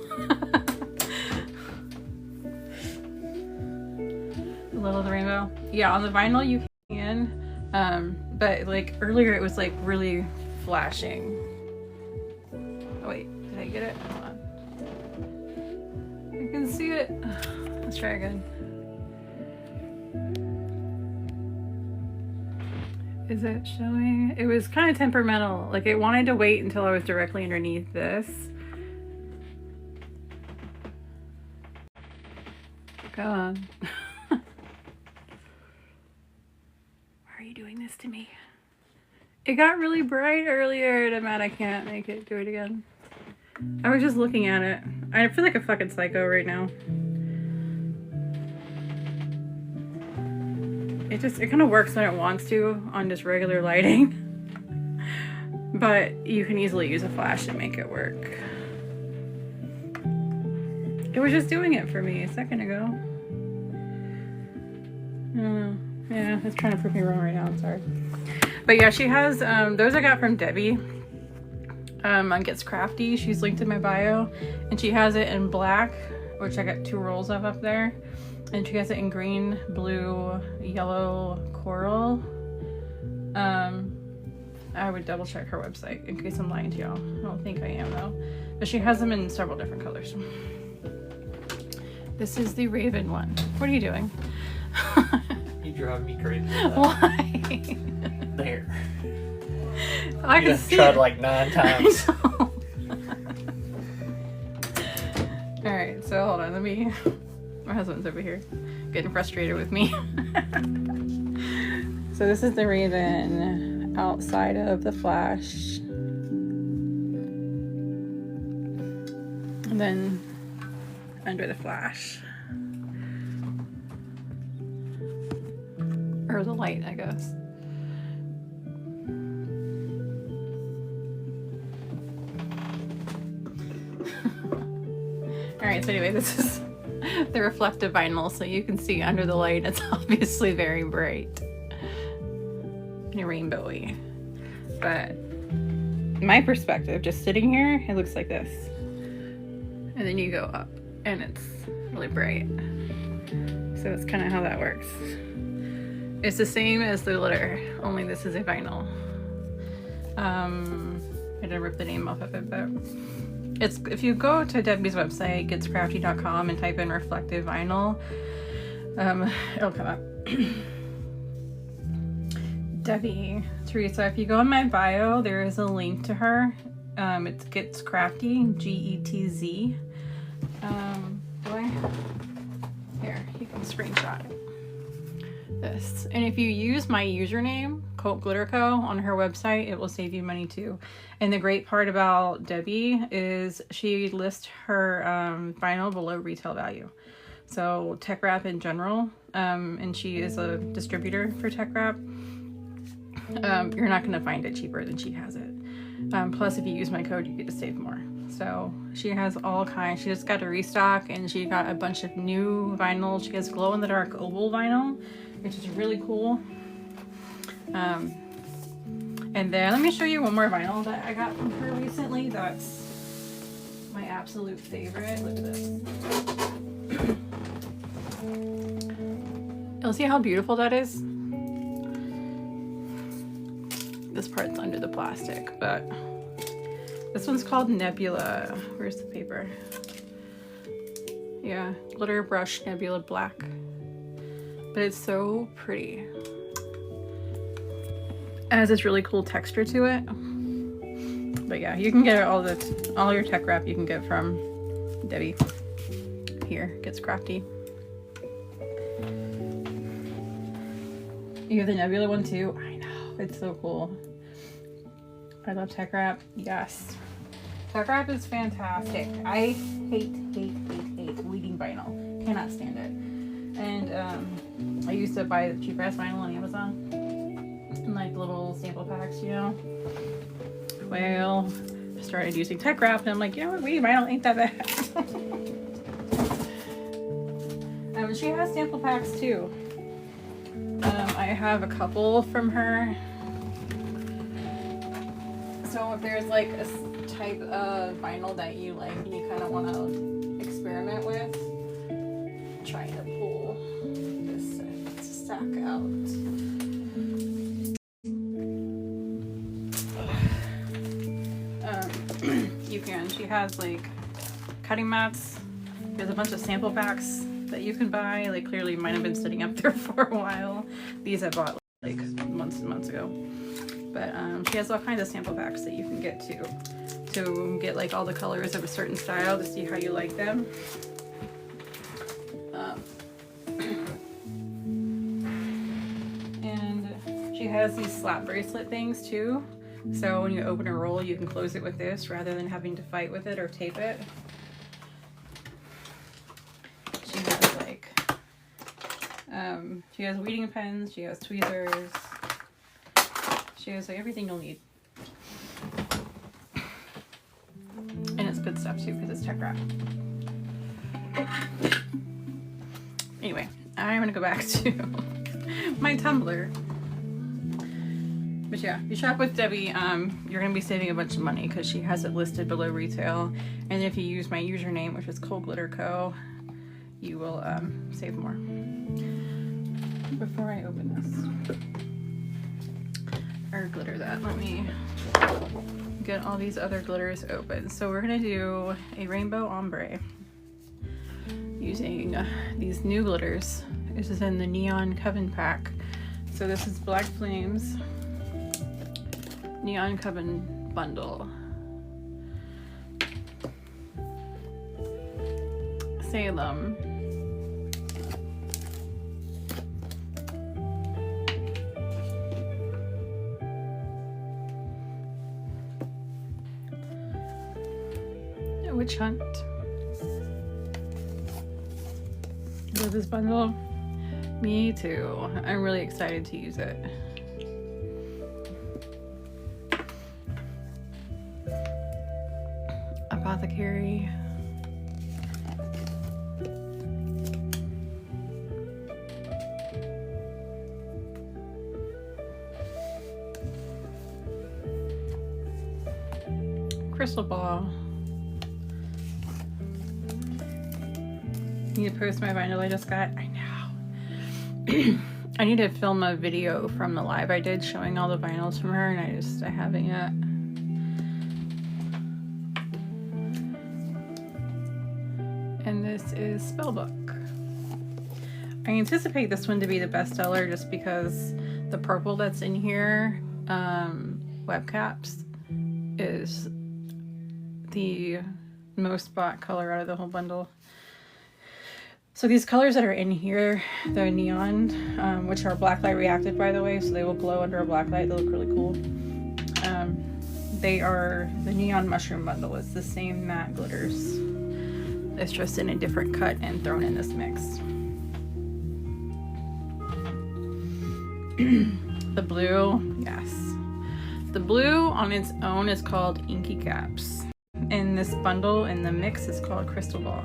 A little of the rainbow. Yeah, on the vinyl you can, but like earlier it was like really flashing. Oh wait, did I get it? Hold on. I can see it. Let's try again. Is it showing? It was kind of temperamental. Like it wanted to wait until I was directly underneath this. Come on. Why are you doing this to me? It got really bright earlier and I'm mad I can't make it do it again. I was just looking at it. I feel like a fucking psycho right now. It kind of works when it wants to on just regular lighting. But you can easily use a flash to make it work. It was just doing it for me a second ago. Yeah, it's trying to prove me wrong right now. I'm sorry. But yeah, she has those I got from Debbie. On Gets Crafty. She's linked in my bio, and she has it in black, which I got 2 rolls of up there, and she has it in green, blue, yellow, coral. I would double check her website in case I'm lying to y'all. I don't think I am though, but she has them in several different colors. This is the Raven one. What are you doing? You drive me crazy. Why? There. I You can done see tried it. like 9 times. Alright, so hold on, my husband's over here getting frustrated with me. So this is the Raven outside of the flash. And then under the flash. Or the light, I guess. Alright, so anyway, this is the reflective vinyl, so you can see under the light it's obviously very bright and rainbowy. But my perspective, just sitting here, it looks like this. And then you go up and it's really bright. So that's kind of how that works. It's the same as the glitter, only this is a vinyl. I didn't rip the name off of it, but it's, if you go to Debbie's website, getscrafty.com, and type in reflective vinyl, it'll come up. Debbie Teresa, if you go in my bio, there is a link to her. It's Gets Crafty, Getz. Here, you can screenshot this. And if you use my username, Cult Glitter Co, on her website, it will save you money too. And the great part about Debbie is she lists her vinyl below retail value. So Tech Wrap in general, and she is a distributor for Tech Wrap, you're not going to find it cheaper than she has it. Plus, if you use my code, you get to save more. So she has all kinds. She just got a restock, and she got a bunch of new vinyl. She has glow-in-the-dark oval vinyl, which is really cool. And then let me show you one more vinyl that I got from her recently. That's my absolute favorite. Look at this. You'll see how beautiful that is. This part's under the plastic, but this one's called Nebula. Where's the paper? Yeah, glitter brush Nebula black. But it's so pretty. It has this really cool texture to it. But yeah, you can get all your Tech Wrap you can get from Debbie. Here, Gets Crafty. You have the Nebula one too? I know, it's so cool. I love Tech Wrap, yes. Tech Wrap is fantastic. I hate weeding vinyl. Cannot stand it. And I used to buy the cheap ass vinyl on Amazon. In like little sample packs, you know. Well, I started using Tech Wrap and I'm like, you know what, weeding vinyl ain't that bad. She has sample packs too. I have a couple from her. So if there's like a type of vinyl that you like and you kind of want to experiment with, I'm trying to pull this stack out. You can. She has like cutting mats. There's a bunch of sample packs that you can buy. Like clearly mine have been sitting up there for a while. These I bought like months and months ago. But she has all kinds of sample packs that you can get to get like all the colors of a certain style to see how you like them. And she has these slap bracelet things too, So when you open a roll, you can close it with this rather than having to fight with it or tape it. She has like, she has weeding pens, she has tweezers, she has like everything you'll need. And it's good stuff too because it's tech wrap. Anyway, I'm gonna go back to my Tumbler. But yeah, if you shop with Debbie, you're gonna be saving a bunch of money because she has it listed below retail. And if you use my username, which is Cold Glitter Co., you will save more. Before I open this, or glitter that, let me get all these other glitters open. So we're gonna do a rainbow ombre using these new glitters. This is in the Neon Coven pack. So this is Black Flames Neon Coven bundle. Salem. Witch Hunt. Love this bundle. Me too. I'm really excited to use it. Apothecary. Crystal Ball. Need to post my vinyl I just got. I know. I need to film a video from the live I did showing all the vinyls from her, and I haven't yet. And this is Spellbook. I anticipate this one to be the bestseller just because the purple that's in here, Webcaps, is the most bought color out of the whole bundle. So these colors that are in here, the neon, which are blacklight reactive by the way, so they will glow under a blacklight. They look really cool. They are the Neon Mushroom bundle. It's the same matte glitters. It's just in a different cut and thrown in this mix. The blue, yes. The blue on its own is called Inky Caps. And this bundle in the mix is called Crystal Ball.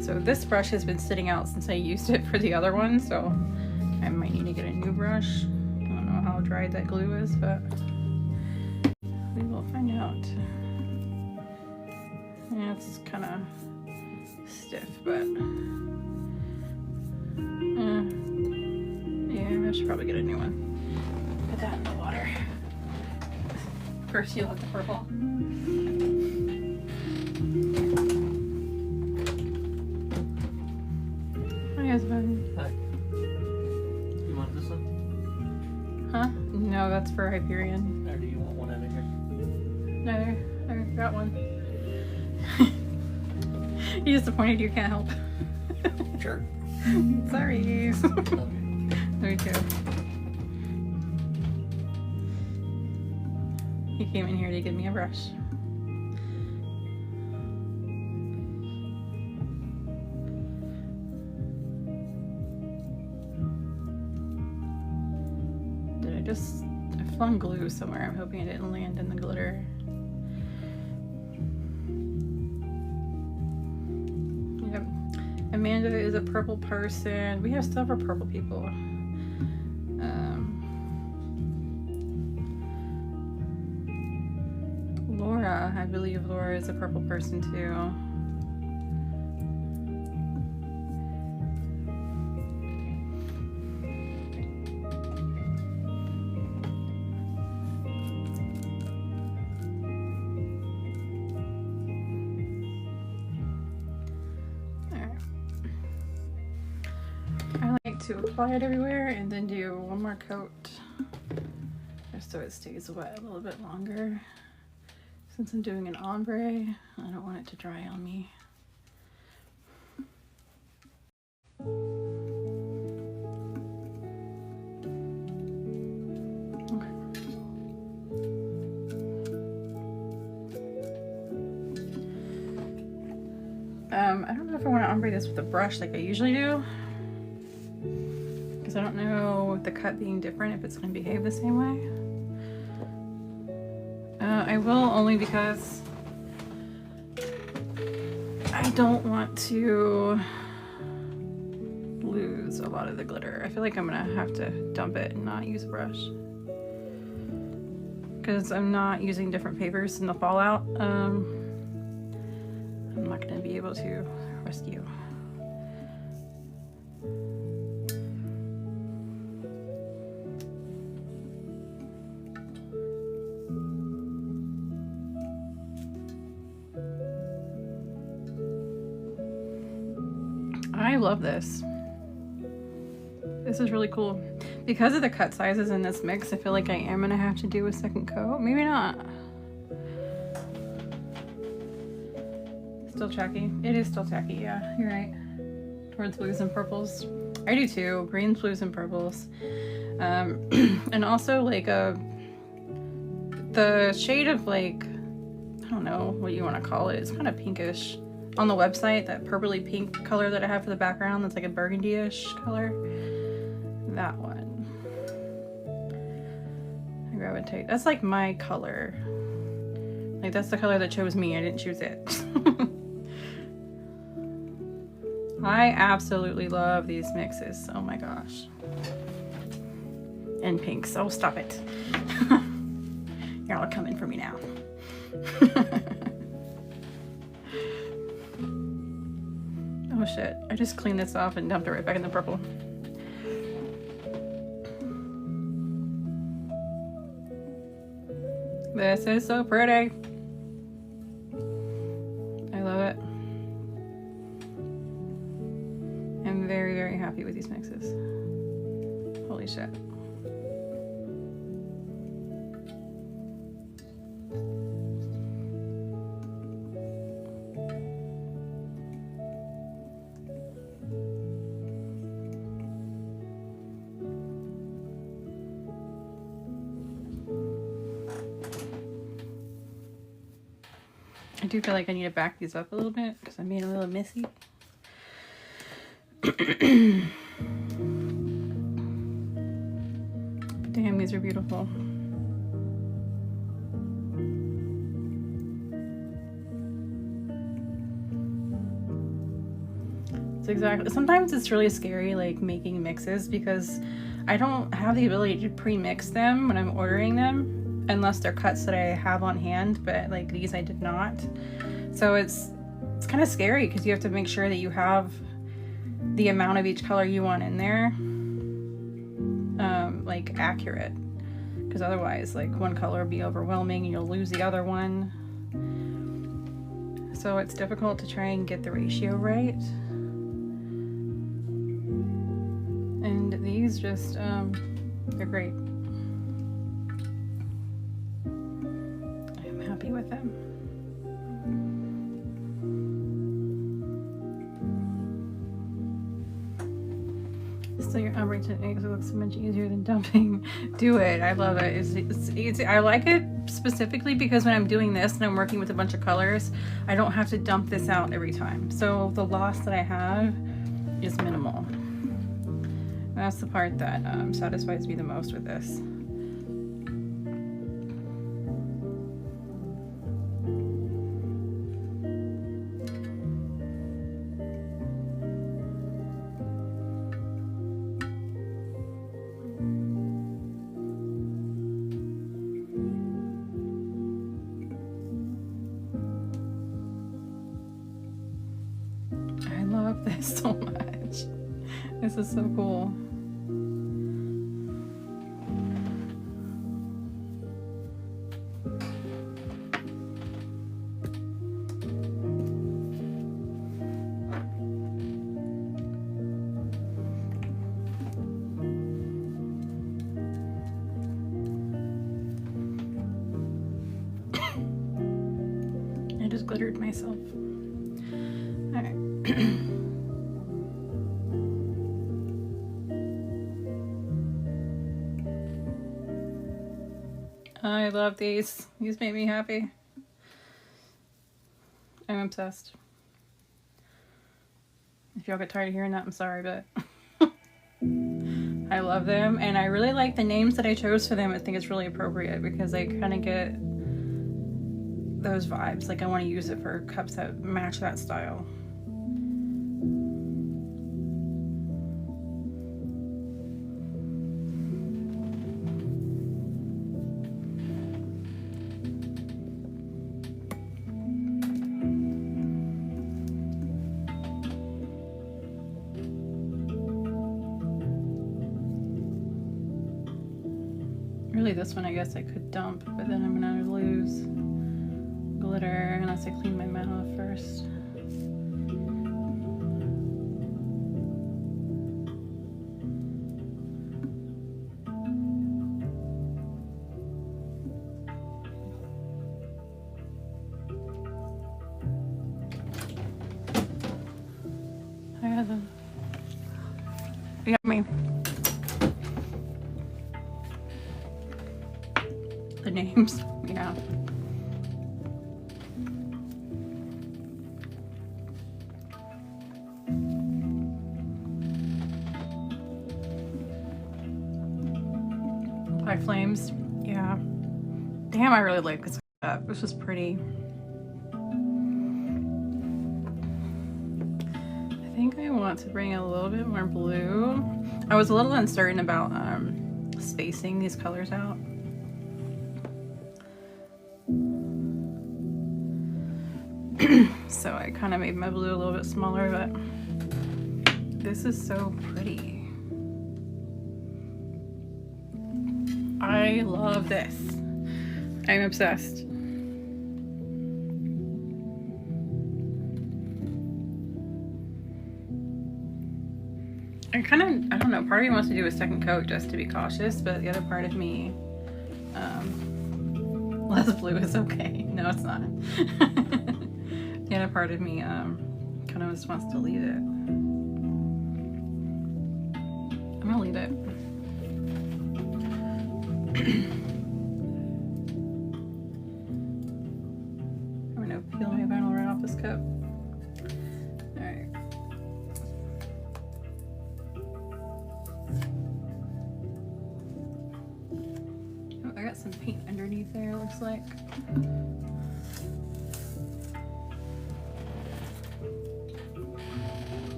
So this brush has been sitting out since I used it for the other one, so I might need to get a new brush. I don't know how dry that glue is, but we will find out. Yeah, it's kind of stiff, but yeah, I should probably get a new one. Put that in the water. First, you'll have the purple. Hi, husband. Hi. You want this one? Huh? No, that's for Hyperion. Or do you want one out of here? Neither. I got one. You disappointed you can't help. Sure. Sorry. Love you. Me too. He came in here to give me a brush. I flung glue somewhere. I'm hoping it didn't land in the glitter. Yep. Amanda is a purple person. We have several purple people. Laura, I believe Laura is a purple person too. To apply it everywhere and then do one more coat just so it stays wet a little bit longer. Since I'm doing an ombre, I don't want it to dry on me. Okay. I don't know if I want to ombre this with a brush like I usually do, because I don't know with the cut being different if it's going to behave the same way. I will, only because I don't want to lose a lot of the glitter. I feel like I'm gonna have to dump it and not use a brush, because I'm not using different papers in the fallout. I'm not gonna be able to rescue. I love this. This is really cool. Because of the cut sizes in this mix, I feel like I am gonna have to do a second coat. Maybe not. Still tacky. It is still tacky, yeah, you're right. Towards blues and purples. I do too. Greens, blues, and purples. And also like the shade of like, I don't know what you want to call it. It's kind of pinkish. On the website, that purpley pink color that I have for the background, that's like a burgundy-ish color. That one. I gravitate. That's like my color. Like that's the color that chose me. I didn't choose it. I absolutely love these mixes. Oh my gosh. And pinks. Oh, stop it. Y'all are coming for me now. Oh shit, I just cleaned this off and dumped it right back in the purple. This is so pretty. I love it. I'm very, very happy with these mixes. Holy shit. I do feel like I need to back these up a little bit because I'm being a little messy. Damn, these are beautiful. It's exactly. Sometimes it's really scary, like making mixes, because I don't have the ability to pre-mix them when I'm ordering them. Unless they're cuts that I have on hand, but like these I did not. So it's kind of scary because you have to make sure that you have the amount of each color you want in there like accurate, because otherwise like one color will be overwhelming and you'll lose the other one. So it's difficult to try and get the ratio right. And these just they're great. With them. So your ombre techniques look so much easier than dumping. Do it. I love it. It's I like it specifically because when I'm doing this and I'm working with a bunch of colors, I don't have to dump this out every time. So the loss that I have is minimal. That's the part that satisfies me the most with this. This so much. This is so cool. I just glittered myself. All right. I love these. These make me happy. I'm obsessed. If y'all get tired of hearing that, I'm sorry, but I love them. And I really like the names that I chose for them. I think it's really appropriate because they kind of get those vibes. Like I want to use it for cups that match that style. Really, this one I guess I could dump, but then I'm gonna lose glitter unless I clean my mouth first. I got them. You got me. The names, yeah. Black Flames, yeah. Damn, I really like this cup. This was pretty. I think I want to bring a little bit more blue. I was a little uncertain about spacing these colors out. So I kind of made my blue a little bit smaller, but this is so pretty. I love this. I'm obsessed. I don't know, part of me wants to do a second coat just to be cautious, but the other part of me, less blue is okay. No, it's not. The other part of me kind of just wants to leave it. I'm gonna leave it. I'm gonna peel my vinyl right off this cup. Alright. Oh, I got some paint underneath there, it looks like.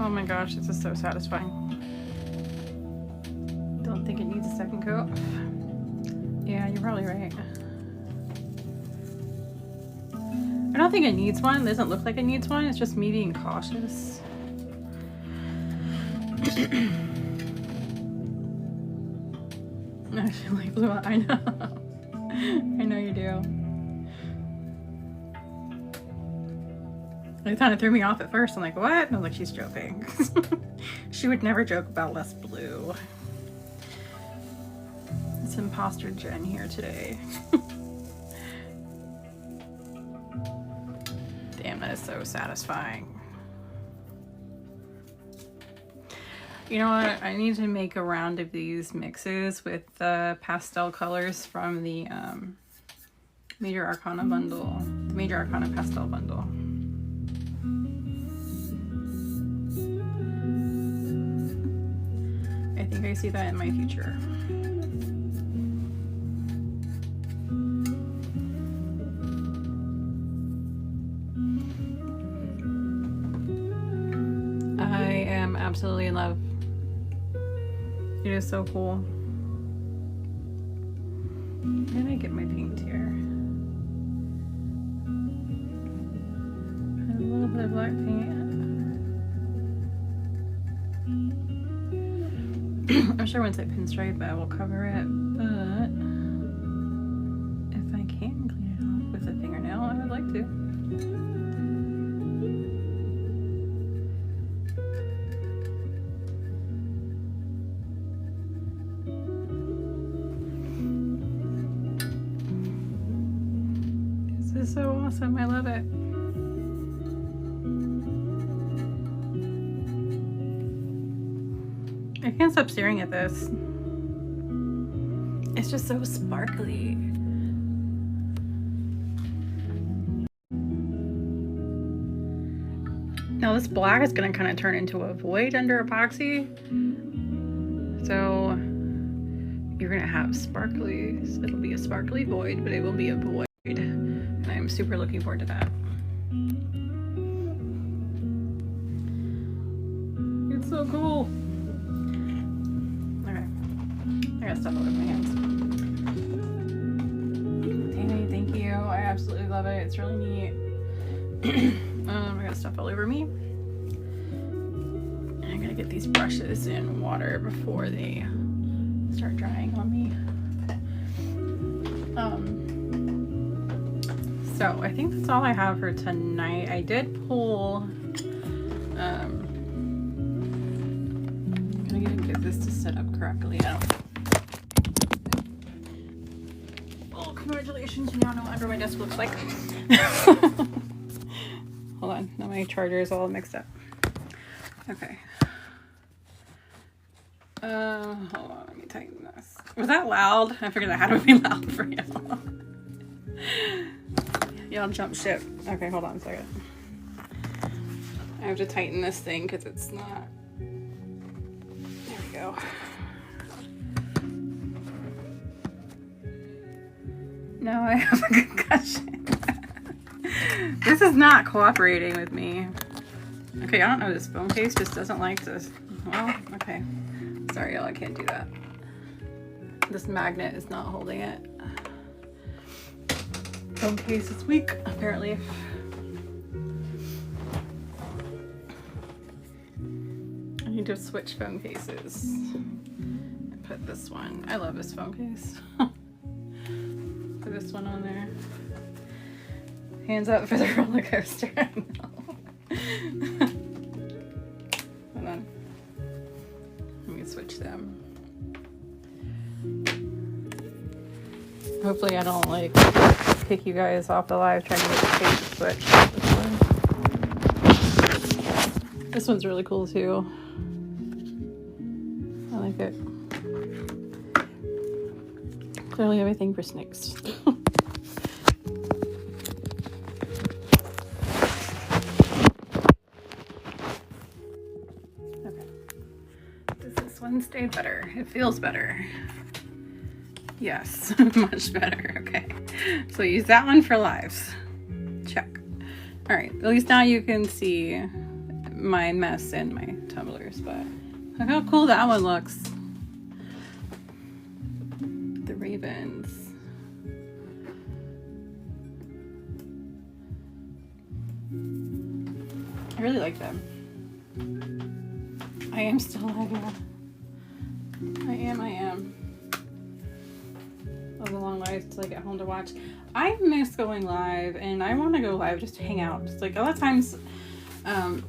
Oh my gosh, this is so satisfying. Don't think it needs a second coat. Yeah, you're probably right. I don't think it needs one. It doesn't look like it needs one. It's just me being cautious. I feel like blue. I know. I know you do. It kind of threw me off at first. I'm like, what? And I'm like, she's joking. She would never joke about less blue. It's imposter Jen here today. Damn, that is so satisfying. You know what? I need to make a round of these mixes with the pastel colors from the Major Arcana bundle. The Major Arcana pastel bundle. I think I see that in my future. I am absolutely in love. It is so cool. Where did I get my paint here? A little bit of black paint. I'm sure once I pinstripe I will cover it, but if I can clean it off with a fingernail, I would like to. This is so awesome, I love it. I can't stop staring at this. It's just so sparkly. Now this black is going to kind of turn into a void under epoxy. So you're going to have sparklies. It'll be a sparkly void, but it will be a void. And I'm super looking forward to that. It's so cool. Okay. I got stuff all over my hands. Tammy, thank you. I absolutely love it. It's really neat. I got stuff all over me. I'm gonna get these brushes in water before they start drying on me. So I think that's all I have for tonight. I did pull, I'm gonna even get this to set up correctly. Oh, congratulations, you now know what under my desk looks like. Hold on, now my charger is all mixed up. Okay. Hold on, let me tighten this. Was that loud? I figured that had to be loud for y'all. Y'all jump ship. Okay, hold on a second. I have to tighten this thing because it's not. There we go. Now I have a concussion. This is not cooperating with me. Okay, I don't know. This phone case just doesn't like this. Well, okay. Sorry, y'all. I can't do that. This magnet is not holding it. Phone case is weak, apparently. I need to switch phone cases. And put this one. I love this phone case. Put this one on there. Hands up for the roller coaster. Hold on. Let me switch them. Hopefully I don't like kick you guys off the live trying to get the case switch. This one's really cool too. I like it. Clearly everything for snakes. Okay. Does this one stay better? It feels better. Yes, much better. Okay. So use that one for lives. Check. All right. At least now you can see my mess and my tumblers, but look how cool that one looks. The ravens. I really like them. I am still alive, yeah. I am. Of a long life till I get home to watch. I miss going live, and I want to go live just to hang out. Just like a lot of times, I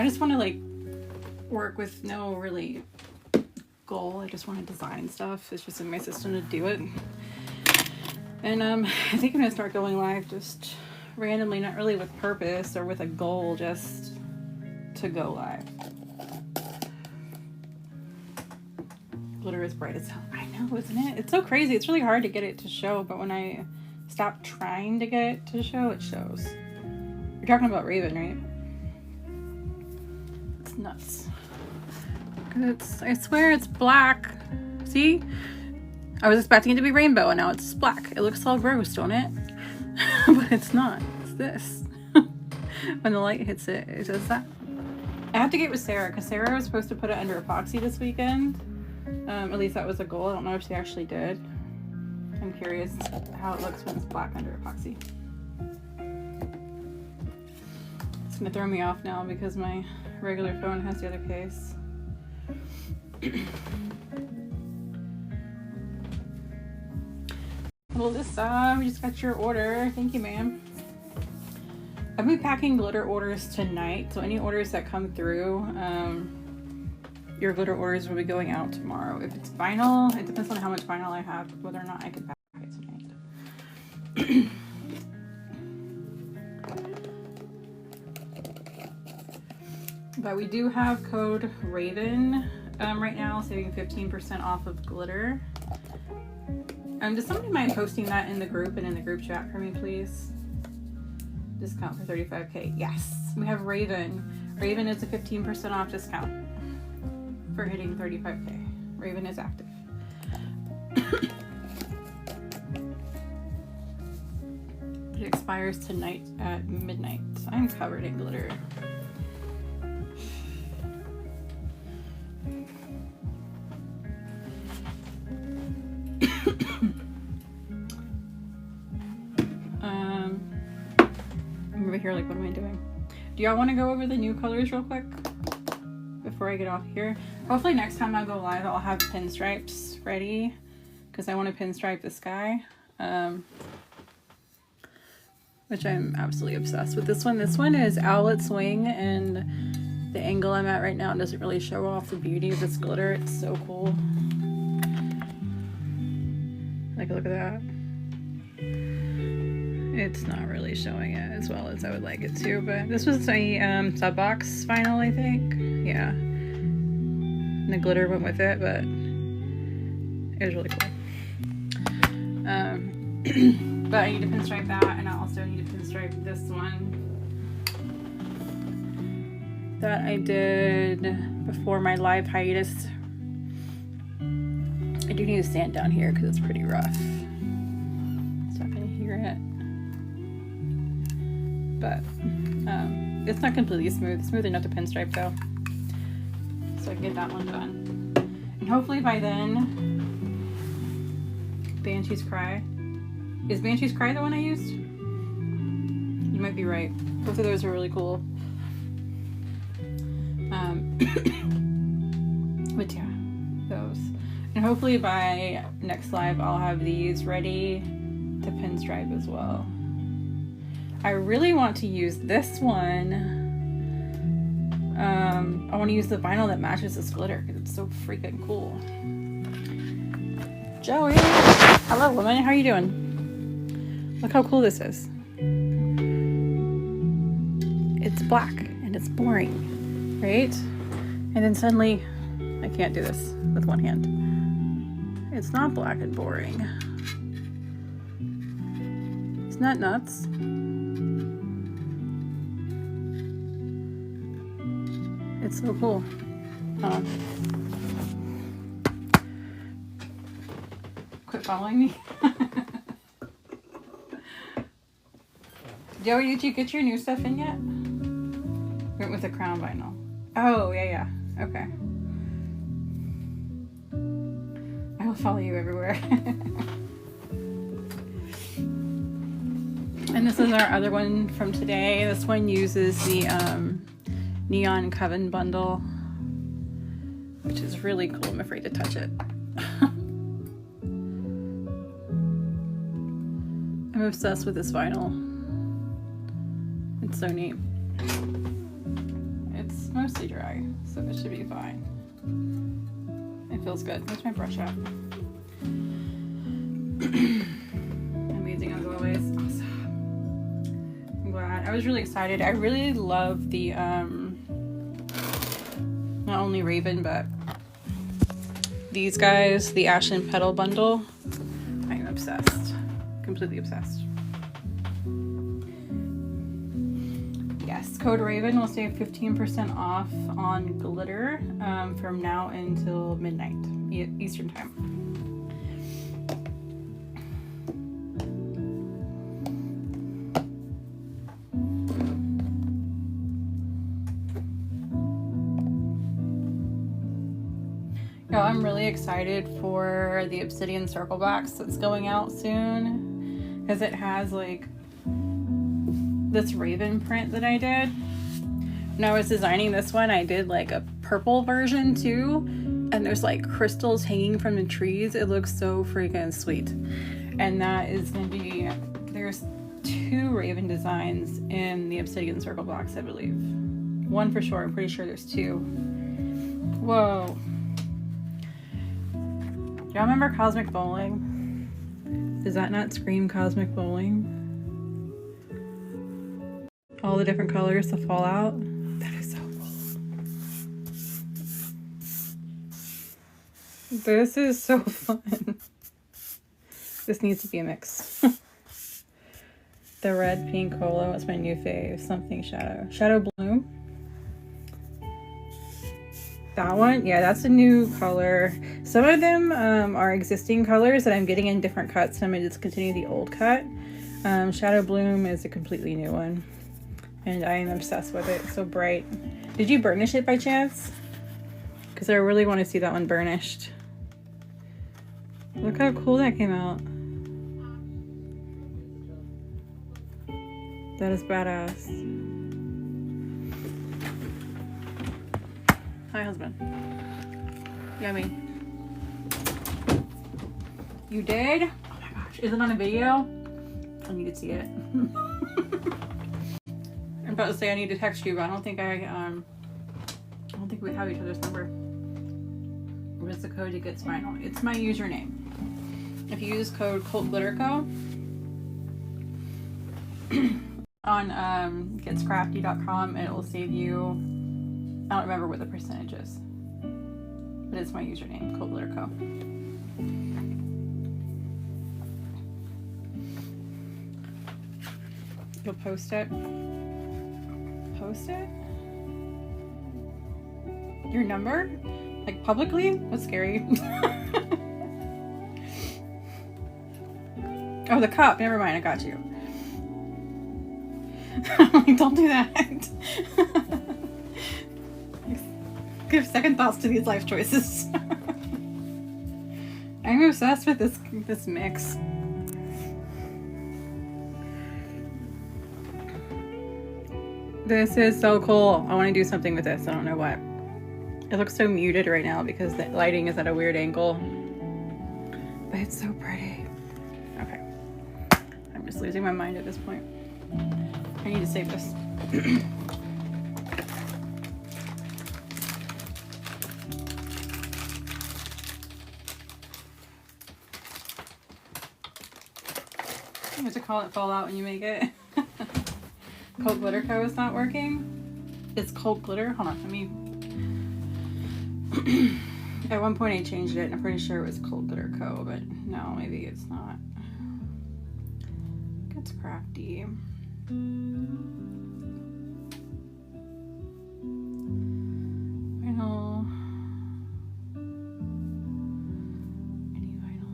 just want to like work with no really goal. I just want to design stuff. It's just in my system to do it. And I think I'm gonna start going live just randomly, not really with purpose or with a goal, just to go live. Glitter is bright as hell. I know, isn't it? It's so crazy. It's really hard to get it to show, but when I stop trying to get it to show, it shows. You're talking about Raven, right? It's nuts. I swear it's black. See? I was expecting it to be rainbow and now it's black. It looks all gross, don't it? But it's not. It's this. When the light hits it, it does that. I have to get with Sarah because Sarah was supposed to put it under epoxy this weekend. At least that was a goal. I don't know if she actually did. I'm curious how it looks when it's black under epoxy. It's gonna throw me off now because my regular phone has the other case. Melissa, we just got your order. Thank you, ma'am. I'll be packing glitter orders tonight, so any orders that come through, your glitter orders will be going out tomorrow. If it's vinyl, it depends on how much vinyl I have, whether or not I can pack it tonight. But we do have code RAVEN right now, saving 15% off of glitter. Does somebody mind posting that in the group and in the group chat for me, please? Discount for 35K. Yes, we have Raven. Raven is a 15% off discount for hitting 35K. Raven is active. It expires tonight at midnight. I'm covered in glitter. I'm over here like, what am I doing? Do y'all want to go over the new colors real quick before I get off here? Hopefully next time I go live I'll have pinstripes ready because I want to pinstripe the sky, which I'm absolutely obsessed with. This one is Owlet's Wing, and the angle I'm at right now doesn't really show off the beauty of this glitter. It's so cool. Like, look at that. It's not really showing it as well as I would like it to, but this was a sub box vinyl, I think. Yeah. And the glitter went with it, but it was really cool. But I need to pinstripe that, and I also need to pinstripe this one that I did before my live hiatus. I do need to stand down here because it's pretty rough. So I can hear it. But it's not completely smooth. Smooth enough to pinstripe though. So I can get that one done. And hopefully by then, Banshee's Cry. Is Banshee's Cry the one I used? You might be right. Both of those are really cool. But yeah, those. And hopefully by next live I'll have these ready to pinstripe as well. I really want to use this one. I want to use the vinyl that matches this glitter because it's so freaking cool. Joey! Hello woman, how are you doing? Look how cool this is. It's black and it's boring, right? And then suddenly, I can't do this with one hand. It's not black and boring. Isn't that nuts? It's so cool. Quit following me. Joey, did you get your new stuff in yet? Went with the crown vinyl. Oh, yeah. Okay. I will follow you everywhere. And this is our other one from today. This one uses the Neon Coven bundle, which is really cool. I'm afraid to touch it. I'm obsessed with this vinyl. It's so neat. It's mostly dry, so it should be fine. It feels good. Where's my brush at? Amazing as always. Awesome. I'm glad. I was really excited. I really love the not only Raven, but these guys, the Ashen Petal bundle. I'm obsessed. Completely obsessed. Yes, code Raven will save 15% off on glitter from now until midnight Eastern time. I'm really excited for the Obsidian Circle Box that's going out soon because it has like this Raven print that I did. When I was designing this one, I did like a purple version too, and there's like crystals hanging from the trees. It looks so freaking sweet. And that is going to be, there's 2 Raven designs in the Obsidian Circle Box, I believe. One for sure, I'm pretty sure there's 2. Whoa. Y'all remember Cosmic Bowling? Does that not scream Cosmic Bowling? All the different colors to fall out. That is so cool. This is so fun. This needs to be a mix. The red pink holo is my new fave. Something Shadow. Shadow Bloom. That one, yeah, that's a new color. Some of them are existing colors that I'm getting in different cuts, so I'm going to discontinue the old cut. Shadow Bloom is a completely new one, and I am obsessed with it. It's so bright. Did you burnish it by chance? Because I really want to see that one burnished. Look how cool that came out. That is badass. Hi, husband. Yummy. You did? Oh my gosh. Is it on a video? I need to see it. I'm about to say I need to text you, but I don't think we have each other's number. What is the code to get Spinal? It's my username. If you use code CultGlitterCo on getscrafty.com, it will save you. I don't remember what the percentage is, but it's my username, CultGlitterCo. You'll post it? Post it? Your number? Like publicly? That's scary. Oh, the cup. Never mind. I got you. Don't do that. Give second thoughts to these life choices. I'm obsessed with this mix. This is so cool. I want to do something with this. I don't know what. It looks so muted right now because the lighting is at a weird angle. But it's so pretty. Okay. I'm just losing my mind at this point. I need to save this. You have to call it fall out when you make it. Cold Glitter Co. is not working. It's Cold Glitter. Hold on, let me. At one point I changed it and I'm pretty sure it was Cold Glitter Co. But no, maybe it's not. It's crafty. Vinyl. Any vinyl.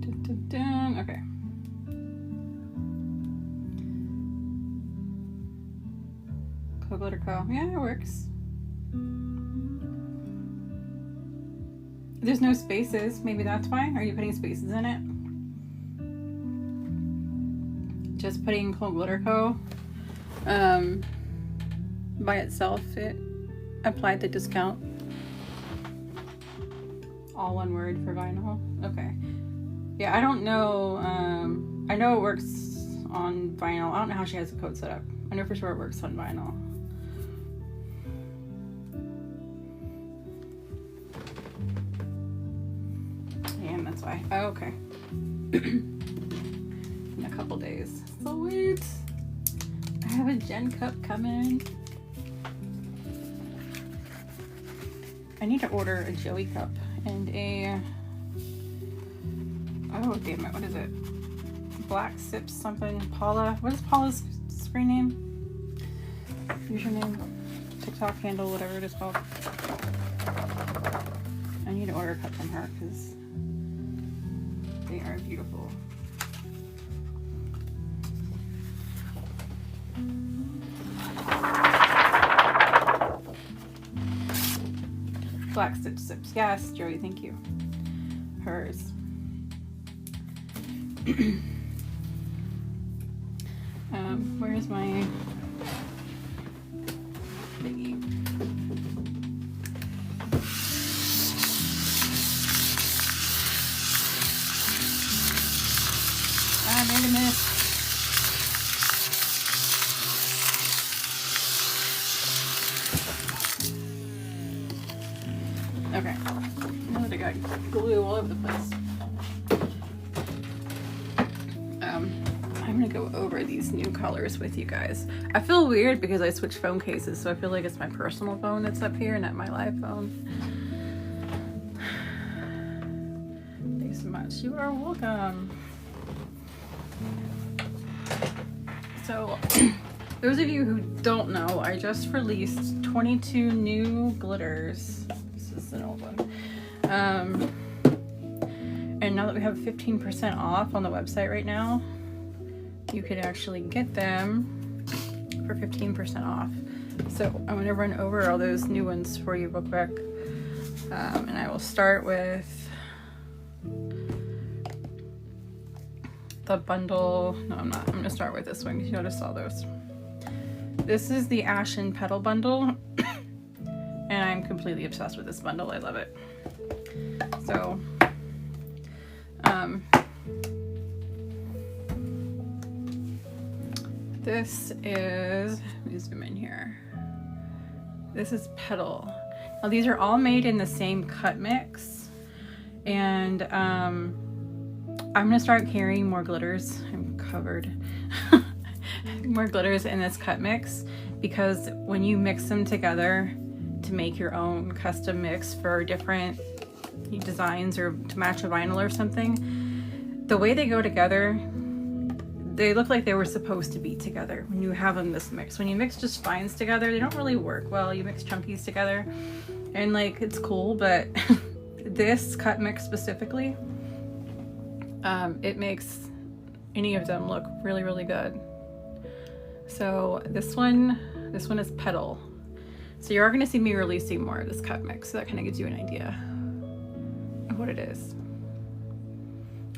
Dun, dun, dun. Okay. Cold Glitter Co. Yeah, it works. There's no spaces. Maybe that's why. Are you putting spaces in it? Just putting Cold Glitter Co. By itself, it applied the discount. All one word for vinyl. Okay. Yeah, I don't know. I know it works on vinyl. I don't know how she has the code set up. I know for sure it works on vinyl. And that's why. Oh, okay. In a couple days. Sweet. I have a Gen Cup coming. I need to order a Joey cup and a. Oh damn it! What is it? Black Sips something. Paula. What is Paula's screen name? Username. TikTok handle. Whatever it is called. I need to order a cup from her because they are beautiful. Black Sips. Yes, Joey, thank you. Hers. Where's my biggie? I made a miss. Okay. Now that I got glue all over the place. I'm gonna go over these new colors with you guys. I feel weird because I switched phone cases, so I feel like it's my personal phone that's up here, not my live phone. Thanks so much. You are welcome. So those of you who don't know, I just released 22 new glitters. This is an old one. And now that we have 15% off on the website right now, you can actually get them for 15% off. So I'm going to run over all those new ones for you real quick. And I will start with the bundle. No, I'm not. I'm going to start with this one because you noticed all those. This is the Ashen Petal bundle. And I'm completely obsessed with this bundle. I love it. So, this is, let me zoom in here. This is Petal. Now these are all made in the same cut mix, and I'm gonna start carrying more glitters. I'm covered. More glitters in this cut mix, because when you mix them together to make your own custom mix for different designs or to match a vinyl or something, the way they go together, they look like they were supposed to be together when you have them this mix. When you mix just fines together, they don't really work well. You mix chunkies together and like it's cool, but this cut mix specifically, it makes any of them look really, really good. So this one is Petal. So you are going to see me releasing more of this cut mix, so that kind of gives you an idea of what it is.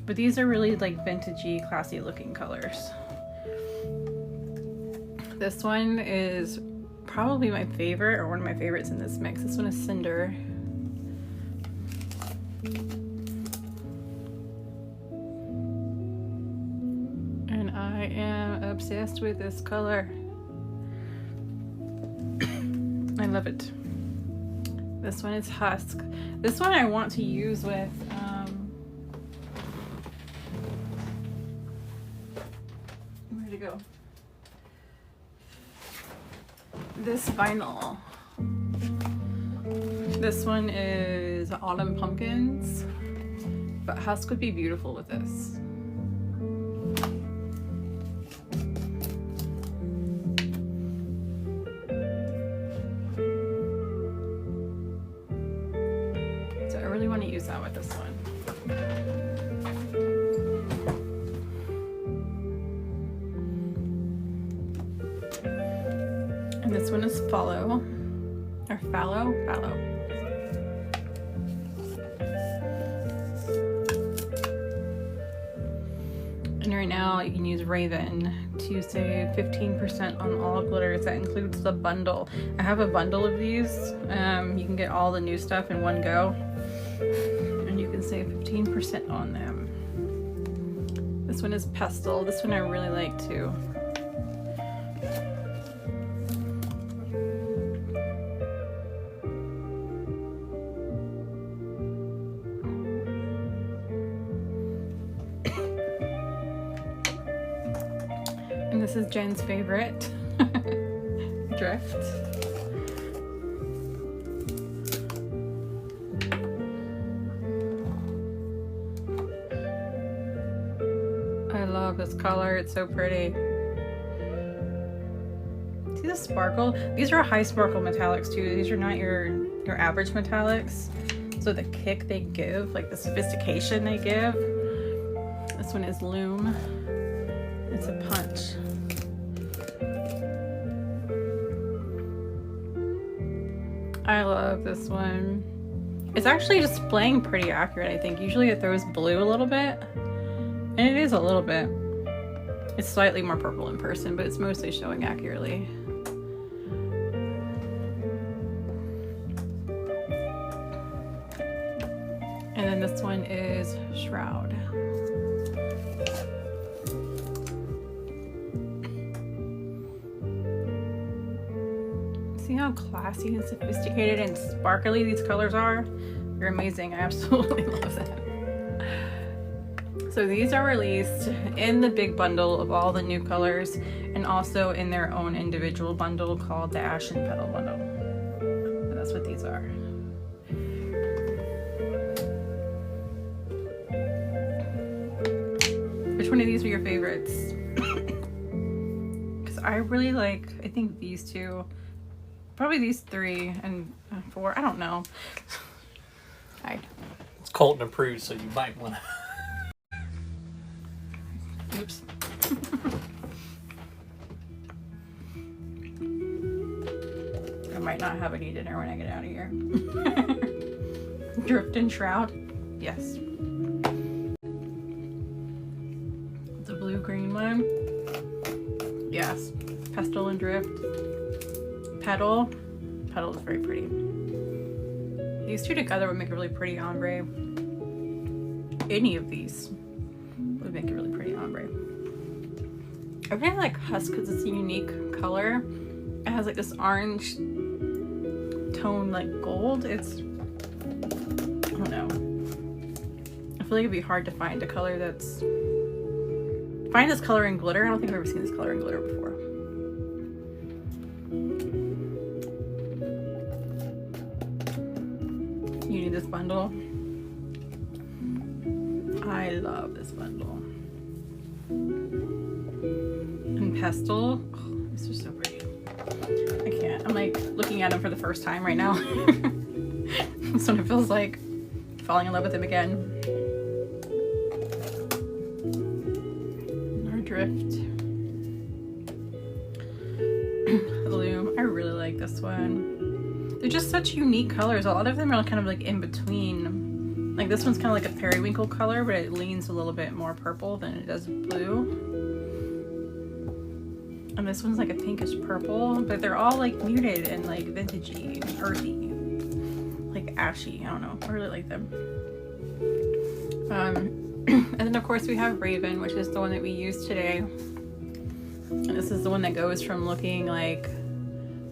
But these are really like vintagey, classy looking colors. This one is probably my favorite, or one of my favorites in this mix. This one is Cinder. And I am obsessed with this color. I love it. This one is Husk. This one I want to use with where'd it go? This vinyl. This one is Autumn Pumpkins, but Husk would be beautiful with this. So I really want to use that with this one. And this one is Fallow. And right now you can use Raven to save 15% on all glitters. That includes the bundle. I have a bundle of these. You can get all the new stuff in one go, and you can save 15% on them. This one is Pestle. This one I really like too. And this is Jen's favorite, Drift. I love this color, it's so pretty. See the sparkle? These are high sparkle metallics too. These are not your average metallics. So the kick they give, like the sophistication they give. This one is Loom. It's a punch. I love this one. It's actually displaying pretty accurate, I think. Usually it throws blue a little bit, and it is a little bit. It's slightly more purple in person, but it's mostly showing accurately. And then this one is Shroud. See how classy and sophisticated and sparkly these colors are? They're amazing. I absolutely love them. So these are released in the big bundle of all the new colors, and also in their own individual bundle called the Ashen Petal bundle. And that's what these are. Which one of these are your favorites? I really like, I think these two, probably these 3 and 4. I don't know. It's Colton approved, so you might want to. Oops. I might not have any dinner when I get out of here. Drift and Shroud. Yes. The blue-green one. Yes. Pestle and Drift. Petal. Petal is very pretty. These two together would make a really pretty ombre. Any of these would make a really pretty ombre. I really like Husk because it's a unique color. It has like this orange tone, like gold. It's, I don't know. I feel like it'd be hard to find a color that's, find this color in glitter. I don't think I've ever seen this color in glitter before. You need this bundle. I love this bundle. And Pestle. Oh, these are so pretty. I can't. I'm like looking at him for the first time right now. So it feels like falling in love with him again. Our Drift. Loom. I really like this one. They're just such unique colors. A lot of them are kind of like in between. Like this one's kind of like a periwinkle color, but it leans a little bit more purple than it does blue. And this one's like a pinkish purple, but they're all like muted and like vintagey and earthy, like ashy. I don't know. I really like them. And then of course we have Raven, which is the one that we used today. And this is the one that goes from looking like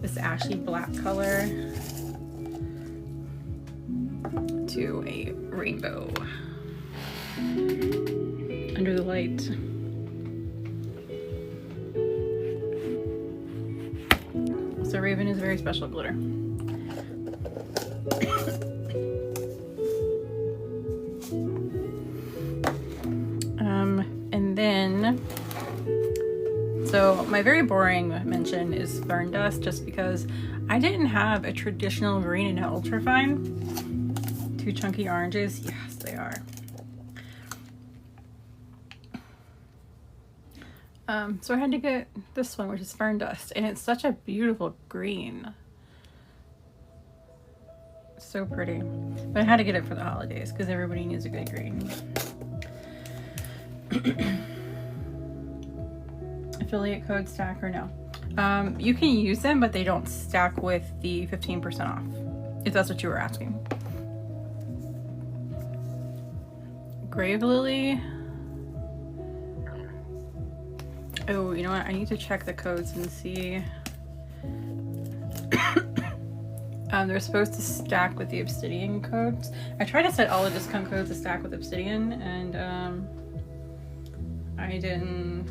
this ashy black color to a rainbow under the light. So Raven is a very special glitter. And then, so my very boring mention is Fern Dust, just because I didn't have a traditional green and ultra fine. 2 chunky oranges, yes they are. So I had to get this one, which is Fern Dust, and it's such a beautiful green. So pretty. But I had to get it for the holidays because everybody needs a good green. Affiliate code stack or no? You can use them, but they don't stack with the 15% off, if that's what you were asking. Grave Lily. Oh, you know what? I need to check the codes and see. They're supposed to stack with the Obsidian codes. I tried to set all the discount codes to stack with Obsidian, and I didn't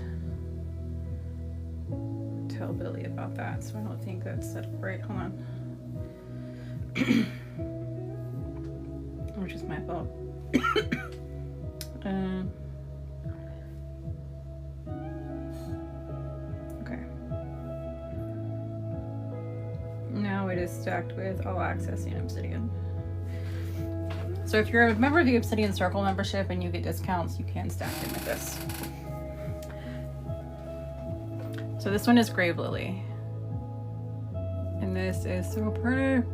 tell Billy about that, so I don't think that's set up right. Hold on. Which is my fault. Okay. Now it is stacked with All Access and Obsidian. So if you're a member of the Obsidian Circle membership and you get discounts, you can stack them with this. So this one is Grave Lily. And this is so pretty.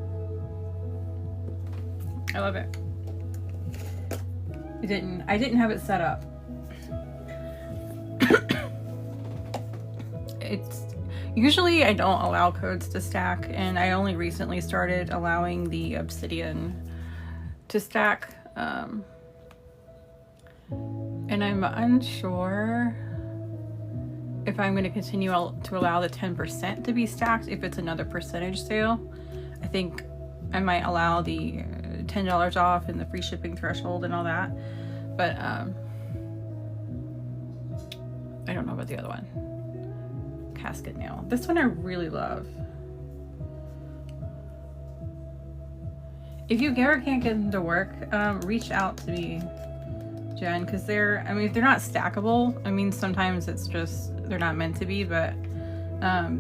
I love it. I didn't have it set up. It's usually I don't allow codes to stack, and I only recently started allowing the Obsidian to stack. And I'm unsure if I'm going to continue to allow the 10% to be stacked if it's another percentage sale. I think I might allow the $10 off and the free shipping threshold and all that, but I don't know about the other one. Casket Nail. This one I really love. If you ever can't get them to work, reach out to me, Jen, because if they're not stackable, I mean, sometimes it's just, they're not meant to be, but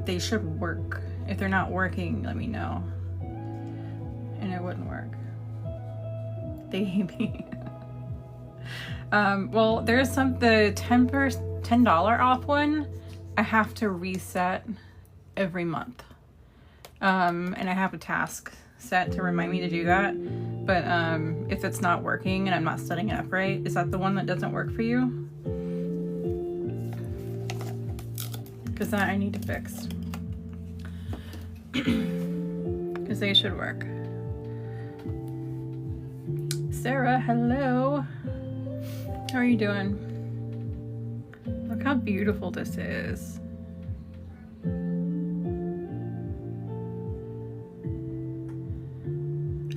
They should work. If they're not working, let me know. And it wouldn't work. They hate me. Well, there's the $10 off one. I have to reset every month. And I have a task set to remind me to do that. But if it's not working and I'm not setting it up right, is that the one that doesn't work for you? Because that I need to fix. Because they should work. Sarah, hello. How are you doing? Look how beautiful this is.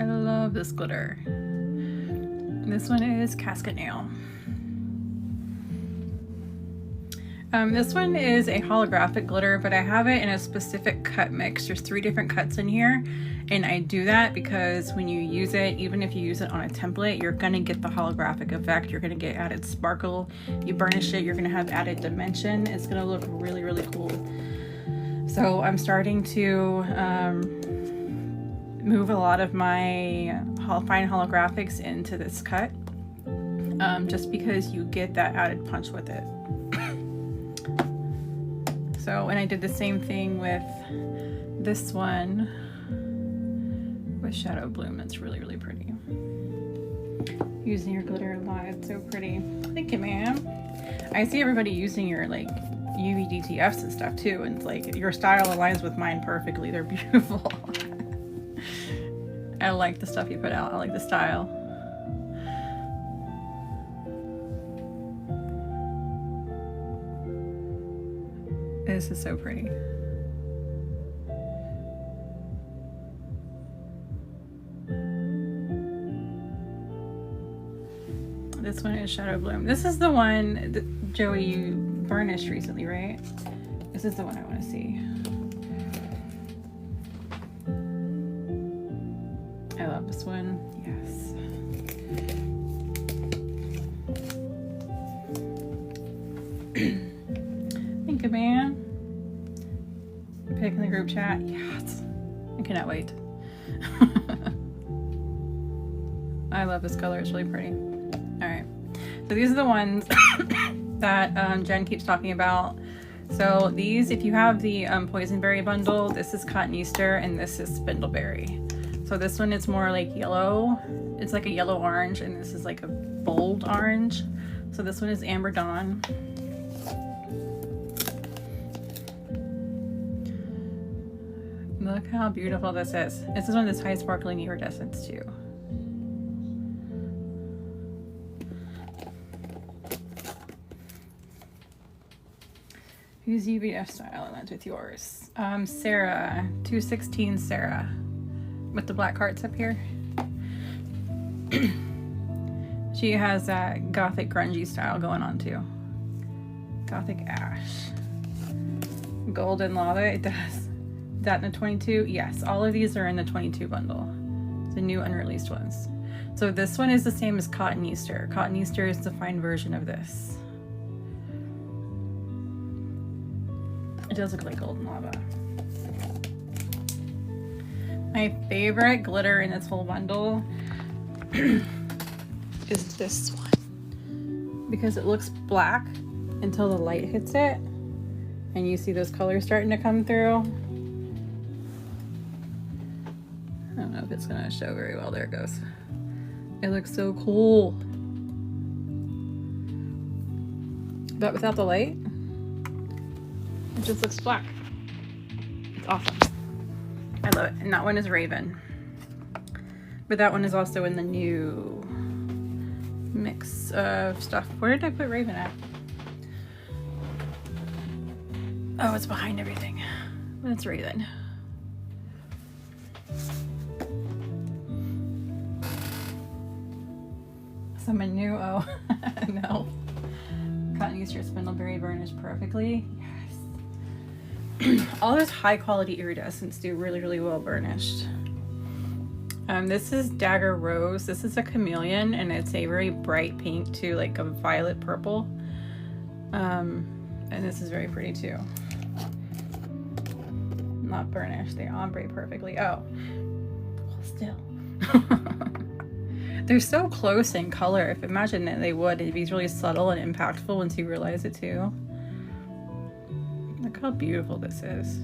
I love this glitter. This one is Casket Nail. This one is a holographic glitter, but I have it in a specific cut mix. There's 3 different cuts in here, and I do that because when you use it, even if you use it on a template, you're gonna get the holographic effect. You're gonna get added sparkle. You burnish it, you're gonna have added dimension. It's gonna look really, really cool. So I'm starting to move a lot of my fine holographics into this cut, just because you get that added punch with it. So, and I did the same thing with this one with Shadow Bloom. It's really, really pretty. Using your glitter a lot, it's so pretty. Thank you, ma'am. I see everybody using your like UV DTFs and stuff too, and it's like your style aligns with mine perfectly. They're beautiful. I like the stuff you put out. I like the style. This is so pretty. This one is Shadow Bloom. This is the one that Joey, you burnished recently, right? This is the one I want to see. I love this one. Yes. Thank you, man. Pick in the group chat. Yes. I cannot wait. I love this color. It's really pretty. Alright. So these are the ones that Jen keeps talking about. So these, if you have the Poisonberry bundle, this is Cotton Easter and this is Spindleberry. So this one is more like yellow. It's like a yellow orange, and this is like a bold orange. So this one is Amber Dawn. Look how beautiful this is. This is one of this high sparkling iridescence too. Whose UVF style aligns with yours? Sarah, 216 Sarah, with the black hearts up here. She has that gothic grungy style going on too. Gothic ash. Golden lava, it does. Is that in the 22? Yes, all of these are in the 22 bundle. The new unreleased ones. So this one is the same as Cotton Easter. Cotton Easter is the fine version of this. It does look like golden lava. My favorite glitter in this whole bundle is this one. Because it looks black until the light hits it. And you see those colors starting to come through. I don't know if it's gonna show very well. There it goes. It looks so cool. But without the light, it just looks black. It's awesome. I love it. And that one is Raven. But that one is also in the new mix of stuff. Where did I put Raven at? Oh, it's behind everything. But it's Raven. Someone new? Oh, no. Cotton Easter Spindleberry burnished perfectly. Yes. All this high quality iridescence do really, really well burnished. This is Dagger Rose. This is a chameleon and it's a very bright pink too, like a violet purple. And this is very pretty too. not burnished. They ombre perfectly. Oh, well, still. They're so close in color. If imagine that they would, it'd be really subtle and impactful once you realize it too. Look how beautiful this is.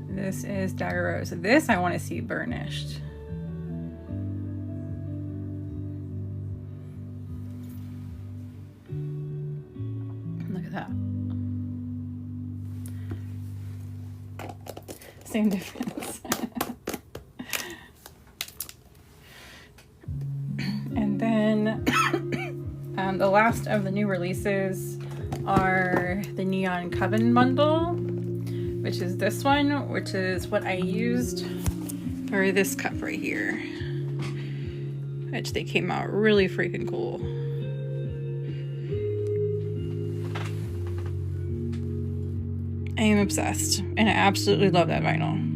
This is Dagger Rose. This I want to see burnished. Look at that. Same difference. And then the last of the new releases are the Neon Coven bundle, which is this one, which is what I used for this cup right here, which they came out really freaking cool. I am obsessed, and I absolutely love that vinyl.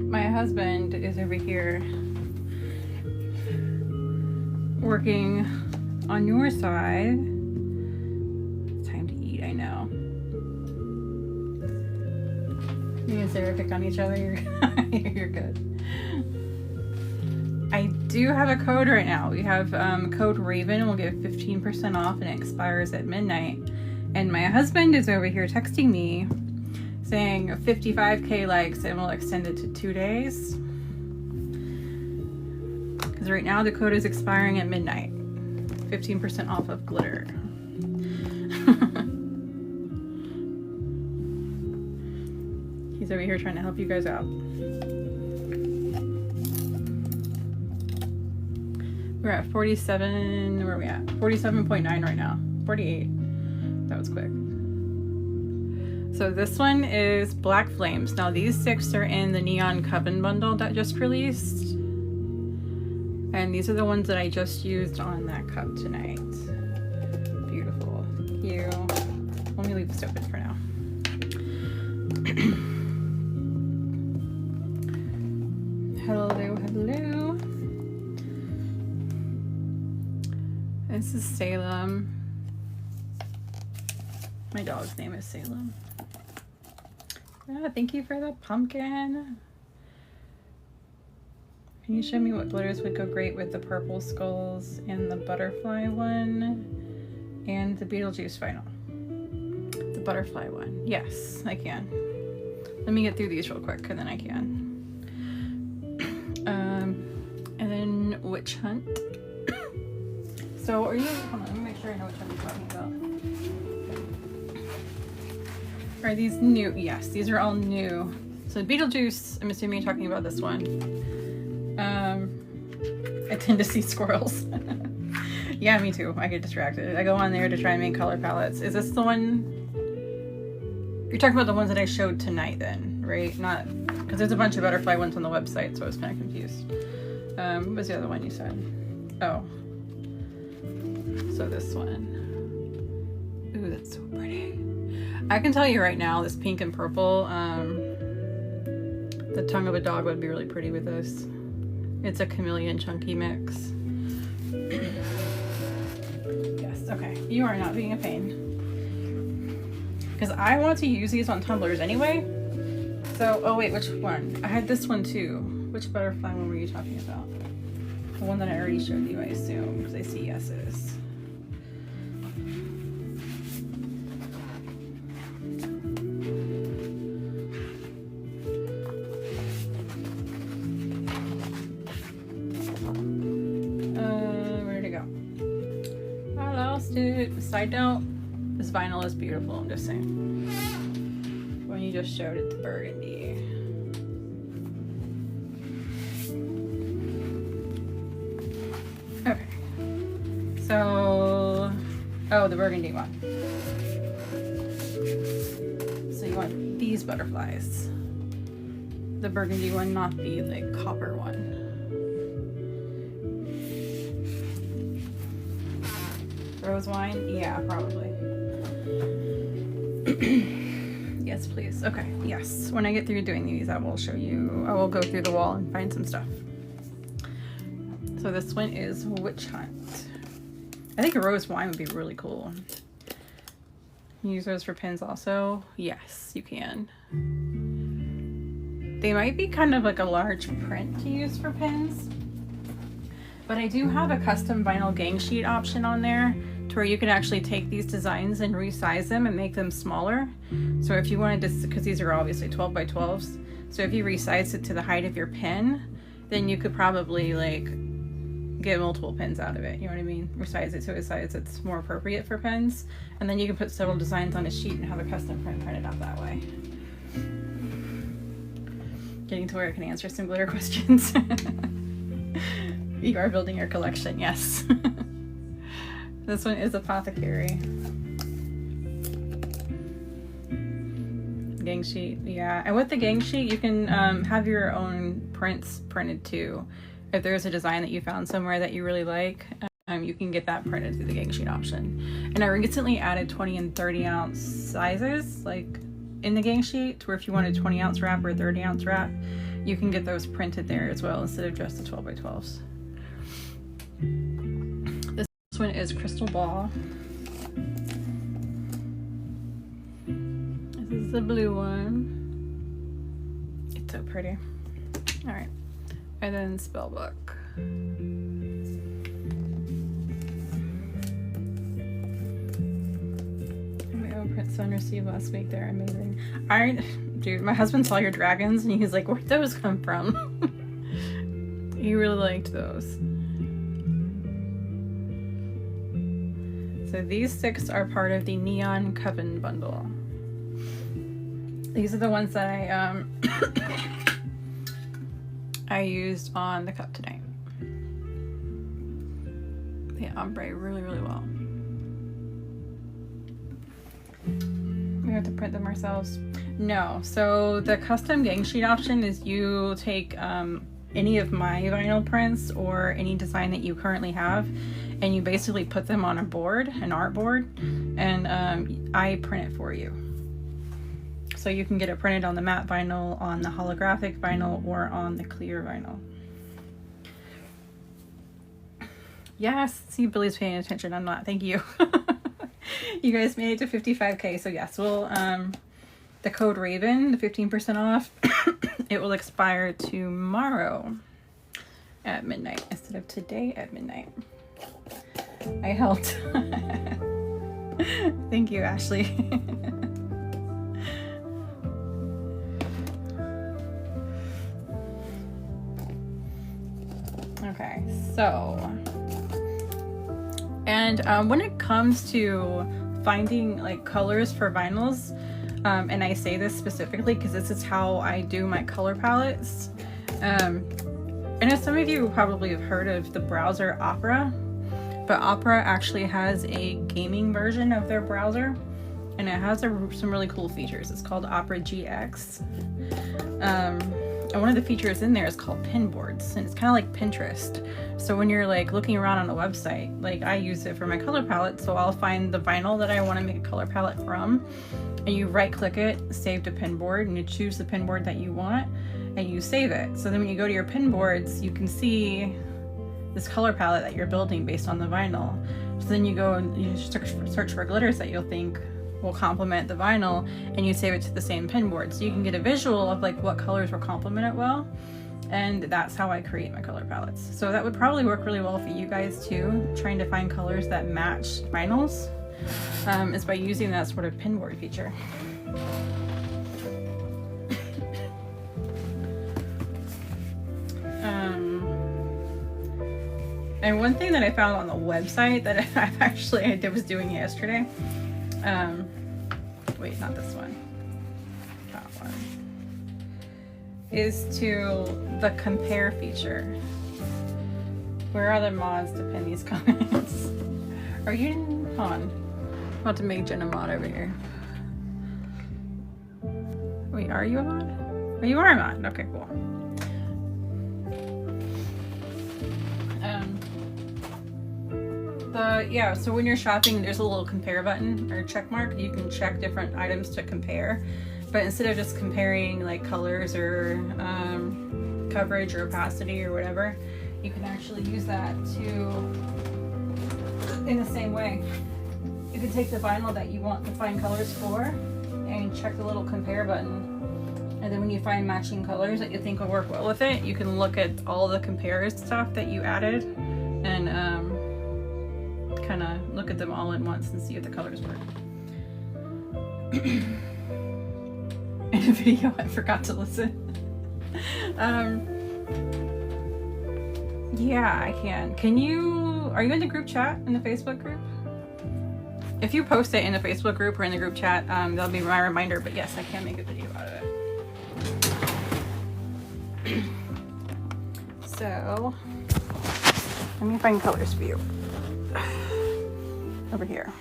My husband is over here working on your side. It's time to eat, I know. Me and Sarah pick on each other. You're good. I do have a code right now. We have code Raven. We'll get 15% off and it expires at midnight. And my husband is over here texting me saying 55k likes and we'll extend it to 2 days. Because right now the code is expiring at midnight. 15% off of glitter. He's over here trying to help you guys out. We're at 47, where are we at? 47.9 right now. 48. That was quick. So this one is Black Flames. Now these 6 are in the Neon Coven bundle that just released. And these are the ones that I just used on that cup tonight. Beautiful. Thank you. Let me leave this open for now. Hello, hello. This is Salem. My dog's name is Salem. Yeah, thank you for the pumpkin. Can you show me what glitters would go great with the purple skulls and the butterfly one and the Beetlejuice vinyl? The butterfly one. Yes, I can. Let me get through these real quick and then I can. And then Witch Hunt. So are you, hold on, let me make sure I know which one you're talking about. Are these new? Yes, these are all new. So Beetlejuice, I'm assuming you're talking about this one. I tend to see squirrels. Yeah, me too. I get distracted. I go on there to try and make color palettes. Is this the one? You're talking about the ones that I showed tonight then, right? Not, because there's a bunch of butterfly ones on the website, so I was kind of confused. What was the other one you said? Oh. So this one. Ooh, that's so pretty. I can tell you right now, this pink and purple, the tongue of a dog would be really pretty with this. It's a chameleon chunky mix. Yes, okay. You are not being a pain. Because I want to use these on tumblers anyway. So, oh wait, which one? I had this one too. Which butterfly one were you talking about? The one that I already showed you, I assume, because I see yeses. Where'd it go? I lost it. Side note, this vinyl is beautiful, I'm just saying. When you just showed it to burgundy. Okay. So, oh, the burgundy one. So you want these butterflies. The burgundy one, not the like copper one. Rose wine? Yeah, probably. Yes, please. Okay, yes. When I get through doing these, I will show you. I will go through the wall and find some stuff. So this one is Witch Hunt. I think a rose wine would be really cool. Use those for pins also? Yes, you can. They might be kind of like a large print to use for pins. But I do have a custom vinyl gang sheet option on there to where you can actually take these designs and resize them and make them smaller. So if you wanted to, because these are obviously 12 by 12s, so if you resize it to the height of your pin, then you could probably like get multiple pins out of it. You know what I mean? Resize it to a size that's more appropriate for pins. And then you can put several designs on a sheet and have a custom print printed out that way. Getting to where I can answer some glitter questions. You are building your collection, yes. This one is Apothecary. Gang sheet, yeah. And with the gang sheet, you can have your own prints printed too. If there's a design that you found somewhere that you really like, you can get that printed through the gang sheet option. And I recently added 20 and 30 ounce sizes, like in the gang sheet, to where if you want a 20 ounce wrap or a 30 ounce wrap, you can get those printed there as well instead of just the 12 by 12s. This one is Crystal Ball. This is the blue one. It's so pretty. All right. And then Spellbook. My own prints on received last week. They're amazing. Dude, my husband saw your dragons and he's like, where'd those come from? He really liked those. So these 6 are part of the Neon Coven bundle. These are the ones that I used on the cup tonight. They ombre really, really well. We have to print them ourselves. No, so the custom gang sheet option is you take any of my vinyl prints or any design that you currently have, and you basically put them on a board, an art board, and I print it for you. So you can get it printed on the matte vinyl, on the holographic vinyl, or on the clear vinyl. Yes, see, Billy's paying attention. I'm not. Thank you. You guys made it to 55K. So yes, we'll the code Raven, the 15% off, it will expire tomorrow at midnight instead of today at midnight. I helped. Thank you, Ashley. Okay, so, and when it comes to finding like colors for vinyls, and I say this specifically because this is how I do my color palettes. I know some of you probably have heard of the browser Opera, but Opera actually has a gaming version of their browser, and it has some really cool features. It's called Opera GX. And one of the features in there is called pin boards, and it's kind of like Pinterest. So when you're like looking around on a website, like I use it for my color palette, so I'll find the vinyl that I want to make a color palette from, and you right click it, save to pin board, and you choose the pin board that you want, and you save it. So then when you go to your pin boards, you can see this color palette that you're building based on the vinyl. So then you go and you search for glitters that you'll think will complement the vinyl, and you save it to the same pin board, so you can get a visual of like what colors will complement it well. And that's how I create my color palettes. So that would probably work really well for you guys too, trying to find colors that match vinyls, is by using that sort of pin board feature. And one thing that I found on the website that I was doing yesterday, wait, not this one, that one, is to the compare feature. Where are the mods to pin these comments? Are you on? I'm about to make Jen a mod over here. Wait, are you a mod? Oh, you are not? Okay, cool. Yeah, so when you're shopping, there's a little compare button or check mark. You can check different items to compare. But instead of just comparing like colors or coverage or opacity or whatever, you can actually use that in the same way. You can take the vinyl that you want to find colors for and check the little compare button. And then when you find matching colors that you think will work well with it, you can look at all the compare stuff that you added and kind of look at them all at once and see if the colors work. In a video, I forgot to listen. Yeah, I can. Are you in the group chat, in the Facebook group? If you post it in the Facebook group or in the group chat, that'll be my reminder, but yes, I can make a video out of it. So, let me find colors for you. Over here.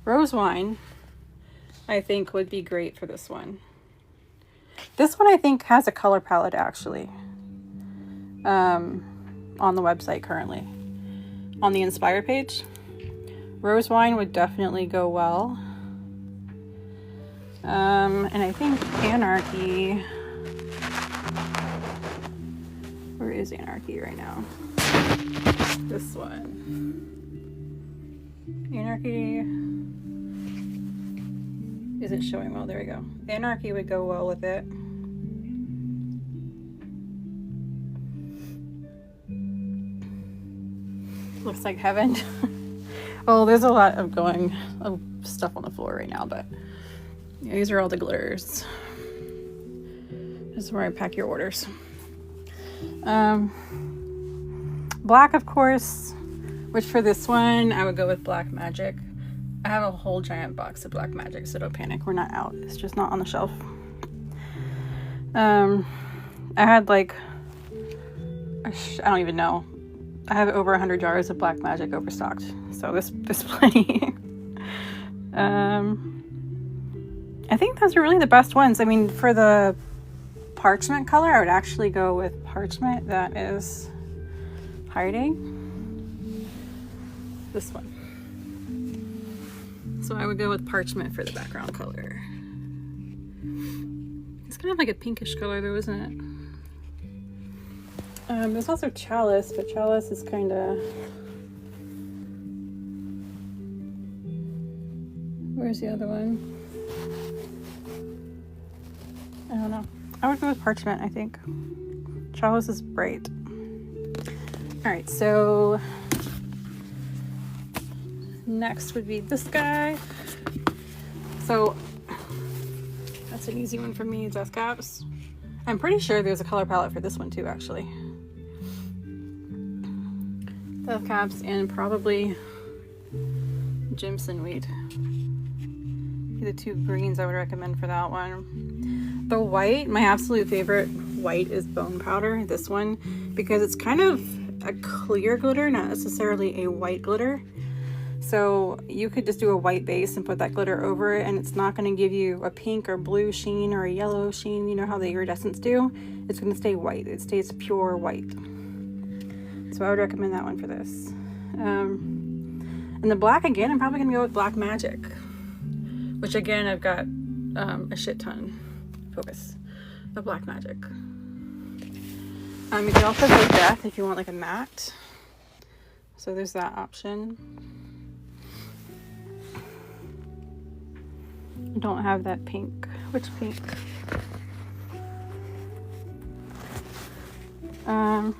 Rose wine, I think would be great for this one. This one I think has a color palette actually on the website currently. On the Inspire page. Rose wine would definitely go well. And I think Anarchy. Where is Anarchy right now? This one. Anarchy isn't showing well. There we go. Anarchy would go well with it. Looks like heaven. Well, there's a lot of stuff on the floor right now, but yeah, these are all the glitters. This is where I pack your orders. Black, of course, which for this one, I would go with Black Magic. I have a whole giant box of Black Magic, so don't panic. We're not out. It's just not on the shelf. I had like, I don't even know. I have over 100 jars of Black Magic overstocked, so there's plenty. I think those are really the best ones. I mean, for the parchment color, I would actually go with parchment that is hiding. This one. So I would go with parchment for the background color. It's kind of like a pinkish color though, isn't it? There's also Chalice, but Chalice is kind of... Where's the other one? I don't know. I would go with Parchment, I think. Chalice is bright. Alright, so... next would be this guy. So, that's an easy one for me, Death Caps. I'm pretty sure there's a color palette for this one too, actually. Death Caps and probably Jimson Weed. The two greens I would recommend for that one. The white, my absolute favorite white is Bone Powder, this one, because it's kind of a clear glitter, not necessarily a white glitter. So you could just do a white base and put that glitter over it, and it's not going to give you a pink or blue sheen or a yellow sheen, you know how the iridescents do. It's going to stay white. It stays pure white. So I would recommend that one for this. And the black, again, I'm probably going to go with Black Magic, which again, I've got a shit ton. Focus. The Black Magic. You can also go Death if you want like a matte. So there's that option. I don't have that pink. Which pink? And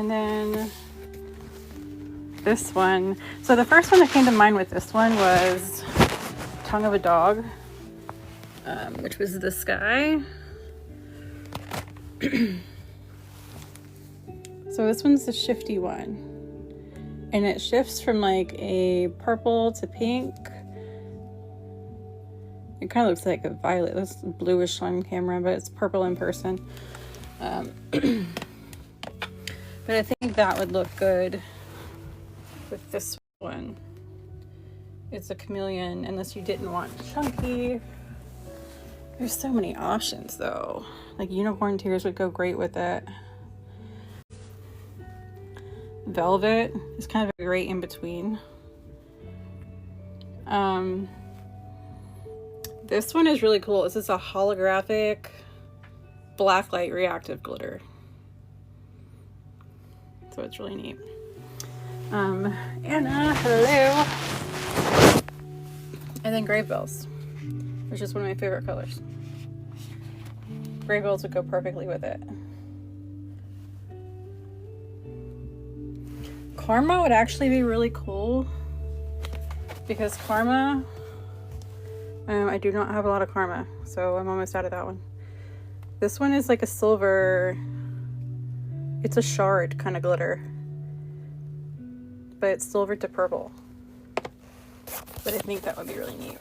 then this one. So the first one that came to mind with this one was Tongue of a Dog, which was this guy. So this one's the shifty one, and it shifts from like a purple to pink. It kind of looks like a violet. That's bluish on camera, but it's purple in person. But I think that would look good with this one. It's a chameleon, unless you didn't want chunky. There's so many options though. Like unicorn tears would go great with it. Velvet is kind of a great in between. This one is really cool. This is a holographic blacklight reactive glitter. So it's really neat. Anna, hello. And then Grave Bells, which is one of my favorite colors. Grave Bells would go perfectly with it. Karma would actually be really cool because Karma, I do not have a lot of Karma, so I'm almost out of that one. This one is like a silver, it's a shard kind of glitter, but it's silver to purple. But I think that would be really neat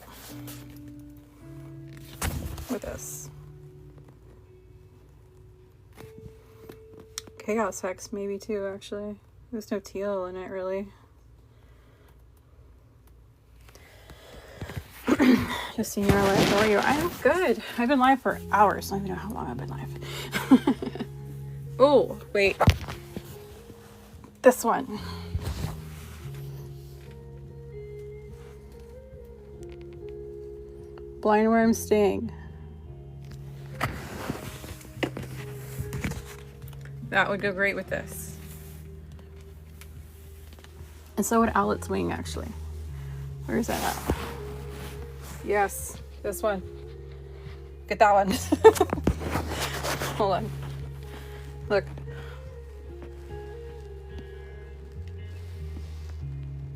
with this. Chaos Hex maybe too, actually. There's no teal in it, really. Just seeing your live. How are you? I'm good. I've been live for hours. I don't even know how long I've been live. Oh, wait. This one. Blindworm Sting. That would go great with this. And so would Owlet's Wing, actually. Where is that at? Yes, this one. Get that one. Hold on. Look.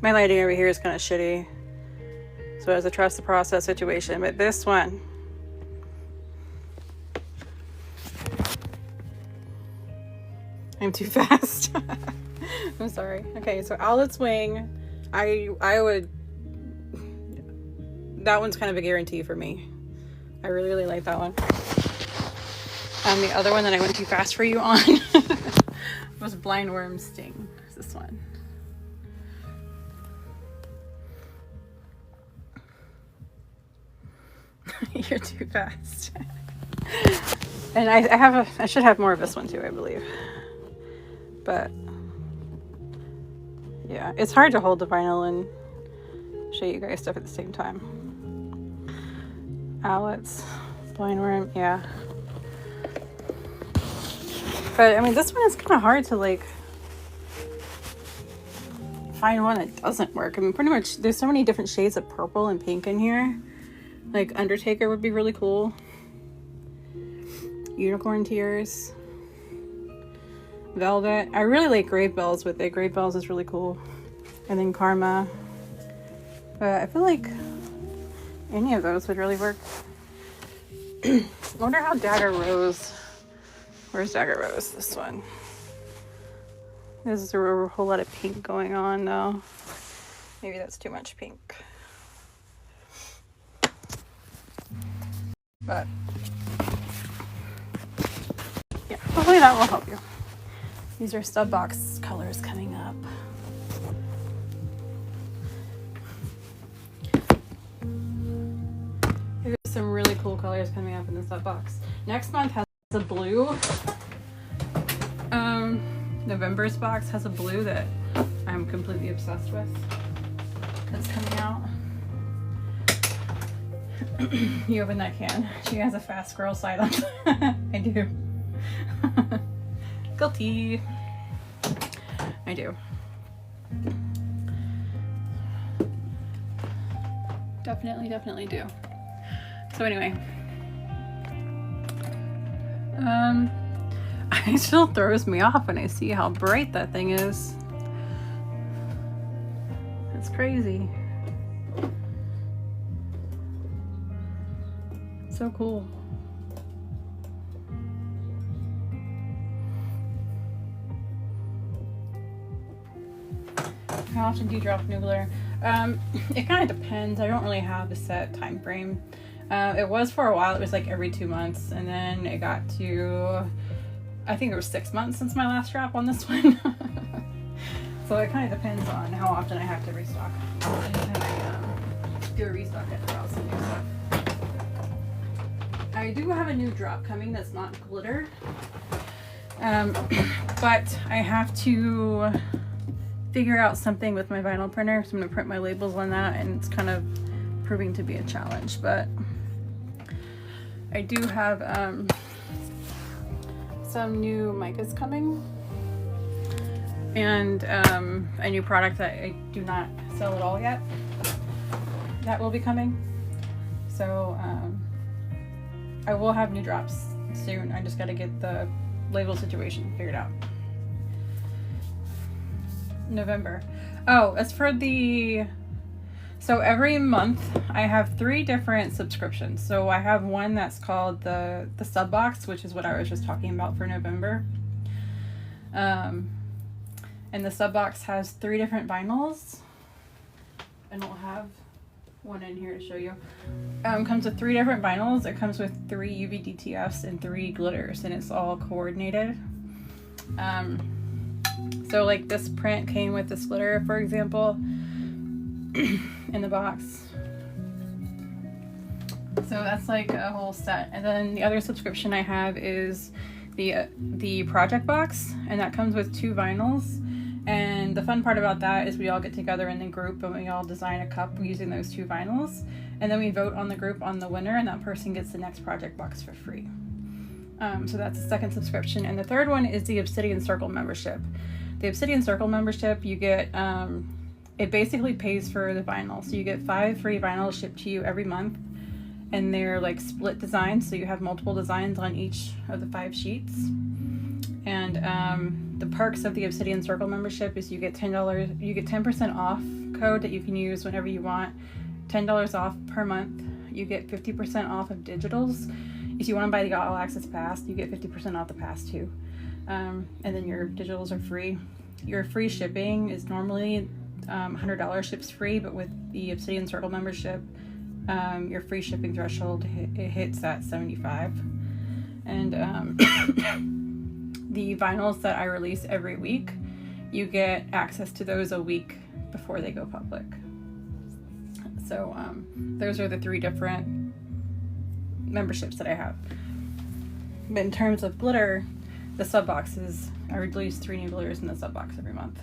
My lighting over here is kind of shitty. So it's a trust the process situation. But this one. I'm too fast. I'm sorry. Okay, so Owlet's Wing. I would... That one's kind of a guarantee for me. I really, really like that one. The other one that I went too fast for you on was Blindworm Sting. This one. You're too fast. And I should have more of this one too, I believe. But yeah, it's hard to hold the vinyl and show you guys stuff at the same time. Owlets, Blindworm, yeah. But I mean, this one is kind of hard to like find one that doesn't work. I mean, pretty much there's so many different shades of purple and pink in here. Like Undertaker would be really cool. Unicorn Tears. Velvet. I really like Grave Bells with it. Grave Bells is really cool. And then Karma. But I feel like any of those would really work. I wonder how Dagger Rose. Where's Dagger Rose? This one. There's a whole lot of pink going on though. Maybe that's too much pink. But yeah, hopefully that will help you. These are stud box colors coming up. There's some really cool colors coming up in the stud box. Next month has a blue. November's box has a blue that I'm completely obsessed with. That's coming out. You open that can. She has a fast girl side on. I do. Guilty. I do. Definitely do. So anyway. It still throws me off when I see how bright that thing is. It's crazy. So cool. How often do you drop new glitter? It kind of depends. I don't really have a set time frame. It was for a while. It was like every 2 months, and then it got to, I think it was 6 months since my last drop on this one. So it kind of depends on how often I have to restock. Anytime I do a restock, I throw out some new stuff. I I do have a new drop coming that's not glitter. But I have to figure out something with my vinyl printer. So I'm gonna print my labels on that, and it's kind of proving to be a challenge, but I do have some new micas coming, and a new product that I do not sell at all yet that will be coming. So I will have new drops soon. I just got to get the label situation figured out. November. Oh, as for the, so every month I have 3 different subscriptions. So I have one that's called the sub box, which is what I was just talking about for November. And the sub box has 3 different vinyls. And I'll have one in here to show you. Comes with 3 different vinyls. It comes with 3 UV DTFs and 3 glitters, and it's all coordinated. So like this print came with this glitter, for example, in the box. So that's like a whole set. And then the other subscription I have is the project box, and that comes with 2 vinyls. And the fun part about that is we all get together in the group and we all design a cup using those 2 vinyls. And then we vote on the group on the winner, and that person gets the next project box for free. So that's the second subscription. And the third one is the Obsidian Circle membership. The Obsidian Circle membership, you get, it basically pays for the vinyl. So you get 5 free vinyls shipped to you every month. And they're like split designs. So you have multiple designs on each of the 5 sheets. And the perks of the Obsidian Circle membership is you get $10, you get 10% off code that you can use whenever you want. $10 off per month. You get 50% off of digitals. If you want to buy the All Access Pass, you get 50% off the pass too. And then your digitals are free. Your free shipping is normally $100 ships free, but with the Obsidian Circle membership, your free shipping threshold it hits at $75. And the vinyls that I release every week, you get access to those a week before they go public. So those are the 3 different memberships that I have. But in terms of glitter, the sub boxes, I release 3 new glitters in the sub box every month.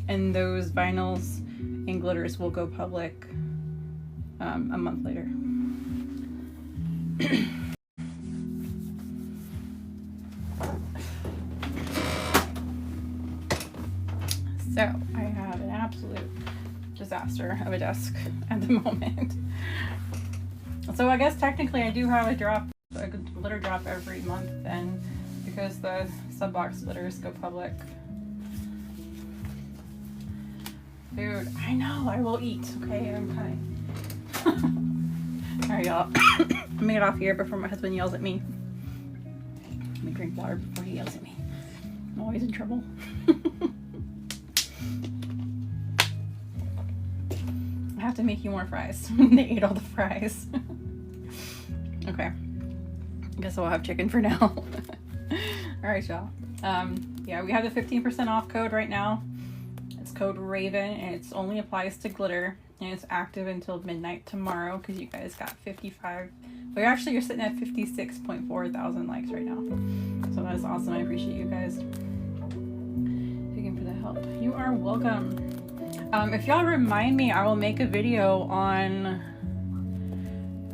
And those vinyls and glitters will go public a month later. So I have an absolute disaster of a desk at the moment. So I guess technically I do have a glitter drop every month, and because the sub box glitters go public. Dude, I know, I will eat, okay? I'm coming. Alright, y'all. I'm gonna get off here before my husband yells at me. Let me drink water before he yells at me. I'm always in trouble. I have to make you more fries. They ate all the fries. Okay. I guess I'll have chicken for now. Alright, y'all. Yeah, we have the 15% off code right now. It's code RAVEN, and it only applies to glitter, and it's active until midnight tomorrow because you guys got 55. Well, actually, you're sitting at 56.4 thousand likes right now. So that is awesome. I appreciate you guys. Thank you for the help. You are welcome. If y'all remind me, I will make a video on.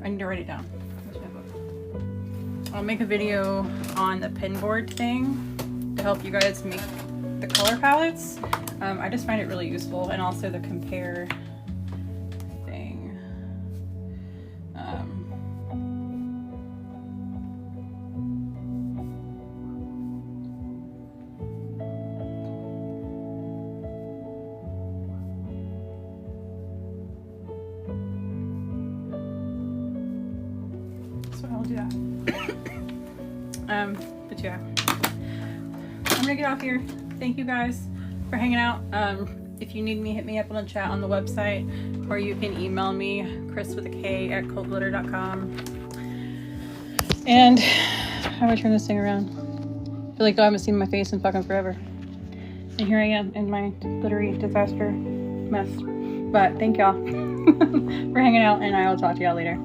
I need to write it down. Where's my book? I'll make a video on the pin board thing to help you guys make the color palettes. I just find it really useful, and also the compare thing. So I'll do that. But yeah, I'm gonna get off here. Thank you guys for hanging out. If you need me, hit me up on the chat on the website, or you can email me, Chris with a K at coldglitter.com. And how do I turn this thing around? I feel like I haven't seen my face in fucking forever. And here I am in my glittery disaster mess. But thank y'all for hanging out, and I will talk to y'all later.